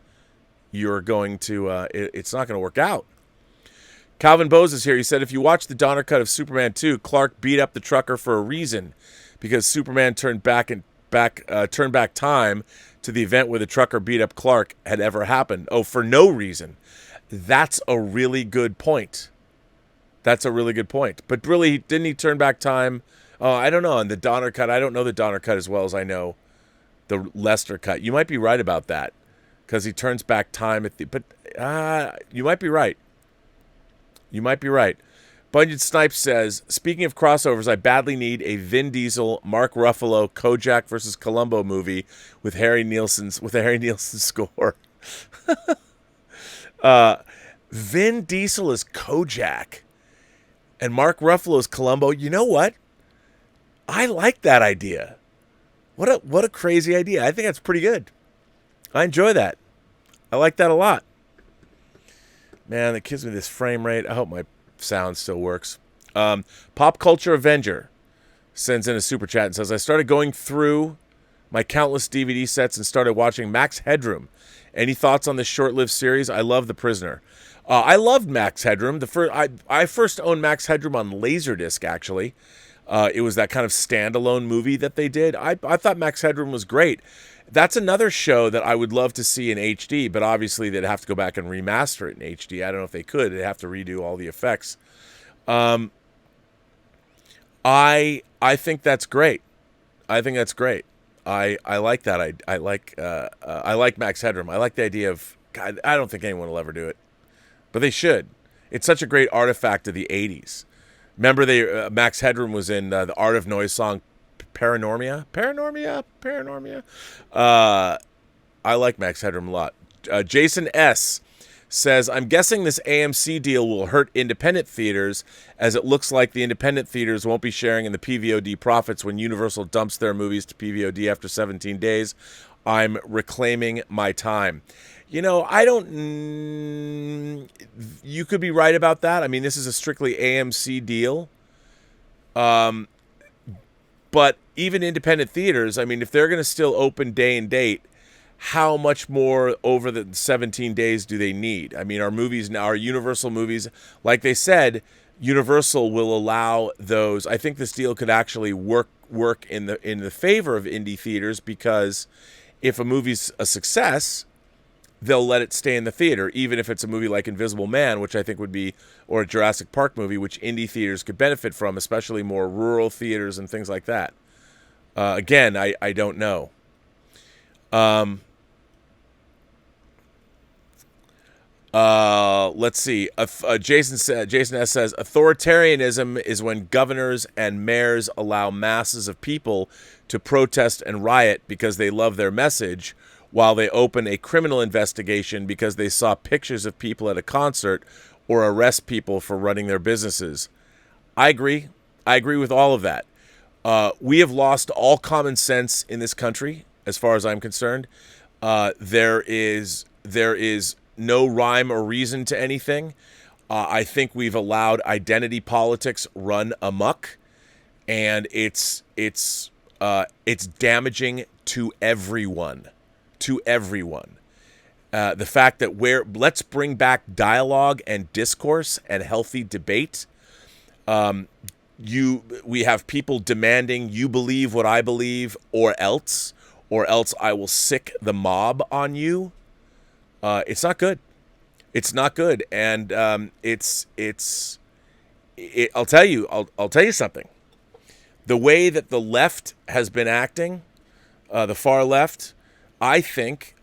you're going to, it's not going to work out. Calvin Bose is here. He said, if you watch the Donner cut of Superman 2, Clark beat up the trucker for a reason, because Superman turned back time to the event where the trucker beat up Clark had ever happened. Oh, for no reason. That's a really good point. That's a really good point. But really, didn't he turn back time? Oh, I don't know. In the Donner cut, I don't know the Donner cut as well as I know the Lester cut. You might be right about that, because he turns back time at the. But you might be right. You might be right. Bunyan Snipes says, speaking of crossovers, I badly need a Vin Diesel, Mark Ruffalo, Kojak versus Columbo movie with a Harry Nielsen score. Vin Diesel is Kojak and Mark Ruffalo is Columbo. You know what? I like that idea. What a crazy idea. I think that's pretty good. I enjoy that. I like that a lot. Man, that gives me this frame rate. I hope my sound still works. Pop Culture Avenger sends in a super chat and says, I started going through my countless DVD sets and started watching Max Headroom. Any thoughts on this short-lived series? I love The Prisoner. I loved Max Headroom. I first owned Max Headroom on Laserdisc, actually. It was that kind of standalone movie that they did. I thought Max Headroom was great. That's another show that I would love to see in HD, but obviously they'd have to go back and remaster it in HD. I don't know if they could. They'd have to redo all the effects. I think that's great. I think that's great. I like that. I like Max Headroom. I like the idea of, God, I don't think anyone will ever do it, but they should. It's such a great artifact of the 80s. Remember, Max Headroom was in the Art of Noise song Paranormia. I like Max Headroom a lot. Jason S. says, I'm guessing this AMC deal will hurt independent theaters, as it looks like the independent theaters won't be sharing in the PVOD profits when Universal dumps their movies to PVOD after 17 days. I'm reclaiming my time. You know, you could be right about that. I mean, this is a strictly AMC deal. But even independent theaters, I mean, if they're going to still open day and date, how much more over the 17 days do they need? I mean, our movies now, our Universal movies, like they said, Universal will allow those. I think this deal could actually work in the favor of indie theaters, because if a movie's a success, they'll let it stay in the theater, even if it's a movie like Invisible Man, which I think would be, or a Jurassic Park movie, which indie theaters could benefit from, especially more rural theaters and things like that. Again, I don't know. Let's see. Jason S. says, authoritarianism is when governors and mayors allow masses of people to protest and riot because they love their message, while they open a criminal investigation because they saw pictures of people at a concert, or arrest people for running their businesses. I agree. I agree with all of that. We have lost all common sense in this country, as far as I'm concerned. There is no rhyme or reason to anything. I think we've allowed identity politics run amok, and it's damaging to everyone. To everyone. The fact that let's bring back dialogue and discourse and healthy debate. We have people demanding you believe what I believe, or else I will sick the mob on you. It's not good. It's not good, and I'll tell you something. The way that the left has been acting, the far left, I think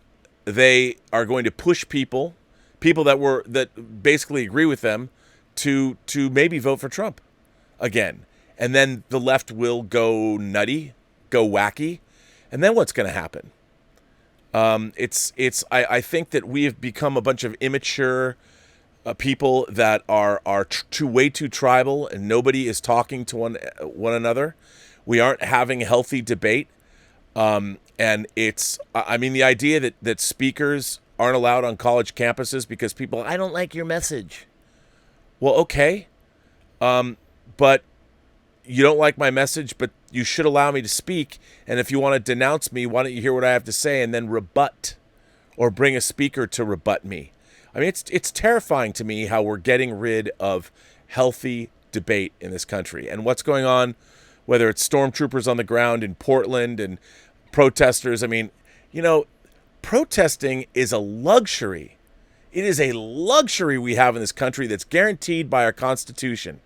they are going to push people that basically agree with them to maybe vote for Trump again. And then the left will go nutty, go wacky. And then what's going to happen? I think that we have become a bunch of immature people that are way too tribal, and nobody is talking to one another. We aren't having healthy debate. And the idea that speakers aren't allowed on college campuses because people, I don't like your message. Well, okay. But you don't like my message, but you should allow me to speak. And if you want to denounce me, why don't you hear what I have to say and then rebut, or bring a speaker to rebut me? I mean, it's terrifying to me how we're getting rid of healthy debate in this country. And what's going on, whether it's stormtroopers on the ground in Portland and protesters. I mean, protesting is a luxury. It is a luxury we have in this country that's guaranteed by our Constitution.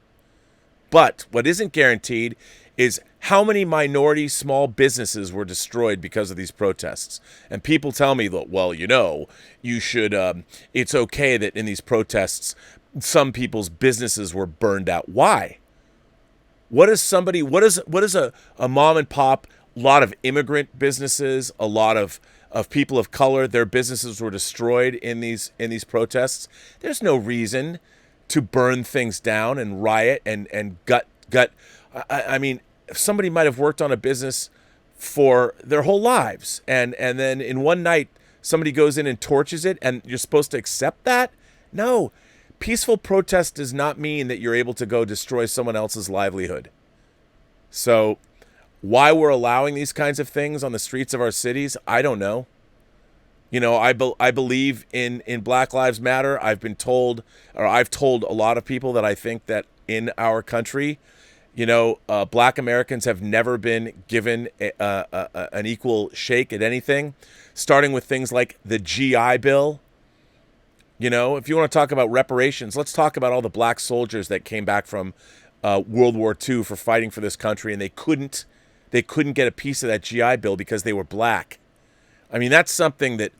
But what isn't guaranteed is how many minority small businesses were destroyed because of these protests. And people tell me that, well, you should, it's okay that in these protests, some people's businesses were burned out. Why? What is a mom and pop, a lot of immigrant businesses, a lot of people of color, their businesses were destroyed in these protests. There's no reason to burn things down and riot and gut. I mean, if somebody might have worked on a business for their whole lives, and then in one night somebody goes in and torches it, and you're supposed to accept that? No. Peaceful protest does not mean that you're able to go destroy someone else's livelihood. So why we're allowing these kinds of things on the streets of our cities, I don't know. I believe in Black Lives Matter. I've told a lot of people that I think that in our country, Black Americans have never been given an equal shake at anything, starting with things like the GI Bill. If you want to talk about reparations, let's talk about all the black soldiers that came back from World War II for fighting for this country, and they couldn't get a piece of that GI Bill because they were black. I mean, that's something that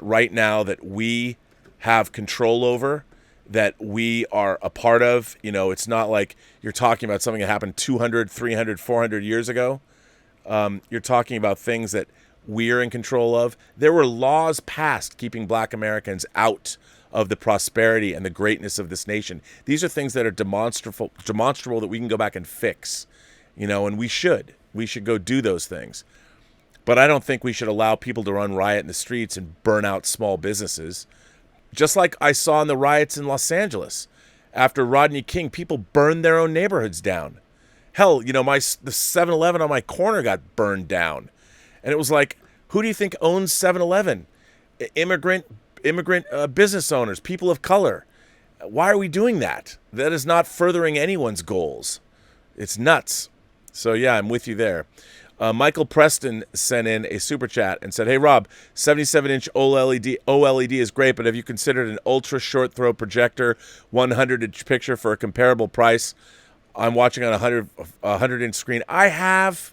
right now that we have control over, that we are a part of. It's not like you're talking about something that happened 200, 300, 400 years ago. You're talking about things that we're in control of. There were laws passed keeping Black Americans out of the prosperity and the greatness of this nation. These are things that are demonstrable that we can go back and fix, and we should go do those things. But I don't think we should allow people to run riot in the streets and burn out small businesses. Just like I saw in the riots in Los Angeles. After Rodney King, people burned their own neighborhoods down. Hell, the 7-Eleven on my corner got burned down. And it was like, who do you think owns 7-Eleven? Immigrant business owners, people of color. Why are we doing that? That is not furthering anyone's goals. It's nuts. So yeah, I'm with you there. Michael Preston sent in a super chat and said, "Hey Rob, 77-inch OLED is great, but have you considered an ultra short throw projector, 100-inch picture for a comparable price? I'm watching on a 100-inch screen." I have,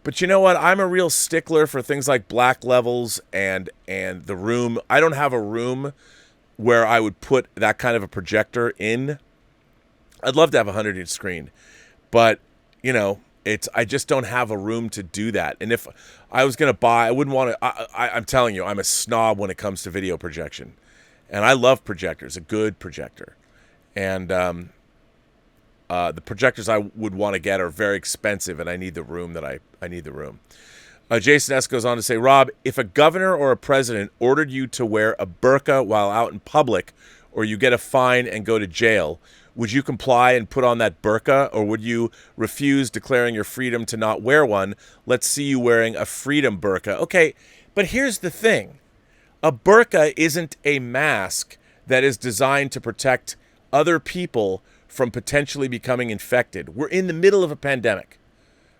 but you know what? I'm a real stickler for things like black levels and the room. I don't have a room where I would put that kind of a projector in. I'd love to have a 100-inch screen, but I just don't have a room to do that. And if I was going to buy, I wouldn't want to. I'm telling you, I'm a snob when it comes to video projection, and I love projectors, a good projector, and the projectors I would want to get are very expensive, and I need the room I need the room. Jason S. goes on to say, Rob, if a governor or a president ordered you to wear a burqa while out in public, or you get a fine and go to jail, would you comply and put on that burqa, or would you refuse, declaring your freedom to not wear one? Let's see you wearing a freedom burqa. Okay, but here's the thing. A burqa isn't a mask that is designed to protect other people from potentially becoming infected. We're in the middle of a pandemic.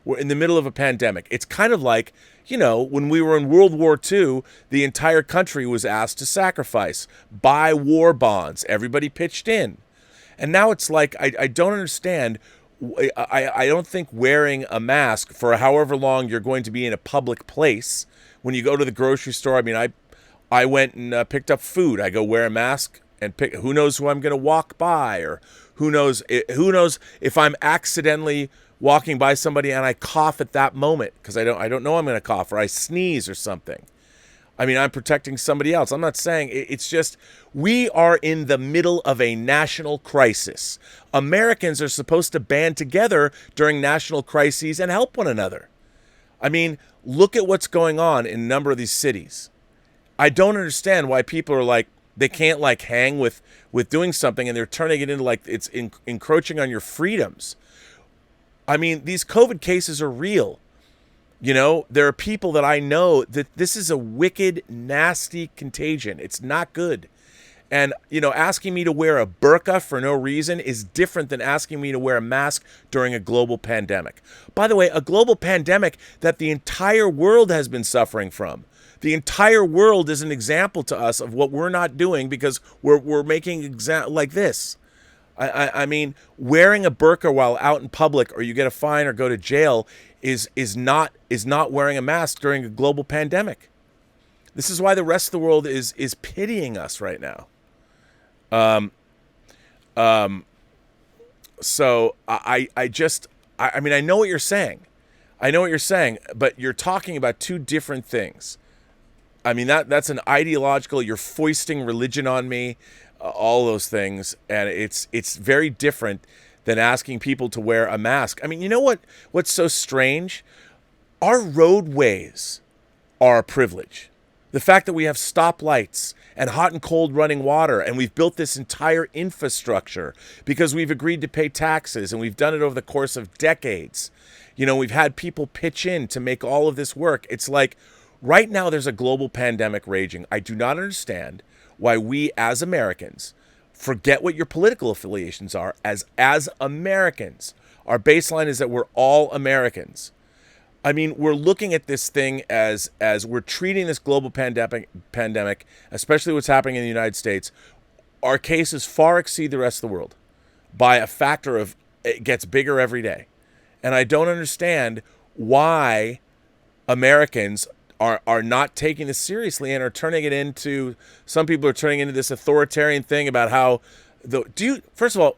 It's kind of like, when we were in World War II, the entire country was asked to sacrifice, buy war bonds. Everybody pitched in. And now it's like, I don't understand. I don't think wearing a mask for however long you're going to be in a public place, when you go to the grocery store, I mean, I went and picked up food. I go wear a mask and who knows who I'm going to walk by, or who knows if I'm accidentally walking by somebody and I cough at that moment because I don't know I'm going to cough, or I sneeze or something. I mean, I'm protecting somebody else. I'm not saying it's just we are in the middle of a national crisis. Americans are supposed to band together during national crises and help one another. I mean, look at what's going on in a number of these cities. I don't understand why people are like, they can't like hang with doing something, and they're turning it into like it's encroaching on your freedoms. I mean, these COVID cases are real. There are people that I know that this is a wicked, nasty contagion. It's not good. And, asking me to wear a burqa for no reason is different than asking me to wear a mask during a global pandemic. By the way, a global pandemic that the entire world has been suffering from. The entire world is an example to us of what we're not doing because we're making like this. I mean, wearing a burqa while out in public, or you get a fine or go to jail, is not wearing a mask during a global pandemic. This is why the rest of the world is pitying us right now. So I mean, I know what you're saying. But you're talking about two different things. I mean, that's an ideological, you're foisting religion on me, all those things. And it's very different than asking people to wear a mask. I mean, you know what's so strange? Our roadways are a privilege. The fact that we have stoplights and hot and cold running water, and we've built this entire infrastructure because we've agreed to pay taxes, and we've done it over the course of decades. We've had people pitch in to make all of this work. It's like right now there's a global pandemic raging. I do not understand why we as Americans, forget what your political affiliations are, as Americans, our baseline is that we're all Americans. I mean, we're looking at this thing as we're treating this global pandemic, especially what's happening in the United States. Our cases far exceed the rest of the world by a factor of, it gets bigger every day. And I don't understand why Americans are not taking this seriously and are turning it into, some people are turning into this authoritarian thing about how, first of all,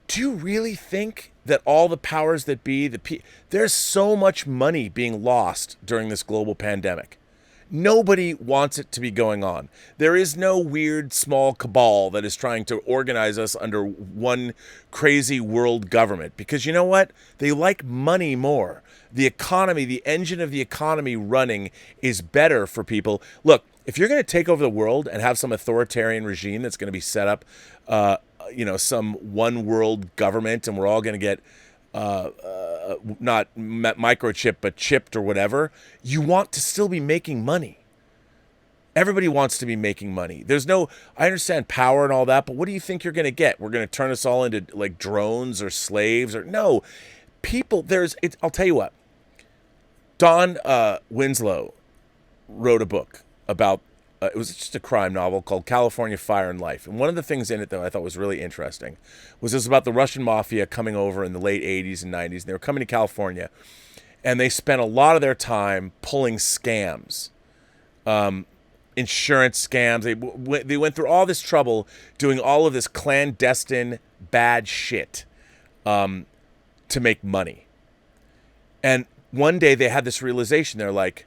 do you really think that all the powers that be, there's so much money being lost during this global pandemic. Nobody wants it to be going on. There is no weird small cabal that is trying to organize us under one crazy world government, because you know what? They like money more. The economy, the engine of the economy running is better for people. Look, if you're going to take over the world and have some authoritarian regime that's going to be set up, some one world government, and we're all going to get not microchip, but chipped or whatever, you want to still be making money. Everybody wants to be making money. I understand power and all that, but what do you think you're going to get? We're going to turn us all into like drones or slaves no. People, I'll tell you what. Don Winslow wrote a book about, it was just a crime novel called California Fire and Life. And one of the things in it that I thought was really interesting was this about the Russian mafia coming over in the late 80s and 90s. And they were coming to California, and they spent a lot of their time pulling scams, insurance scams. They went through all this trouble doing all of this clandestine bad shit to make money. And one day they had this realization. They're like,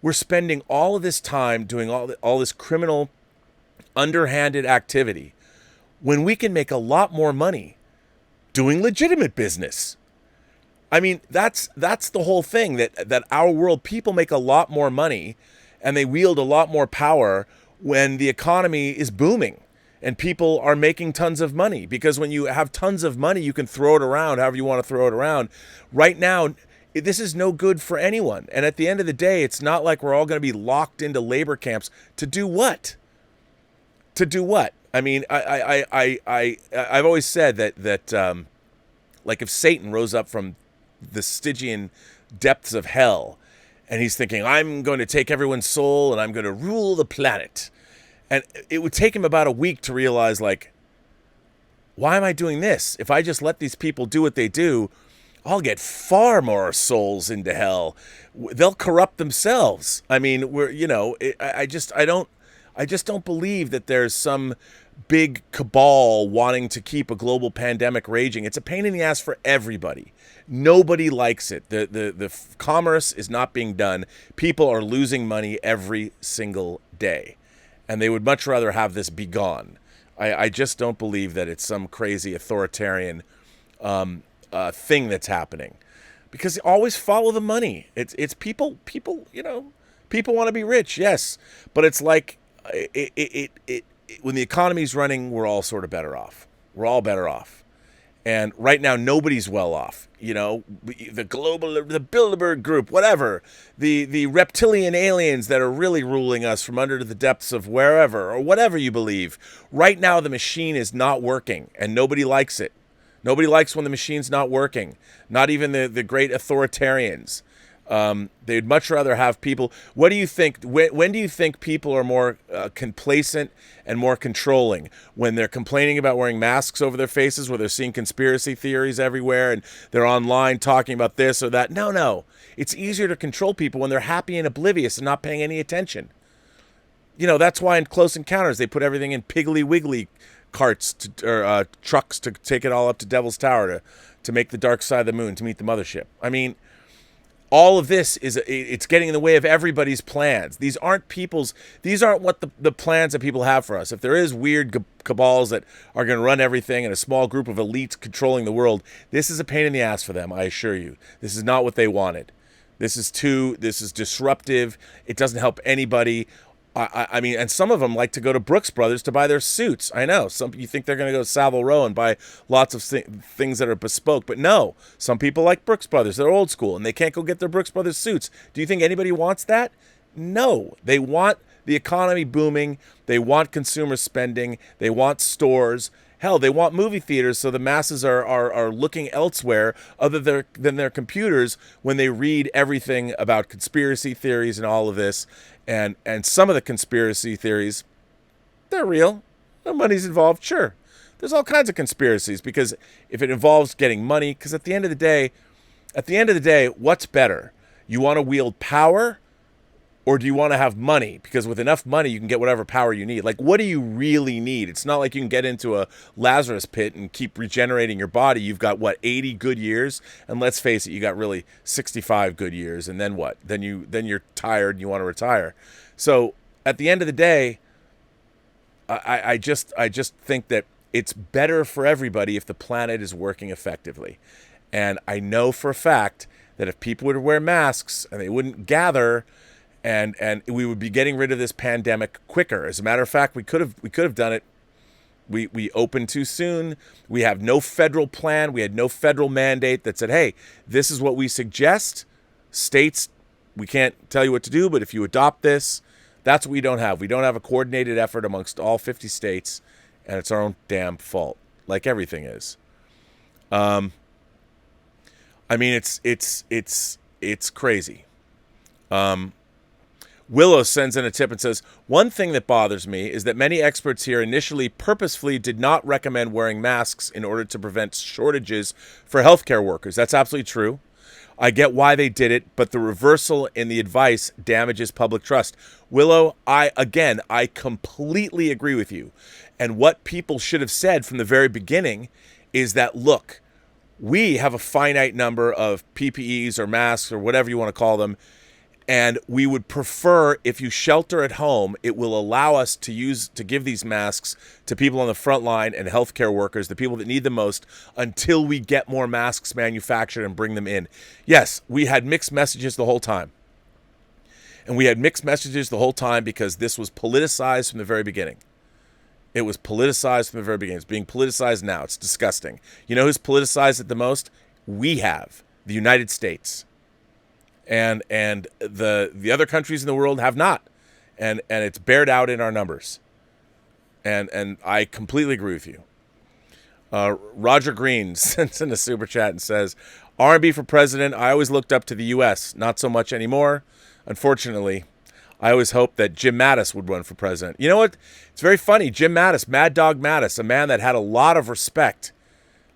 we're spending all of this time doing all this criminal, underhanded activity when we can make a lot more money doing legitimate business. I mean, that's the whole thing, that our world, people make a lot more money and they wield a lot more power when the economy is booming and people are making tons of money. Because when you have tons of money, you can throw it around however you want to throw it around. Right now, this is no good for anyone. And at the end of the day, it's not like we're all going to be locked into labor camps. To do what? I mean, I've always said that like if Satan rose up from the Stygian depths of hell and he's thinking, I'm going to take everyone's soul and I'm going to rule the planet. And it would take him about a week to realize, like, why am I doing this? If I just let these people do what they do, I'll get far more souls into hell. They'll corrupt themselves. I mean, I just don't believe that there's some big cabal wanting to keep a global pandemic raging. It's a pain in the ass for everybody. Nobody likes it. The commerce is not being done. People are losing money every single day, and they would much rather have this be gone. I just don't believe that it's some crazy authoritarian thing that's happening, because always follow the money. It's people people want to be rich, yes, but it's like when the economy's running, we're all sort of better off. We're all better off, And right now, nobody's well off. You know, the Bilderberg group, whatever, the reptilian aliens that are really ruling us from under the depths of wherever or whatever you believe. Right now, the machine is not working, and nobody likes it. Nobody likes when the machine's not working. Not even the great authoritarians. They'd much rather have people. What do you think? When do you think people are more complacent and more controlling? When they're complaining about wearing masks over their faces, where they're seeing conspiracy theories everywhere, and they're online talking about this or that? No. It's easier to control people when they're happy and oblivious and not paying any attention. You know, that's why in Close Encounters they put everything in Piggly Wiggly carts or trucks to take it all up to Devil's Tower to make the dark side of the moon to meet the mothership. I mean, all of this it's getting in the way of everybody's plans. These aren't what the plans that people have for us. If there is weird cabals that are going to run everything and a small group of elites controlling the world, this is a pain in the ass for them, I assure you. This is not what they wanted. This is disruptive. It doesn't help anybody. I mean, and some of them like to go to Brooks Brothers to buy their suits. I know. You think they're going to go to Savile Row and buy lots of things that are bespoke. But no, some people like Brooks Brothers. They're old school, and they can't go get their Brooks Brothers suits. Do you think anybody wants that? No. They want the economy booming. They want consumer spending. They want stores. Hell, they want movie theaters so the masses are looking elsewhere other than their computers when they read everything about conspiracy theories and all of this. And some of the conspiracy theories, they're real. No money's involved, sure. There's all kinds of conspiracies because if it involves getting money, because at the end of the day, what's better? You want to wield power, or do you want to have money? Because with enough money, you can get whatever power you need. Like, what do you really need? It's not like you can get into a Lazarus pit and keep regenerating your body. You've got, 80 good years? And let's face it, you got really 65 good years. And then what? Then you're tired and you want to retire. So at the end of the day, I just think that it's better for everybody if the planet is working effectively. And I know for a fact that if people would wear masks and they wouldn't gather, and we would be getting rid of this pandemic quicker. As a matter of fact, we could have done it. We opened too soon. We have no federal plan. We had no federal mandate that said, hey, this is what we suggest. States, we can't tell you what to do, but if you adopt this, that's what we don't have. We don't have a coordinated effort amongst all 50 states, and it's our own damn fault, like everything is. I mean, it's crazy. Willow sends in a tip and says, one thing that bothers me is that many experts here initially purposefully did not recommend wearing masks in order to prevent shortages for healthcare workers. That's absolutely true. I get why they did it, but the reversal in the advice damages public trust. Willow, I completely agree with you. And what people should have said from the very beginning is that, look, we have a finite number of PPEs or masks or whatever you want to call them, and we would prefer if you shelter at home, it will allow us to give these masks to people on the front line and healthcare workers, the people that need them most, until we get more masks manufactured and bring them in. Yes, we had mixed messages the whole time. And we had mixed messages the whole time because this was politicized from the very beginning. It was politicized from the very beginning. It's being politicized now. It's disgusting. You know who's politicized it the most? We have. The United States. And the other countries in the world have not, and it's bared out in our numbers, and I completely agree with you. Roger Green sends in a super chat and says, R&B for president. I always looked up to the U.S. Not so much anymore, unfortunately. I always hoped that Jim Mattis would run for president. You know what? It's very funny. Jim Mattis, Mad Dog Mattis, a man that had a lot of respect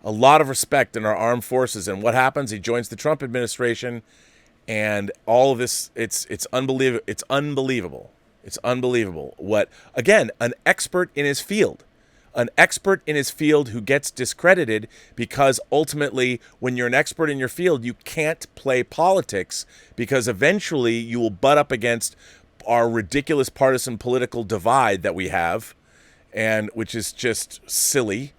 in our armed forces, and what happens? He joins the Trump administration. And all of this, it's unbelievable. It's unbelievable. It's unbelievable. What, again, an expert in his field who gets discredited because ultimately when you're an expert in your field, you can't play politics because eventually you will butt up against our ridiculous partisan political divide that we have, and which is just silly.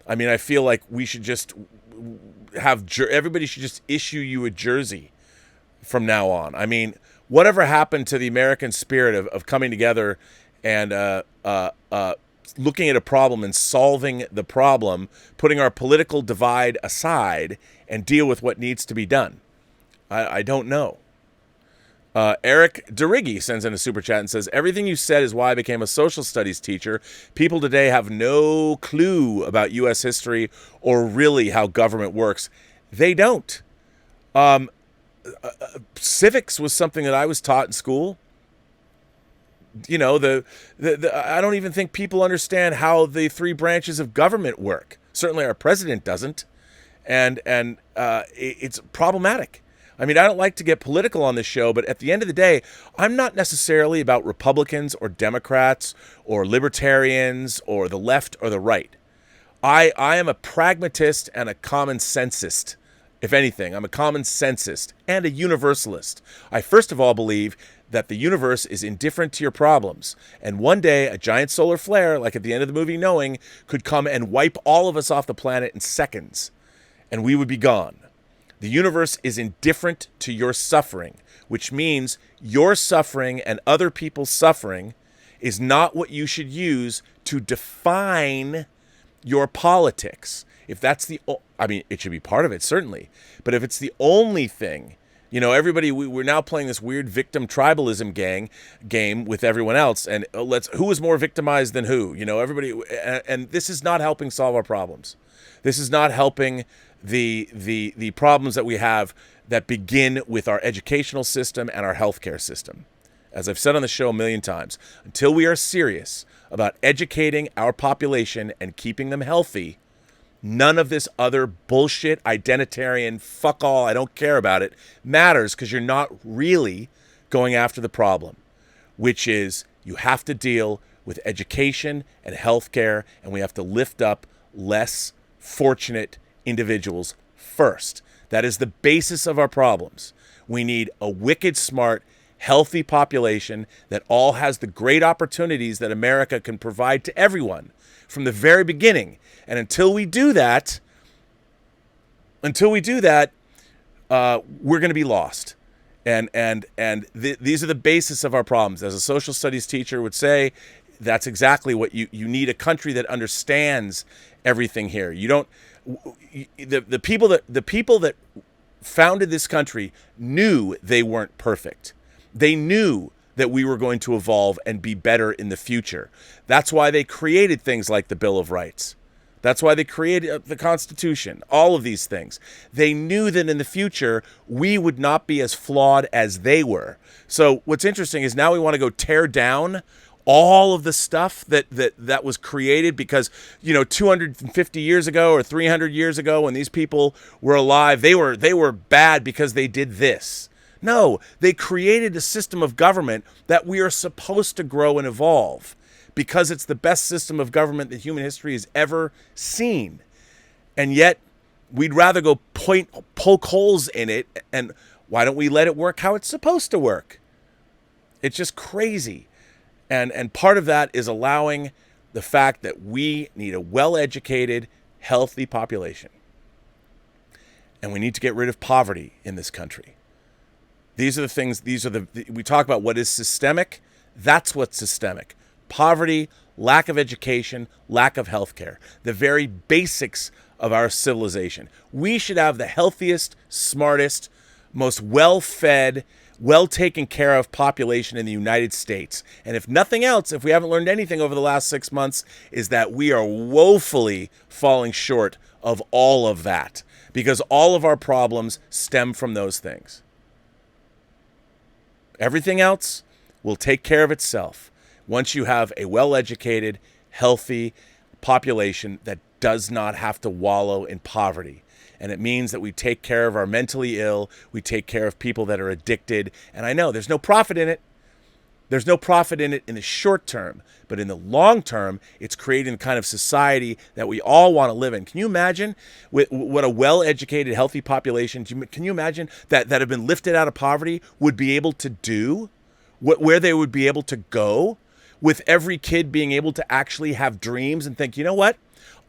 I mean, I feel like we should just everybody should just issue you a jersey from now on. I mean, whatever happened to the American spirit of coming together and looking at a problem and solving the problem, putting our political divide aside and deal with what needs to be done? I don't know. Eric DeRiggi sends in a super chat and says, everything you said is why I became a social studies teacher. People today have no clue about U.S. history or really how government works. They don't. Civics was something that I was taught in school. You know, I don't even think people understand how the three branches of government work. Certainly our president doesn't. And it's problematic. I mean, I don't like to get political on this show, but at the end of the day, I'm not necessarily about Republicans or Democrats or libertarians or the left or the right. I am a pragmatist and a common sensist. If anything, I'm a common sensist and a universalist. I first of all believe that the universe is indifferent to your problems. And one day, a giant solar flare, like at the end of the movie Knowing, could come and wipe all of us off the planet in seconds, and we would be gone. The universe is indifferent to your suffering, which means your suffering and other people's suffering is not what you should use to define your politics. If that's it should be part of it, certainly. But if it's the only thing, you know, everybody, we're now playing this weird victim tribalism game with everyone else. And who is more victimized than who? You know, everybody, and this is not helping solve our problems. This is not helping the problems that we have that begin with our educational system and our healthcare system. As I've said on the show a million times, until we are serious about educating our population and keeping them healthy, none of this other bullshit, identitarian, fuck all, I don't care about it, matters, because you're not really going after the problem, which is you have to deal with education and healthcare, and we have to lift up less fortunate individuals first. That is the basis of our problems. We need a wicked smart, healthy population that all has the great opportunities that America can provide to everyone from the very beginning. And until we do that, we're going to be lost. These are the basis of our problems. As a social studies teacher would say, that's exactly what you need. A country that understands everything here. You don't. The people that founded this country knew they weren't perfect. They knew that we were going to evolve and be better in the future. That's why they created things like the Bill of Rights. That's why they created the Constitution, all of these things. They knew that in the future, we would not be as flawed as they were. So what's interesting is now we want to go tear down all of the stuff that was created because, 250 years ago or 300 years ago when these people were alive, they were bad because they did this. No, they created a system of government that we are supposed to grow and evolve because it's the best system of government that human history has ever seen. And yet we'd rather go poke holes in it, and why don't we let it work how it's supposed to work? It's just crazy. And part of that is allowing the fact that we need a well-educated, healthy population. And we need to get rid of poverty in this country. These are the things, we talk about what is systemic. That's what's systemic. Poverty, lack of education, lack of healthcare. The very basics of our civilization. We should have the healthiest, smartest, most well-fed, well taken care of population in the United States. And if nothing else, if we haven't learned anything over the last 6 months, is that we are woefully falling short of all of that because all of our problems stem from those things. Everything else will take care of itself once you have a well-educated, healthy population that does not have to wallow in poverty. And it means that we take care of our mentally ill. We take care of people that are addicted. And I know there's no profit in it. There's no profit in it in the short term. But in the long term, it's creating the kind of society that we all want to live in. Can you imagine what a well-educated, healthy population, can you imagine that have been lifted out of poverty would be able to do? Where they would be able to go? With every kid being able to actually have dreams and think, you know what?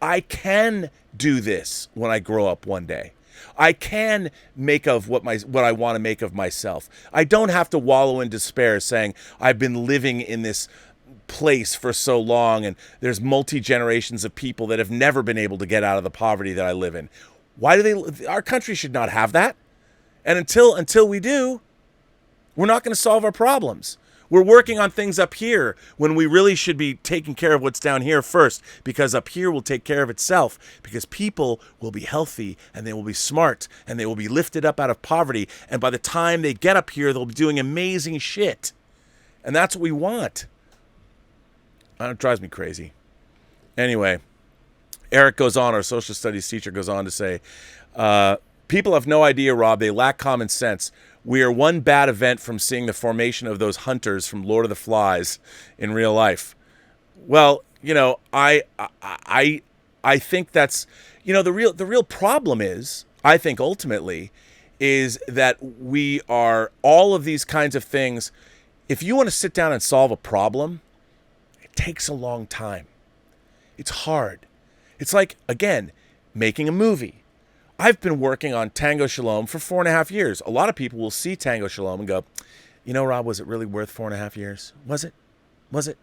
I can do this when I grow up one day. I can make of what I want to make of myself. I don't have to wallow in despair saying I've been living in this place for so long, and there's multi-generations of people that have never been able to get out of the poverty that I live in. Why do they? Our country should not have that. And until we do, we're not going to solve our problems. We're working on things up here when we really should be taking care of what's down here first, because up here will take care of itself, because people will be healthy and they will be smart and they will be lifted up out of poverty. And by the time they get up here, they'll be doing amazing shit. And that's what we want. It drives me crazy. Anyway, Eric goes on, our social studies teacher goes on to say, people have no idea, Rob. They lack common sense. We are one bad event from seeing the formation of those hunters from Lord of the Flies in real life. Well, you know, I think that's, you know, the real problem is, I think ultimately, is that we are all of these kinds of things. If you want to sit down and solve a problem, it takes a long time. It's hard. It's like, again, making a movie. I've been working on Tango Shalom for 4.5 years. A lot of people will see Tango Shalom and go, you know, Rob, was it really worth 4.5 years? Was it? Was it?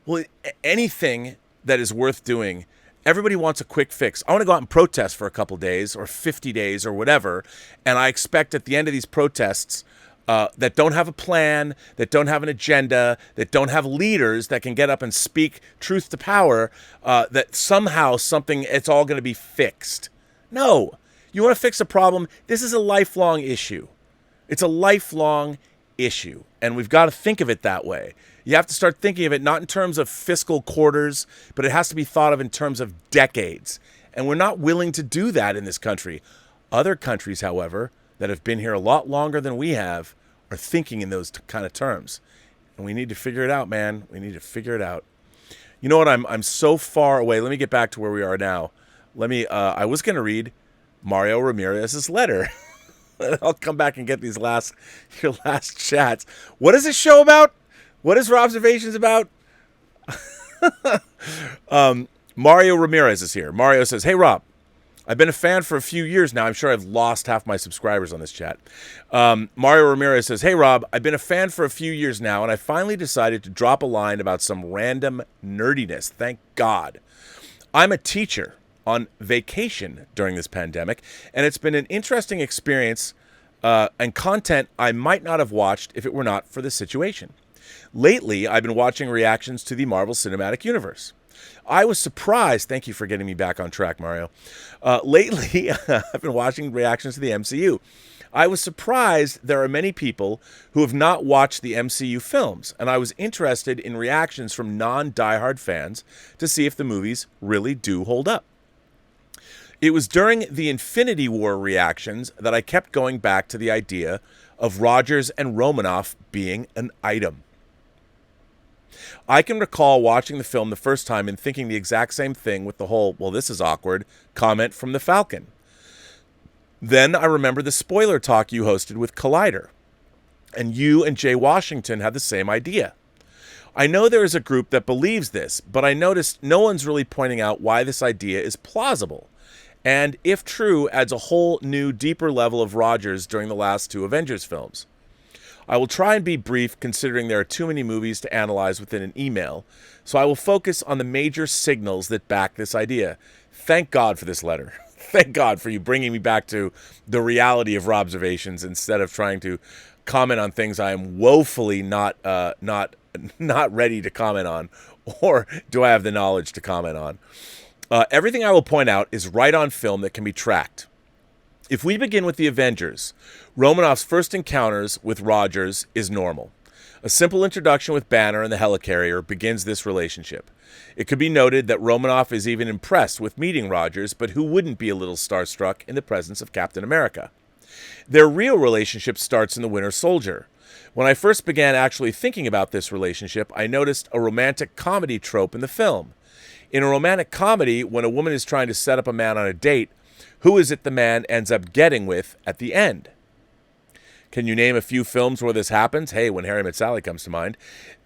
Well, anything that is worth doing, everybody wants a quick fix. I want to go out and protest for a couple days or 50 days or whatever, and I expect at the end of these protests that don't have a plan, that don't have an agenda, that don't have leaders that can get up and speak truth to power, that somehow it's all going to be fixed. No. You want to fix a problem? This is a lifelong issue. It's a lifelong issue, and we've got to think of it that way. You have to start thinking of it not in terms of fiscal quarters, but it has to be thought of in terms of decades. And we're not willing to do that in this country. Other countries, however, that have been here a lot longer than we have are thinking in those kind of terms. And we need to figure it out, man. We need to figure it out. You know what? I'm so far away. Let me get back to where we are now. I was going to read Mario Ramirez's letter. I'll come back and get your last chats. What is this show about? What is Robservations about? Mario Ramirez is here. Mario says, hey, Rob, I've been a fan for a few years now. I'm sure I've lost half my subscribers on this chat. Mario Ramirez says, hey, Rob, I've been a fan for a few years now, and I finally decided to drop a line about some random nerdiness. Thank God. I'm a teacher on vacation during this pandemic, and it's been an interesting experience and content I might not have watched if it were not for this situation. Lately, I've been watching reactions to the Marvel Cinematic Universe. I was surprised. Thank you for getting me back on track, Mario. Lately, I've been watching reactions to the MCU. I was surprised there are many people who have not watched the MCU films, and I was interested in reactions from non-diehard fans to see if the movies really do hold up. It was during the Infinity War reactions that I kept going back to the idea of Rogers and Romanoff being an item. I can recall watching the film the first time and thinking the exact same thing with the whole, well, this is awkward, comment from the Falcon. Then I remember the spoiler talk you hosted with Collider, and you and Jay Washington had the same idea. I know there is a group that believes this, but I noticed no one's really pointing out why this idea is plausible, and if true, adds a whole new, deeper level of Rogers during the last two Avengers films. I will try and be brief, considering there are too many movies to analyze within an email, so I will focus on the major signals that back this idea. Thank God for this letter. Thank God for you bringing me back to the reality of Robservations instead of trying to comment on things I am woefully not ready to comment on, or do I have the knowledge to comment on. Everything I will point out is right on film that can be tracked. If we begin with the Avengers, Romanoff's first encounters with Rogers is normal. A simple introduction with Banner and the helicarrier begins this relationship. It could be noted that Romanoff is even impressed with meeting Rogers, but who wouldn't be a little starstruck in the presence of Captain America? Their real relationship starts in The Winter Soldier. When I first began actually thinking about this relationship, I noticed a romantic comedy trope in the film. In a romantic comedy, when a woman is trying to set up a man on a date, who is it the man ends up getting with at the end? Can you name a few films where this happens? Hey, When Harry Met Sally comes to mind.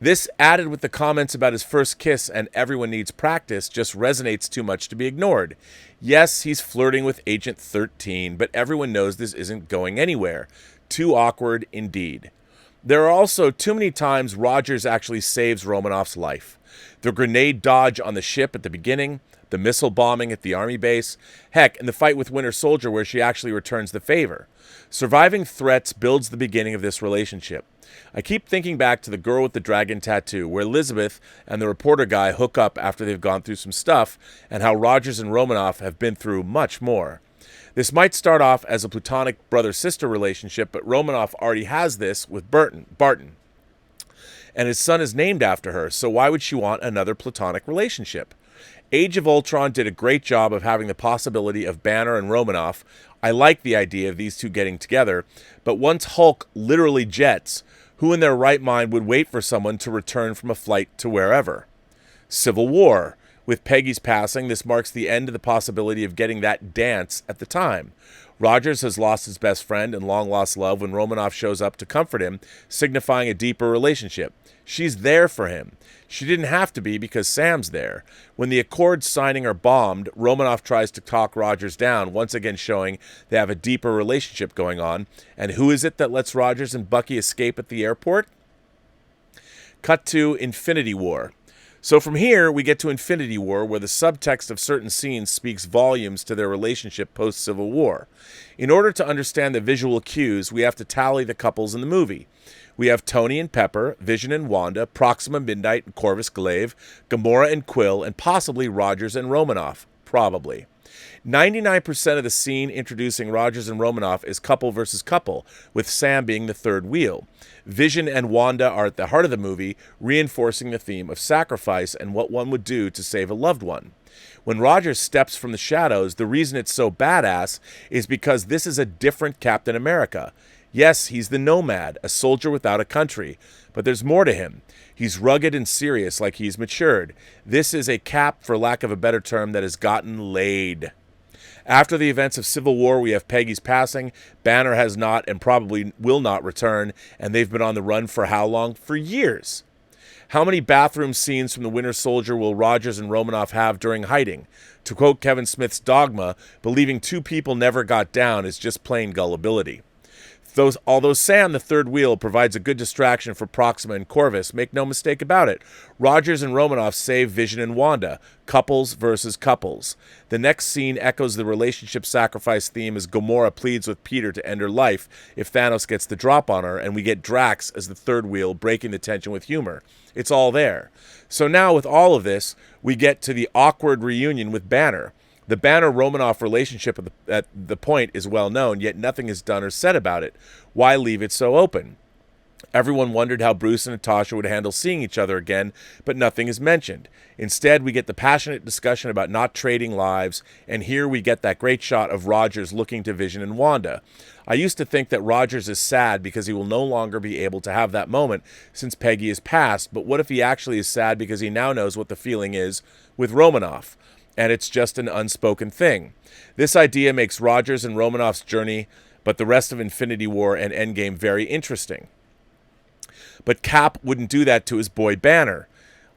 This, added with the comments about his first kiss and everyone needs practice, just resonates too much to be ignored. Yes, he's flirting with Agent 13, but everyone knows this isn't going anywhere. Too awkward indeed. There are also too many times Rogers actually saves Romanoff's life. The grenade dodge on the ship at the beginning, the missile bombing at the army base, heck, and the fight with Winter Soldier where she actually returns the favor. Surviving threats builds the beginning of this relationship. I keep thinking back to The Girl with the Dragon Tattoo, where Elizabeth and the reporter guy hook up after they've gone through some stuff, and how Rogers and Romanoff have been through much more. This might start off as a platonic brother-sister relationship, but Romanoff already has this with Barton. And his son is named after her, so why would she want another platonic relationship? Age of Ultron did a great job of having the possibility of Banner and Romanoff. I like the idea of these two getting together, but once Hulk literally jets, who in their right mind would wait for someone to return from a flight to wherever? Civil War. With Peggy's passing, this marks the end of the possibility of getting that dance at the time. Rogers has lost his best friend and long-lost love when Romanoff shows up to comfort him, signifying a deeper relationship. She's there for him. She didn't have to be because Sam's there. When the Accords signing are bombed, Romanoff tries to talk Rogers down, once again showing they have a deeper relationship going on. And who is it that lets Rogers and Bucky escape at the airport? Cut to Infinity War. So from here, we get to Infinity War, where the subtext of certain scenes speaks volumes to their relationship post-Civil War. In order to understand the visual cues, we have to tally the couples in the movie. We have Tony and Pepper, Vision and Wanda, Proxima Midnight and Corvus Glaive, Gamora and Quill, and possibly Rogers and Romanoff. Probably. 99% of the scene introducing Rogers and Romanoff is couple versus couple, with Sam being the third wheel. Vision and Wanda are at the heart of the movie, reinforcing the theme of sacrifice and what one would do to save a loved one. When Rogers steps from the shadows, the reason it's so badass is because this is a different Captain America. Yes, he's the nomad, a soldier without a country, but there's more to him. He's rugged and serious, like he's matured. This is a Cap, for lack of a better term, that has gotten laid. After the events of Civil War, we have Peggy's passing. Banner has not and probably will not return, and they've been on the run for how long? For years. How many bathroom scenes from The Winter Soldier will Rogers and Romanoff have during hiding? To quote Kevin Smith's Dogma, believing two people never got down is just plain gullibility. Although Sam, the third wheel, provides a good distraction for Proxima and Corvus, make no mistake about it, Rogers and Romanoff save Vision and Wanda, couples versus couples. The next scene echoes the relationship sacrifice theme as Gamora pleads with Peter to end her life if Thanos gets the drop on her, and we get Drax as the third wheel breaking the tension with humor. It's all there. So now with all of this, we get to the awkward reunion with Banner. The Banner-Romanoff relationship at the point is well known, yet nothing is done or said about it. Why leave it so open? Everyone wondered how Bruce and Natasha would handle seeing each other again, but nothing is mentioned. Instead, we get the passionate discussion about not trading lives, and here we get that great shot of Rogers looking to Vision and Wanda. I used to think that Rogers is sad because he will no longer be able to have that moment since Peggy is passed, but what if he actually is sad because he now knows what the feeling is with Romanoff? And it's just an unspoken thing. This idea makes Rogers and Romanoff's journey, but the rest of Infinity War and Endgame very interesting. But Cap wouldn't do that to his boy Banner.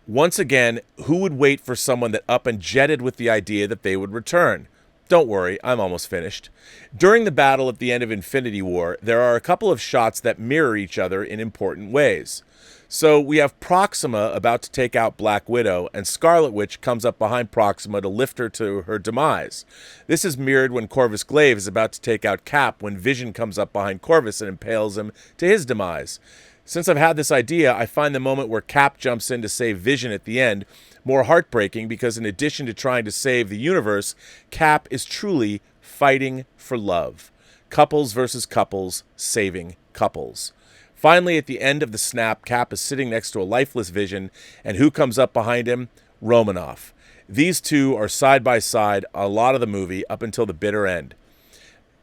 Once again, who would wait for someone that up and jetted with the idea that they would return? Don't worry, I'm almost finished. During the battle at the end of Infinity War, there are a couple of shots that mirror each other in important ways. So we have Proxima about to take out Black Widow, and Scarlet Witch comes up behind Proxima to lift her to her demise. This is mirrored when Corvus Glaive is about to take out Cap when Vision comes up behind Corvus and impales him to his demise. Since I've had this idea, I find the moment where Cap jumps in to save Vision at the end more heartbreaking because in addition to trying to save the universe, Cap is truly fighting for love. Couples versus couples, saving couples. Finally, at the end of the snap, Cap is sitting next to a lifeless Vision, and who comes up behind him? Romanoff. These two are side by side a lot of the movie up until the bitter end.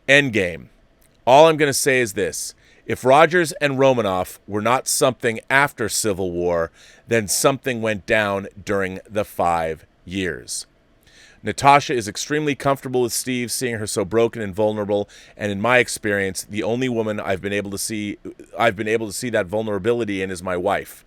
Endgame. All I'm going to say is this. If Rogers and Romanoff were not something after Civil War, then something went down during the 5 years. Natasha is extremely comfortable with Steve, seeing her so broken and vulnerable, and in my experience, the only woman I've been able to see that vulnerability in is my wife.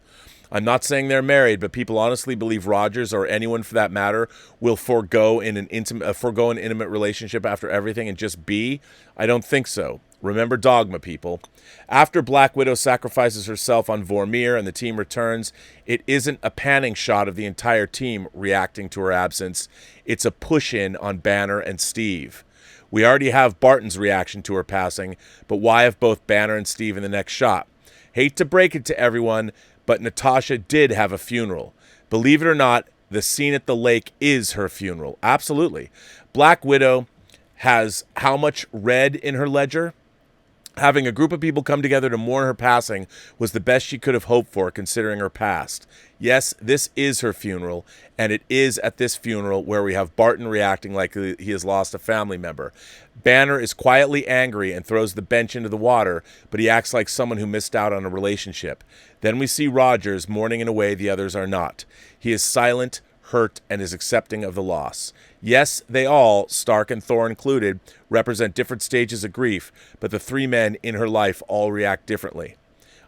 I'm not saying they're married, but people honestly believe Rogers, or anyone for that matter, will forego an intimate relationship after everything and just be? I don't think so. Remember dogma, people. After Black Widow sacrifices herself on Vormir and the team returns, it isn't a panning shot of the entire team reacting to her absence. It's a push-in on Banner and Steve. We already have Barton's reaction to her passing, but why have both Banner and Steve in the next shot? Hate to break it to everyone, but Natasha did have a funeral. Believe it or not, the scene at the lake is her funeral. Absolutely. Black Widow has how much red in her ledger? Having a group of people come together to mourn her passing was the best she could have hoped for, considering her past. Yes, this is her funeral, and it is at this funeral where we have Barton reacting like he has lost a family member. Banner is quietly angry and throws the bench into the water, but he acts like someone who missed out on a relationship. Then we see Rogers mourning in a way the others are not. He is silent, hurt, and is accepting of the loss. Yes, they all, Stark and Thor included, represent different stages of grief, but the three men in her life all react differently.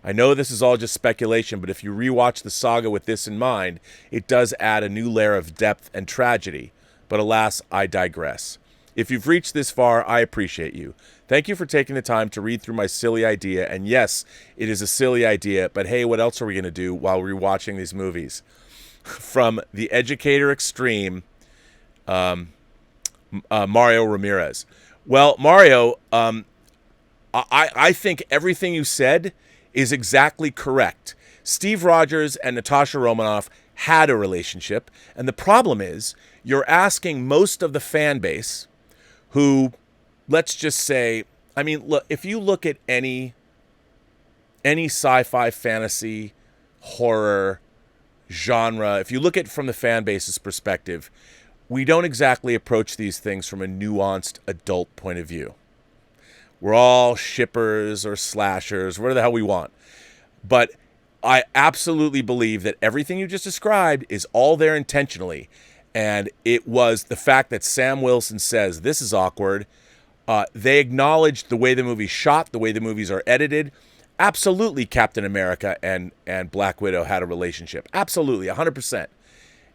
I know this is all just speculation, but if you rewatch the saga with this in mind, it does add a new layer of depth and tragedy. But alas, I digress. If you've reached this far, I appreciate you. Thank you for taking the time to read through my silly idea, and yes, it is a silly idea, but hey, what else are we going to do while rewatching these movies? From the educator extreme, Mario Ramirez. Well, Mario, I think everything you said is exactly correct. Steve Rogers and Natasha Romanoff had a relationship, and the problem is you're asking most of the fan base who, let's just say, I mean, look, if you look at any sci-fi, fantasy, horror genre, if you look at it from the fan base's perspective, we don't exactly approach these things from a nuanced adult point of view. We're all shippers or slashers, whatever the hell we want. But I absolutely believe that everything you just described is all there intentionally. And it was the fact that Sam Wilson says, this is awkward. They acknowledged the way the movie's shot, the way the movies are edited. Absolutely, Captain America and Black Widow had a relationship. Absolutely, 100%.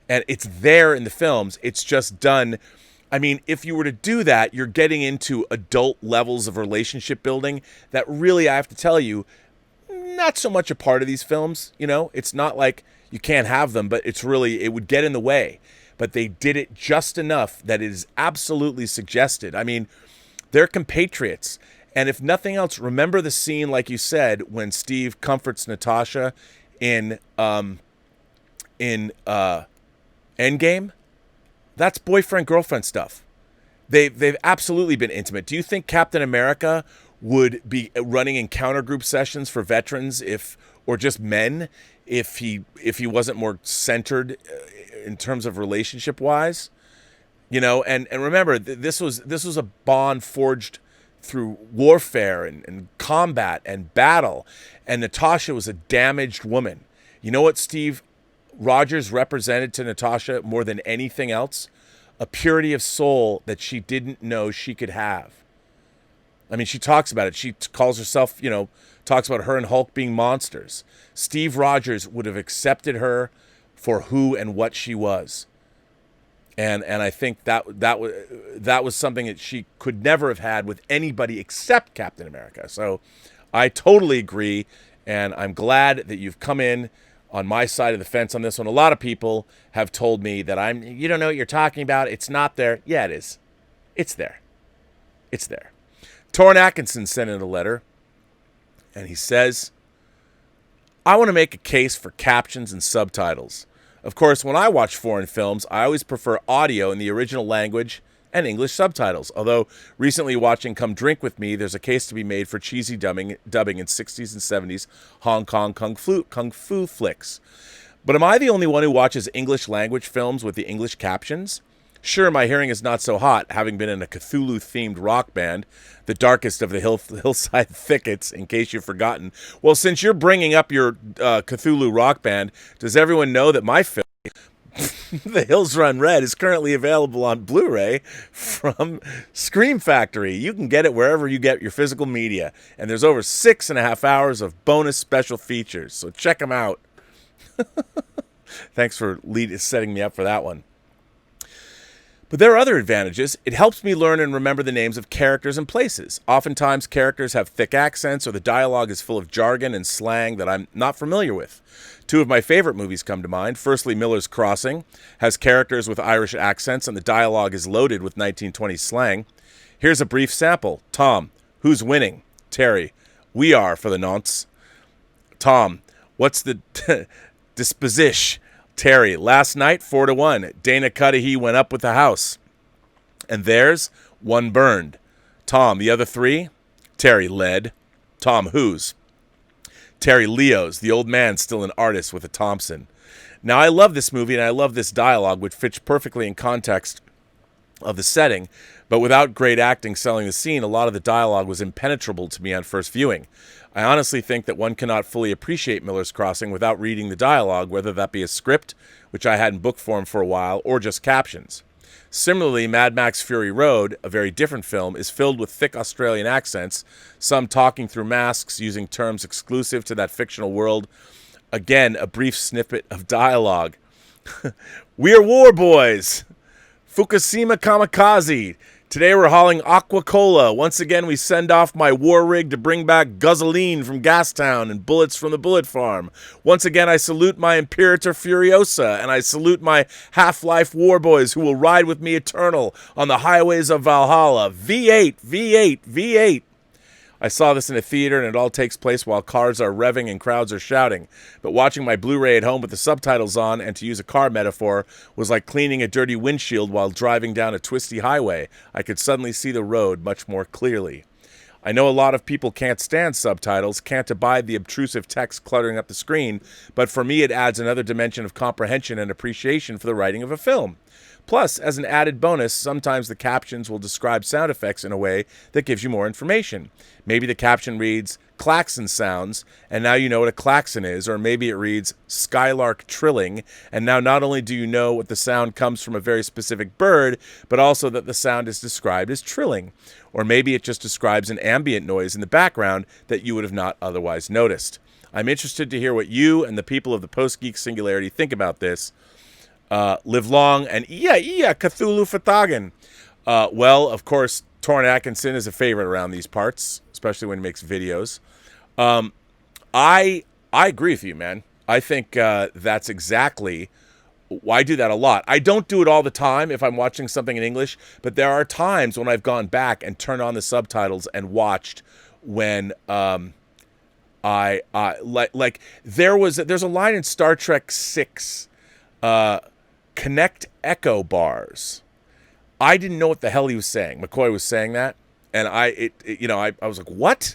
And it's there in the films. It's just done. I mean, if you were to do that, you're getting into adult levels of relationship building that really, I have to tell you, not so much a part of these films. You know, it's not like you can't have them, but it's really, it would get in the way. But they did it just enough that it is absolutely suggested. I mean, they're compatriots. And if nothing else, remember the scene, like you said, when Steve comforts Natasha in Endgame? That's boyfriend-girlfriend stuff. They've absolutely been intimate. Do you think Captain America would be running encounter group sessions for veterans or just men if he wasn't more centered in terms of relationship wise? You know, and remember, this was a bond forged through warfare and combat and battle, and Natasha was a damaged woman. You know what Steve Rogers represented to Natasha more than anything else? A purity of soul that she didn't know she could have. I mean, she talks about it. She calls herself, you know, talks about her and Hulk being monsters. Steve Rogers would have accepted her for who and what she was. And I think that was something that she could never have had with anybody except Captain America. So I totally agree, and I'm glad that you've come in on my side of the fence on this one. A lot of people have told me that you don't know what you're talking about. It's not there. Yeah, it is. It's there. It's there. Torrin Atkinson sent in a letter, and he says, I want to make a case for captions and subtitles. Of course, when I watch foreign films, I always prefer audio in the original language and English subtitles. Although recently watching Come Drink With Me, there's a case to be made for cheesy dubbing in 60s and 70s Hong Kong kung fu flicks. But am I the only one who watches English language films with the English captions? Sure, my hearing is not so hot, having been in a Cthulhu-themed rock band, the darkest of the hillside thickets, in case you've forgotten. Well, since you're bringing up your Cthulhu rock band, does everyone know that my film, The Hills Run Red, is currently available on Blu-ray from Scream Factory? You can get it wherever you get your physical media. And there's over 6.5 hours of bonus special features, so check them out. Thanks for setting me up for that one. But there are other advantages. It helps me learn and remember the names of characters and places. Oftentimes, characters have thick accents or the dialogue is full of jargon and slang that I'm not familiar with. Two of my favorite movies come to mind. Firstly, Miller's Crossing has characters with Irish accents and the dialogue is loaded with 1920s slang. Here's a brief sample. Tom, who's winning? Terry, we are for the nonce. Tom, what's the disposition? Terry, last night, 4-1. Dana Cudahy went up with the house. And there's one burned. Tom, the other three? Terry, lead. Tom, whose? Terry, Leo's. The old man still an artist with a Thompson. Now, I love this movie and I love this dialogue, which fits perfectly in context of the setting, but without great acting selling the scene, a lot of the dialogue was impenetrable to me on first viewing. I honestly think that one cannot fully appreciate Miller's Crossing without reading the dialogue, whether that be a script, which I had in book form for a while, or just captions. Similarly, Mad Max Fury Road, a very different film, is filled with thick Australian accents, some talking through masks, using terms exclusive to that fictional world. Again, a brief snippet of dialogue. We're war boys! Fukushima kamikaze. Today we're hauling aqua cola. Once again, we send off my war rig to bring back gasoline from Gastown and bullets from the bullet farm. Once again, I salute my Imperator Furiosa, and I salute my Half-Life war boys who will ride with me eternal on the highways of Valhalla. V8, V8, V8. I saw this in a theater, and it all takes place while cars are revving and crowds are shouting. But watching my Blu-ray at home with the subtitles on, and to use a car metaphor, was like cleaning a dirty windshield while driving down a twisty highway. I could suddenly see the road much more clearly. I know a lot of people can't stand subtitles, can't abide the obtrusive text cluttering up the screen, but for me it adds another dimension of comprehension and appreciation for the writing of a film. Plus, as an added bonus, sometimes the captions will describe sound effects in a way that gives you more information. Maybe the caption reads, klaxon sounds, and now you know what a klaxon is, or maybe it reads, skylark trilling, and now not only do you know what the sound comes from a very specific bird, but also that the sound is described as trilling. Or maybe it just describes an ambient noise in the background that you would have not otherwise noticed. I'm interested to hear what you and the people of the Post-Geek Singularity think about this. Live long and Cthulhu Fatagan. Well, of course, Torrin Atkinson is a favorite around these parts, especially when he makes videos. I agree with you, man. I think that's exactly. I do that a lot. I don't do it all the time if I'm watching something in English, but there are times when I've gone back and turned on the subtitles and watched when there's a line in Star Trek 6. Connect echo bars. I didn't know what the hell he was saying. McCoy was saying that, and I was like, what?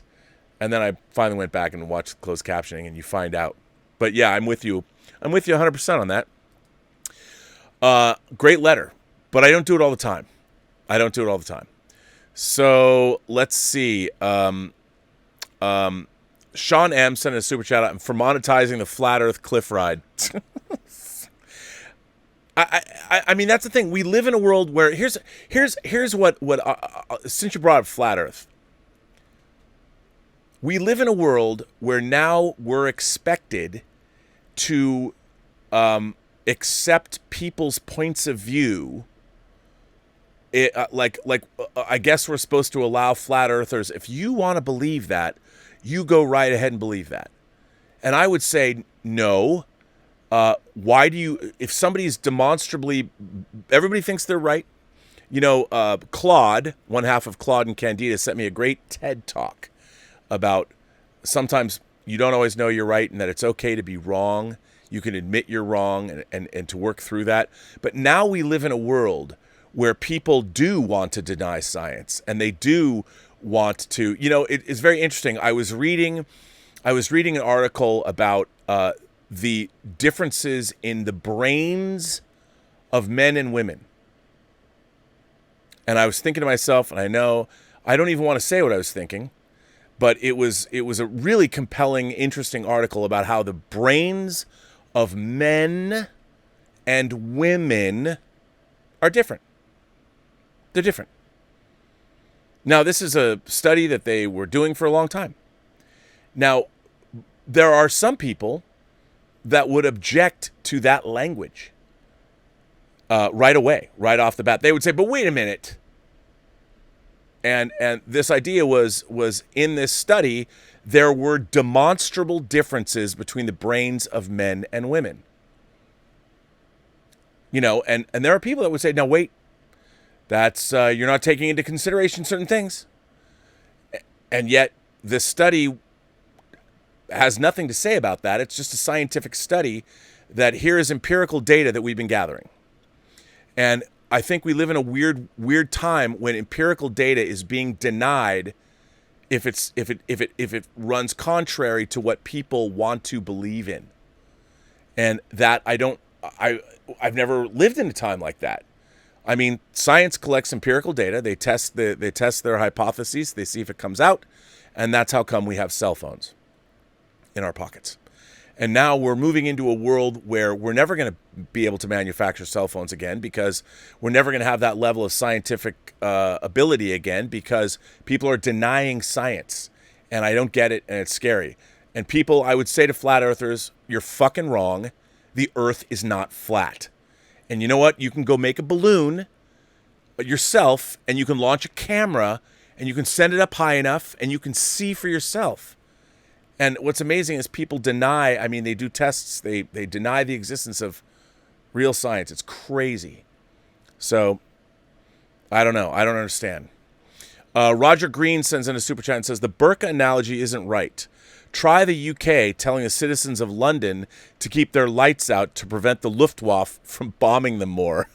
And then I finally went back and watched closed captioning, and you find out. But yeah, I'm with you 100% on that. Great letter, but I don't do it all the time. So let's see. Sean M sent a super chat out for monetizing the flat Earth cliff ride. I mean, that's the thing. We live in a world where here's what since you brought up flat Earth, we live in a world where now we're expected to accept people's points of view. I guess we're supposed to allow flat earthers, if you want to believe that, you go right ahead and believe that. And I would say no. Why do you, if somebody's demonstrably, everybody thinks they're right. You know, Claude, one half of Claude and Candida, sent me a great TED talk about sometimes you don't always know you're right and that it's okay to be wrong. You can admit you're wrong and to work through that. But now we live in a world where people do want to deny science, and they do want to, you know, it's very interesting. I was reading an article about the differences in the brains of men and women. And I was thinking to myself, and I know I don't even want to say what I was thinking, but it was a really compelling, interesting article about how the brains of men and women are different. They're different. Now, this is a study that they were doing for a long time. Now, there are some people that would object to that language right away, right off the bat. They would say, but wait a minute. And this idea was in this study, there were demonstrable differences between the brains of men and women. You know, and there are people that would say, no, wait, that's you're not taking into consideration certain things. And yet this study has nothing to say about that. It's just a scientific study that here is empirical data that we've been gathering. And I think we live in a weird time when empirical data is being denied if it runs contrary to what people want to believe in. And that I've never lived in a time like that. I mean, science collects empirical data. They test their hypotheses. They see if it comes out, and that's how come we have cell phones in our pockets. And now we're moving into a world where we're never going to be able to manufacture cell phones again, because we're never going to have that level of scientific ability again, because people are denying science. And I don't get it, and it's scary. And people, I would say to flat earthers, you're fucking wrong. The earth is not flat. And you know what? You can go make a balloon yourself, and you can launch a camera, and you can send it up high enough, and you can see for yourself. And what's amazing is people deny, I mean, they do tests, they deny the existence of real science. It's crazy. So, I don't know. I don't understand. Roger Green sends in a super chat and says, the burqa analogy isn't right. Try the UK telling the citizens of London to keep their lights out to prevent the Luftwaffe from bombing them more.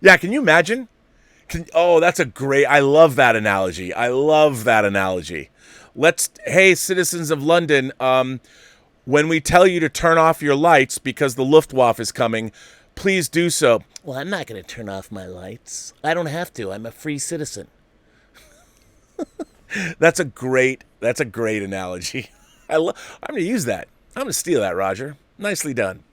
Yeah, can you imagine? That's a great, I love that analogy. I love that analogy. Hey, citizens of London, when we tell you to turn off your lights because the Luftwaffe is coming, please do so. Well, I'm not going to turn off my lights. I don't have to. I'm a free citizen. That's a great analogy. I'm going to use that. I'm going to steal that, Roger. Nicely done.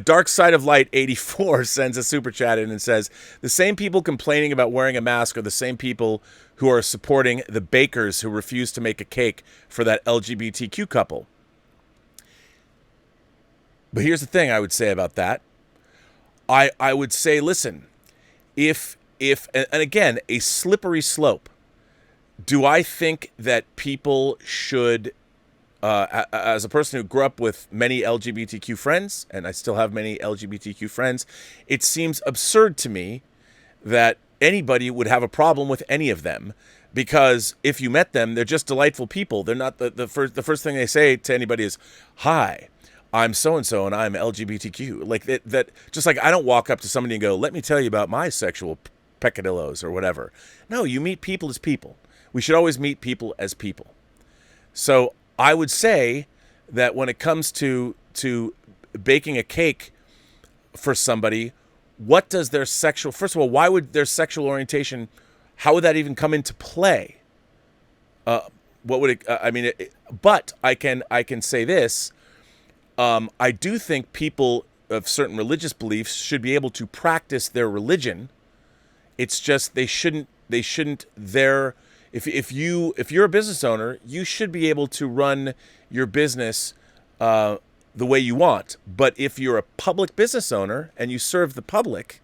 Dark Side of Light 84 sends a super chat in and says, the same people complaining about wearing a mask are the same people who are supporting the bakers who refuse to make a cake for that LGBTQ couple. But here's the thing I would say about that. I would say, listen, if and again, a slippery slope. Do I think that people should, as a person who grew up with many LGBTQ friends, and I still have many LGBTQ friends, it seems absurd to me that anybody would have a problem with any of them, because if you met them, they're just delightful people. They're not the first thing they say to anybody is, "Hi, I'm so-and-so and I'm LGBTQ." Like that just like I don't walk up to somebody and go, "Let me tell you about my sexual peccadillos," or whatever. No, you meet people as people. We should always meet people as people. So I would say that when it comes to baking a cake for somebody, what does their sexual, first of all, why would their sexual orientation, how would that even come into play? What would it, but I can say this, I do think people of certain religious beliefs should be able to practice their religion. It's just if you're a business owner, you should be able to run your business the way you want. But if you're a public business owner and you serve the public,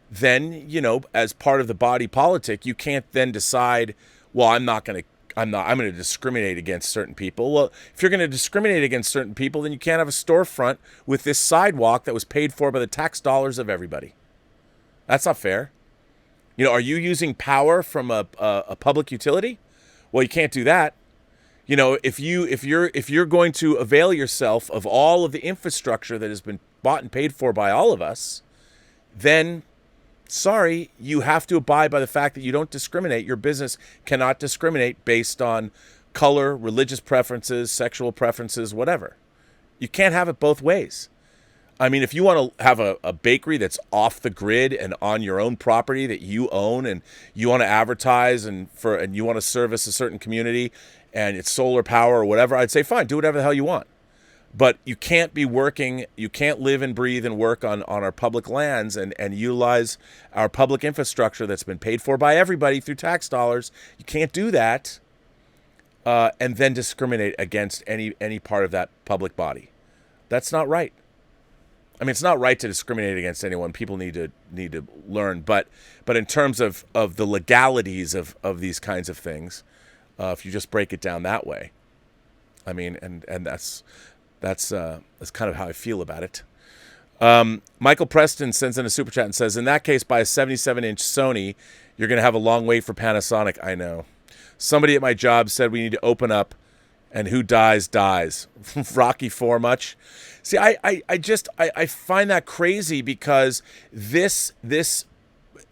then, as part of the body politic, you can't then decide, well, I'm going to discriminate against certain people. Well, if you're going to discriminate against certain people, then you can't have a storefront with this sidewalk that was paid for by the tax dollars of everybody. That's not fair. Are you using power from a public utility? Well, you can't do that. If you're going to avail yourself of all of the infrastructure that has been bought and paid for by all of us, then sorry, you have to abide by the fact that you don't discriminate. Your business cannot discriminate based on color, religious preferences, sexual preferences, whatever. You can't have it both ways. I mean, if you want to have a bakery that's off the grid and on your own property that you own, and you want to advertise and you want to service a certain community and it's solar power or whatever, I'd say fine, do whatever the hell you want. But you can't live and breathe and work on our public lands and utilize our public infrastructure that's been paid for by everybody through tax dollars. You can't do that and then discriminate against any part of that public body. That's not right. I mean, it's not right to discriminate against anyone. People need to learn, but in terms of the legalities of these kinds of things, if you just break it down that way, I mean, and that's kind of how I feel about it. Michael Preston sends in a super chat and says, in that case, buy a 77-inch Sony. You're going to have a long wait for Panasonic. I know. Somebody at my job said we need to open up, and who dies. Rocky IV much? See, I find that crazy because this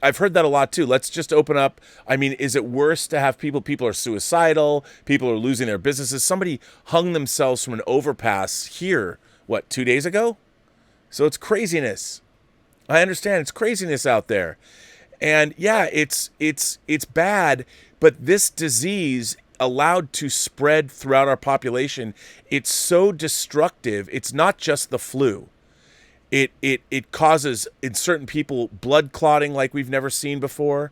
I've heard that a lot too. Let's just open up. I mean, is it worse to have people are suicidal, people are losing their businesses? Somebody hung themselves from an overpass here, 2 days ago? So it's craziness. I understand it's craziness out there. And yeah, it's bad, but this disease allowed to spread throughout our population, it's so destructive. It's not just the flu. It causes in certain people blood clotting like we've never seen before,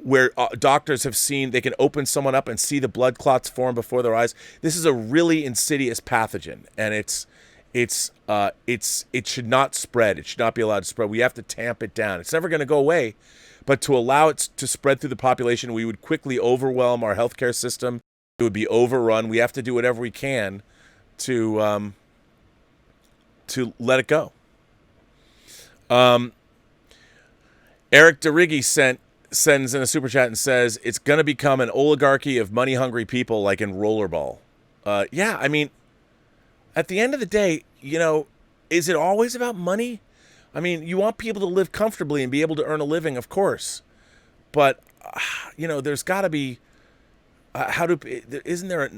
where doctors have seen they can open someone up and see the blood clots form before their eyes. This is a really insidious pathogen, and it should not spread. It should not be allowed to spread. We have to tamp it down. It's never going to go away, but to allow it to spread through the population, we would quickly overwhelm our healthcare system. It would be overrun. We have to do whatever we can to let it go. Eric DeRiggi sends in a super chat and says it's going to become an oligarchy of money-hungry people like in Rollerball. Yeah, I mean, at the end of the day, is it always about money? I mean, you want people to live comfortably and be able to earn a living, of course. But, there's got to be, isn't there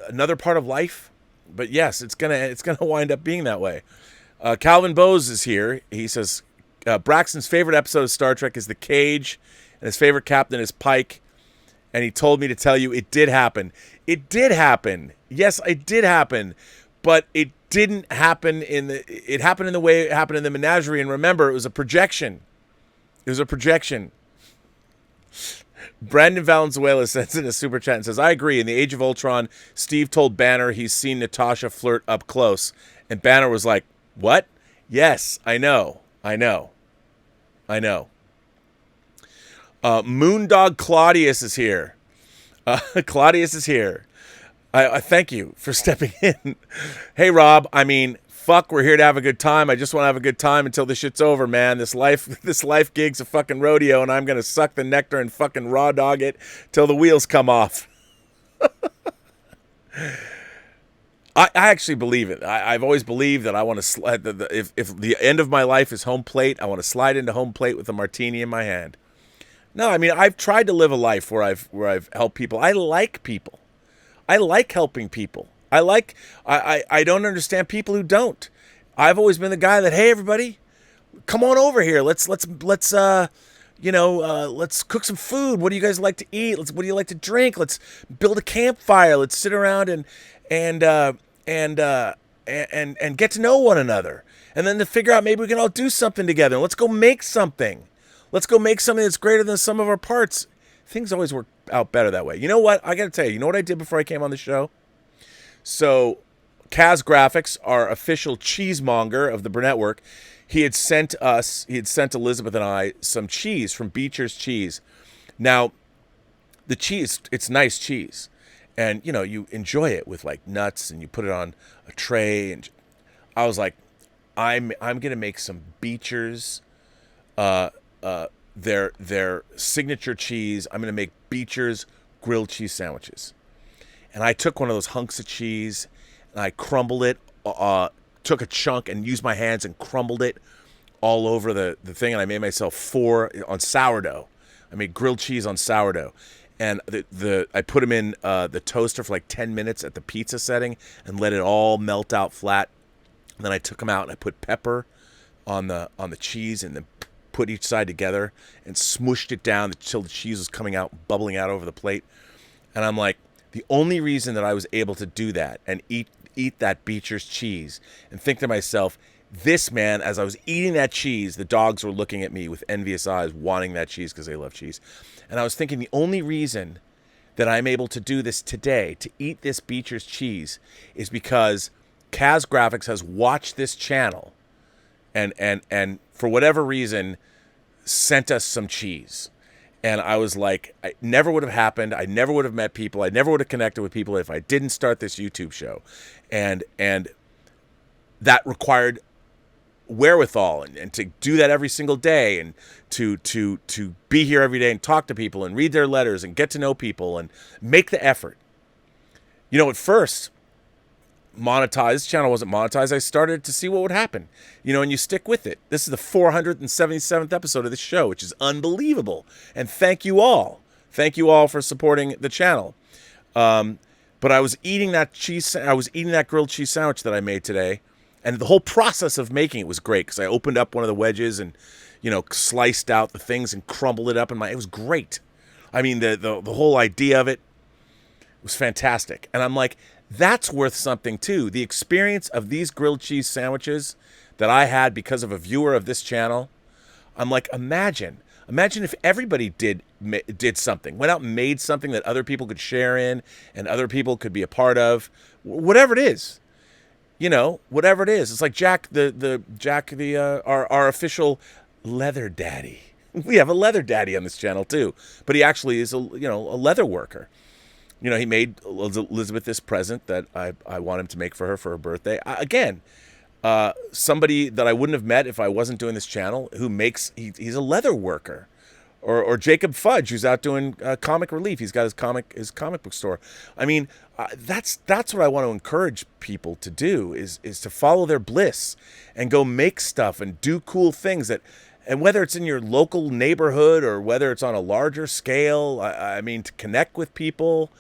another part of life? But yes, it's gonna wind up being that way. Calvin Bose is here. He says, Braxton's favorite episode of Star Trek is The Cage, and his favorite captain is Pike. And he told me to tell you it did happen. It did happen. Yes, it did happen. But it didn't happen it happened in the way it happened in the menagerie. And remember, it was a projection. It was a projection. Brandon Valenzuela sends in a super chat and says, I agree. In the Age of Ultron, Steve told Banner he's seen Natasha flirt up close. And Banner was like, what? Yes, I know. Moondog Claudius is here. Claudius is here. I thank you for stepping in. Hey, Rob, I mean, fuck, we're here to have a good time. I just want to have a good time until this shit's over, man. This life gig's a fucking rodeo, and I'm going to suck the nectar and fucking raw dog it till the wheels come off. I actually believe it. I've always believed that I want to slide. If the end of my life is home plate, I want to slide into home plate with a martini in my hand. No, I mean, I've tried to live a life where I've helped people. I like people. I like helping people. I don't understand people who don't. I've always been the guy that, hey, everybody, come on over here. Let's cook some food. What do you guys like to eat? What do you like to drink? Let's build a campfire. Let's sit around and get to know one another. And then to figure out maybe we can all do something together. Let's go make something. Let's go make something that's greater than the sum of our parts. Things always work out better that way. You know what? I got to tell you know what I did before I came on the show? So, Kaz Graphics, our official cheesemonger of the Burnettwork, he had sent Elizabeth and I some cheese from Beecher's Cheese. Now, the cheese, it's nice cheese. And, you enjoy it with like nuts and you put it on a tray. And I was like, I'm going to make some Beecher's, their signature cheese. I'm going to make Beecher's grilled cheese sandwiches. And I took one of those hunks of cheese and I crumbled it, took a chunk and used my hands and crumbled it all over the thing. And I made myself 4 on sourdough. I made grilled cheese on sourdough. And I put them in the toaster for like 10 minutes at the pizza setting and let it all melt out flat. And then I took them out and I put pepper on the cheese and then put each side together and smooshed it down until the cheese was coming out, bubbling out over the plate. And I'm like, the only reason that I was able to do that and eat that Beecher's cheese and think to myself, this man, as I was eating that cheese, the dogs were looking at me with envious eyes, wanting that cheese because they love cheese. And I was thinking the only reason that I'm able to do this today, to eat this Beecher's cheese, is because Kaz Graphics has watched this channel and for whatever reason sent us some cheese. And I was like, it never would have happened. I never would have met people. I never would have connected with people if I didn't start this YouTube show. And that required wherewithal and to do that every single day and to be here every day and talk to people and read their letters and get to know people and make the effort. You know, at first, this channel wasn't monetized. I started to see what would happen, you know, and you stick with it. This is the 477th episode of this show, which is unbelievable. And thank you all. Thank you all for supporting the channel. But I was eating that grilled cheese sandwich that I made today. And the whole process of making it was great because I opened up one of the wedges and, you know, sliced out the things and crumbled it up it was great. I mean, the whole idea of it was fantastic. And I'm like, that's worth something too. The experience of these grilled cheese sandwiches that I had because of a viewer of this channel. I'm like, imagine if everybody did something, went out and made something that other people could share in and other people could be a part of, whatever it is. You know, whatever it is. It's like Jack, our official leather daddy. We have a leather daddy on this channel too, but he actually is a leather worker. You know, he made Elizabeth this present that I want him to make for her birthday. Somebody that I wouldn't have met if I wasn't doing this channel he's a leather worker. Or Jacob Fudge, who's out doing comic relief. He's got his comic book store. I mean, that's what I want to encourage people to do is to follow their bliss and go make stuff and do cool things and whether it's in your local neighborhood or whether it's on a larger scale, I mean, to connect with people,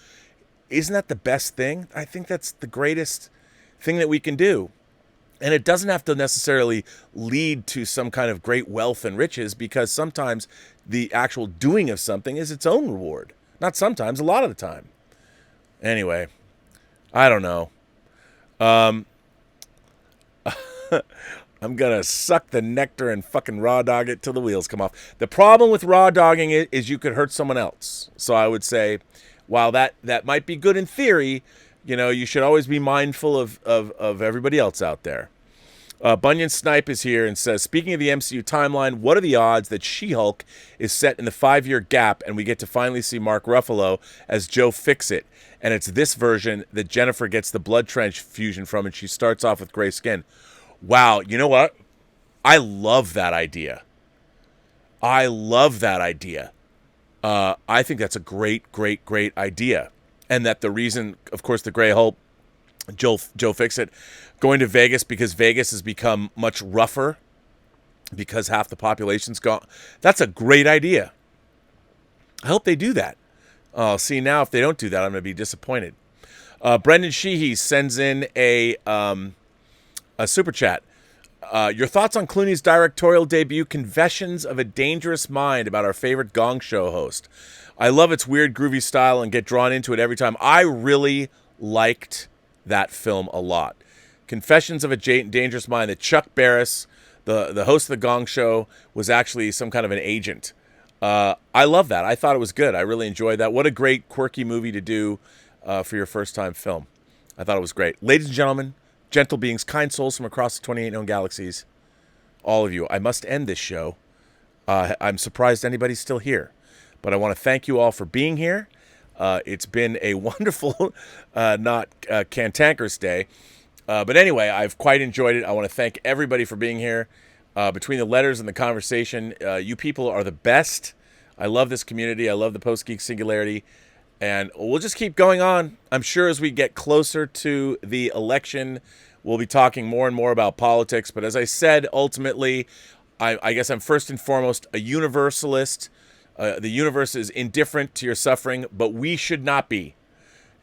isn't that the best thing? I think that's the greatest thing that we can do. And it doesn't have to necessarily lead to some kind of great wealth and riches because sometimes the actual doing of something is its own reward. Not sometimes, a lot of the time. Anyway, I don't know. I'm going to suck the nectar and fucking raw dog it till the wheels come off. The problem with raw dogging it is you could hurt someone else. So I would say, while that might be good in theory, you know, you should always be mindful of everybody else out there. Bunyan Snipe is here and says, speaking of the MCU timeline, what are the odds that She-Hulk is set in the 5-year gap and we get to finally see Mark Ruffalo as Joe Fixit? And it's this version that Jennifer gets the blood transfusion from and she starts off with gray skin. Wow, you know what? I love that idea. I think that's a great, great, great idea. And that the reason, of course, the Gray Hulk, Joe Fixit, going to Vegas because Vegas has become much rougher because half the population's gone. That's a great idea. I hope they do that. See, now if they don't do that, I'm going to be disappointed. Brendan Sheehy sends in a super chat. Your thoughts on Clooney's directorial debut, Confessions of a Dangerous Mind, about our favorite Gong Show host. I love its weird, groovy style and get drawn into it every time. I really liked that film a lot. Confessions of a Dangerous Mind, that Chuck Barris, the host of the Gong Show, was actually some kind of an agent. I love that. I thought it was good. I really enjoyed that. What a great, quirky movie to do for your first-time film. I thought it was great. Ladies and gentlemen, gentle beings, kind souls from across the 28 known galaxies, all of you, I must end this show. I'm surprised anybody's still here. But I want to thank you all for being here. It's been a wonderful, not cantankerous day. But anyway, I've quite enjoyed it. I want to thank everybody for being here. Between the letters and the conversation, you people are the best. I love this community. I love the Post-Geek Singularity. And we'll just keep going on. I'm sure as we get closer to the election, we'll be talking more and more about politics. But as I said, ultimately, I guess I'm first and foremost a universalist. The universe is indifferent to your suffering, but we should not be.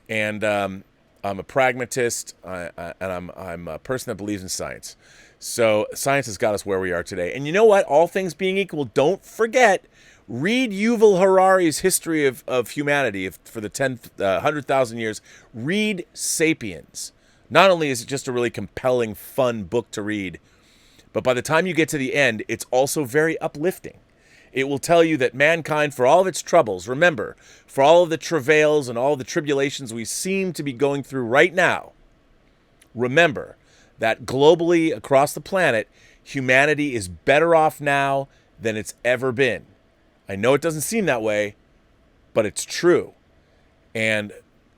And I'm a pragmatist, and I'm a person that believes in science. So science has got us where we are today. And you know what? All things being equal, don't forget, read Yuval Harari's History of Humanity for the 100,000 years. Read Sapiens. Not only is it just a really compelling, fun book to read, but by the time you get to the end, it's also very uplifting. It will tell you that mankind, for all of its troubles, remember, for all of the travails and all the tribulations we seem to be going through right now, remember that globally across the planet, humanity is better off now than it's ever been. I know it doesn't seem that way, but it's true. And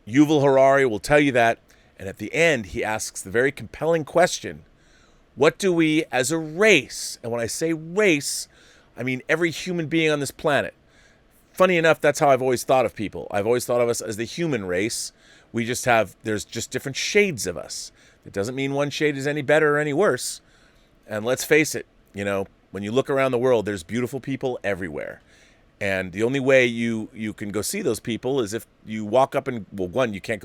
Yuval Harari will tell you that. And at the end, he asks the very compelling question, what do we as a race, and when I say race, I mean every human being on this planet. Funny enough, that's how I've always thought of people. I've always thought of us as the human race. There's just different shades of us. It doesn't mean one shade is any better or any worse. And let's face it, when you look around the world, there's beautiful people everywhere. And the only way you can go see those people is if you walk up and, well, one, we can't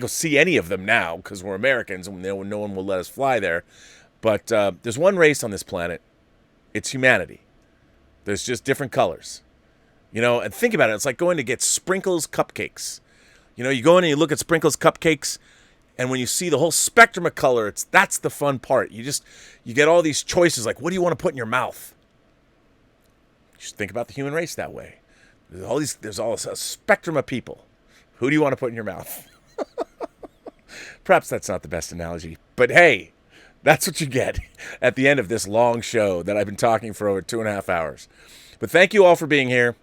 go see any of them now because we're Americans and no one will let us fly there. But there's one race on this planet. It's humanity. There's just different colors. And think about it. It's like going to get Sprinkles cupcakes. You go in and you look at Sprinkles cupcakes, and when you see the whole spectrum of color, that's the fun part. You get all these choices, like, what do you want to put in your mouth? Just think about the human race that way. There's all a spectrum of people. Who do you want to put in your mouth? Perhaps that's not the best analogy, but hey, that's what you get at the end of this long show that I've been talking for over 2.5 hours. But thank you all for being here.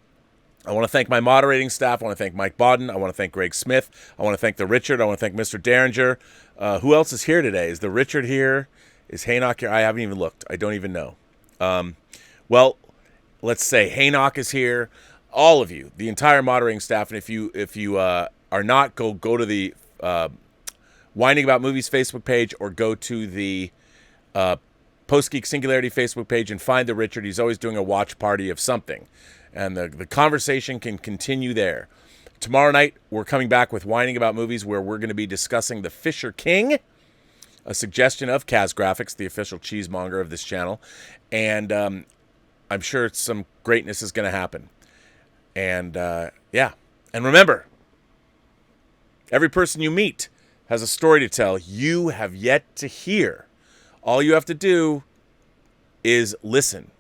I want to thank my moderating staff. I want to thank Mike Bodden. I want to thank Greg Smith. I want to thank the Richard. I want to thank Mr. Derringer. Who else is here today? Is the Richard here? Is Haynock here? I haven't even looked. I don't even know. Well, let's say Haynock is here. All of you, the entire moderating staff. And if you are not, go to the Whining About Movies Facebook page or go to the Post-Geek Singularity Facebook page and find the Richard. He's always doing a watch party of something. And the conversation can continue there. Tomorrow night, we're coming back with Whining About Movies, where we're going to be discussing The Fisher King, a suggestion of Kaz Graphics, the official cheesemonger of this channel. And I'm sure some greatness is going to happen. And, yeah. And remember, every person you meet has a story to tell you have yet to hear. All you have to do is listen.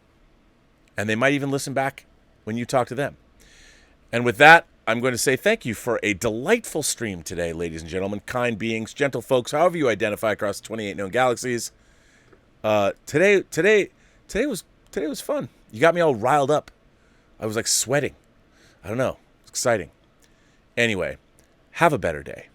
And they might even listen back when you talk to them. And with that, I'm going to say thank you for a delightful stream today, ladies and gentlemen, kind beings, gentle folks, however you identify across 28 known galaxies. Today was fun. You got me all riled up. I was like sweating. I don't know. It's exciting. Anyway, have a better day.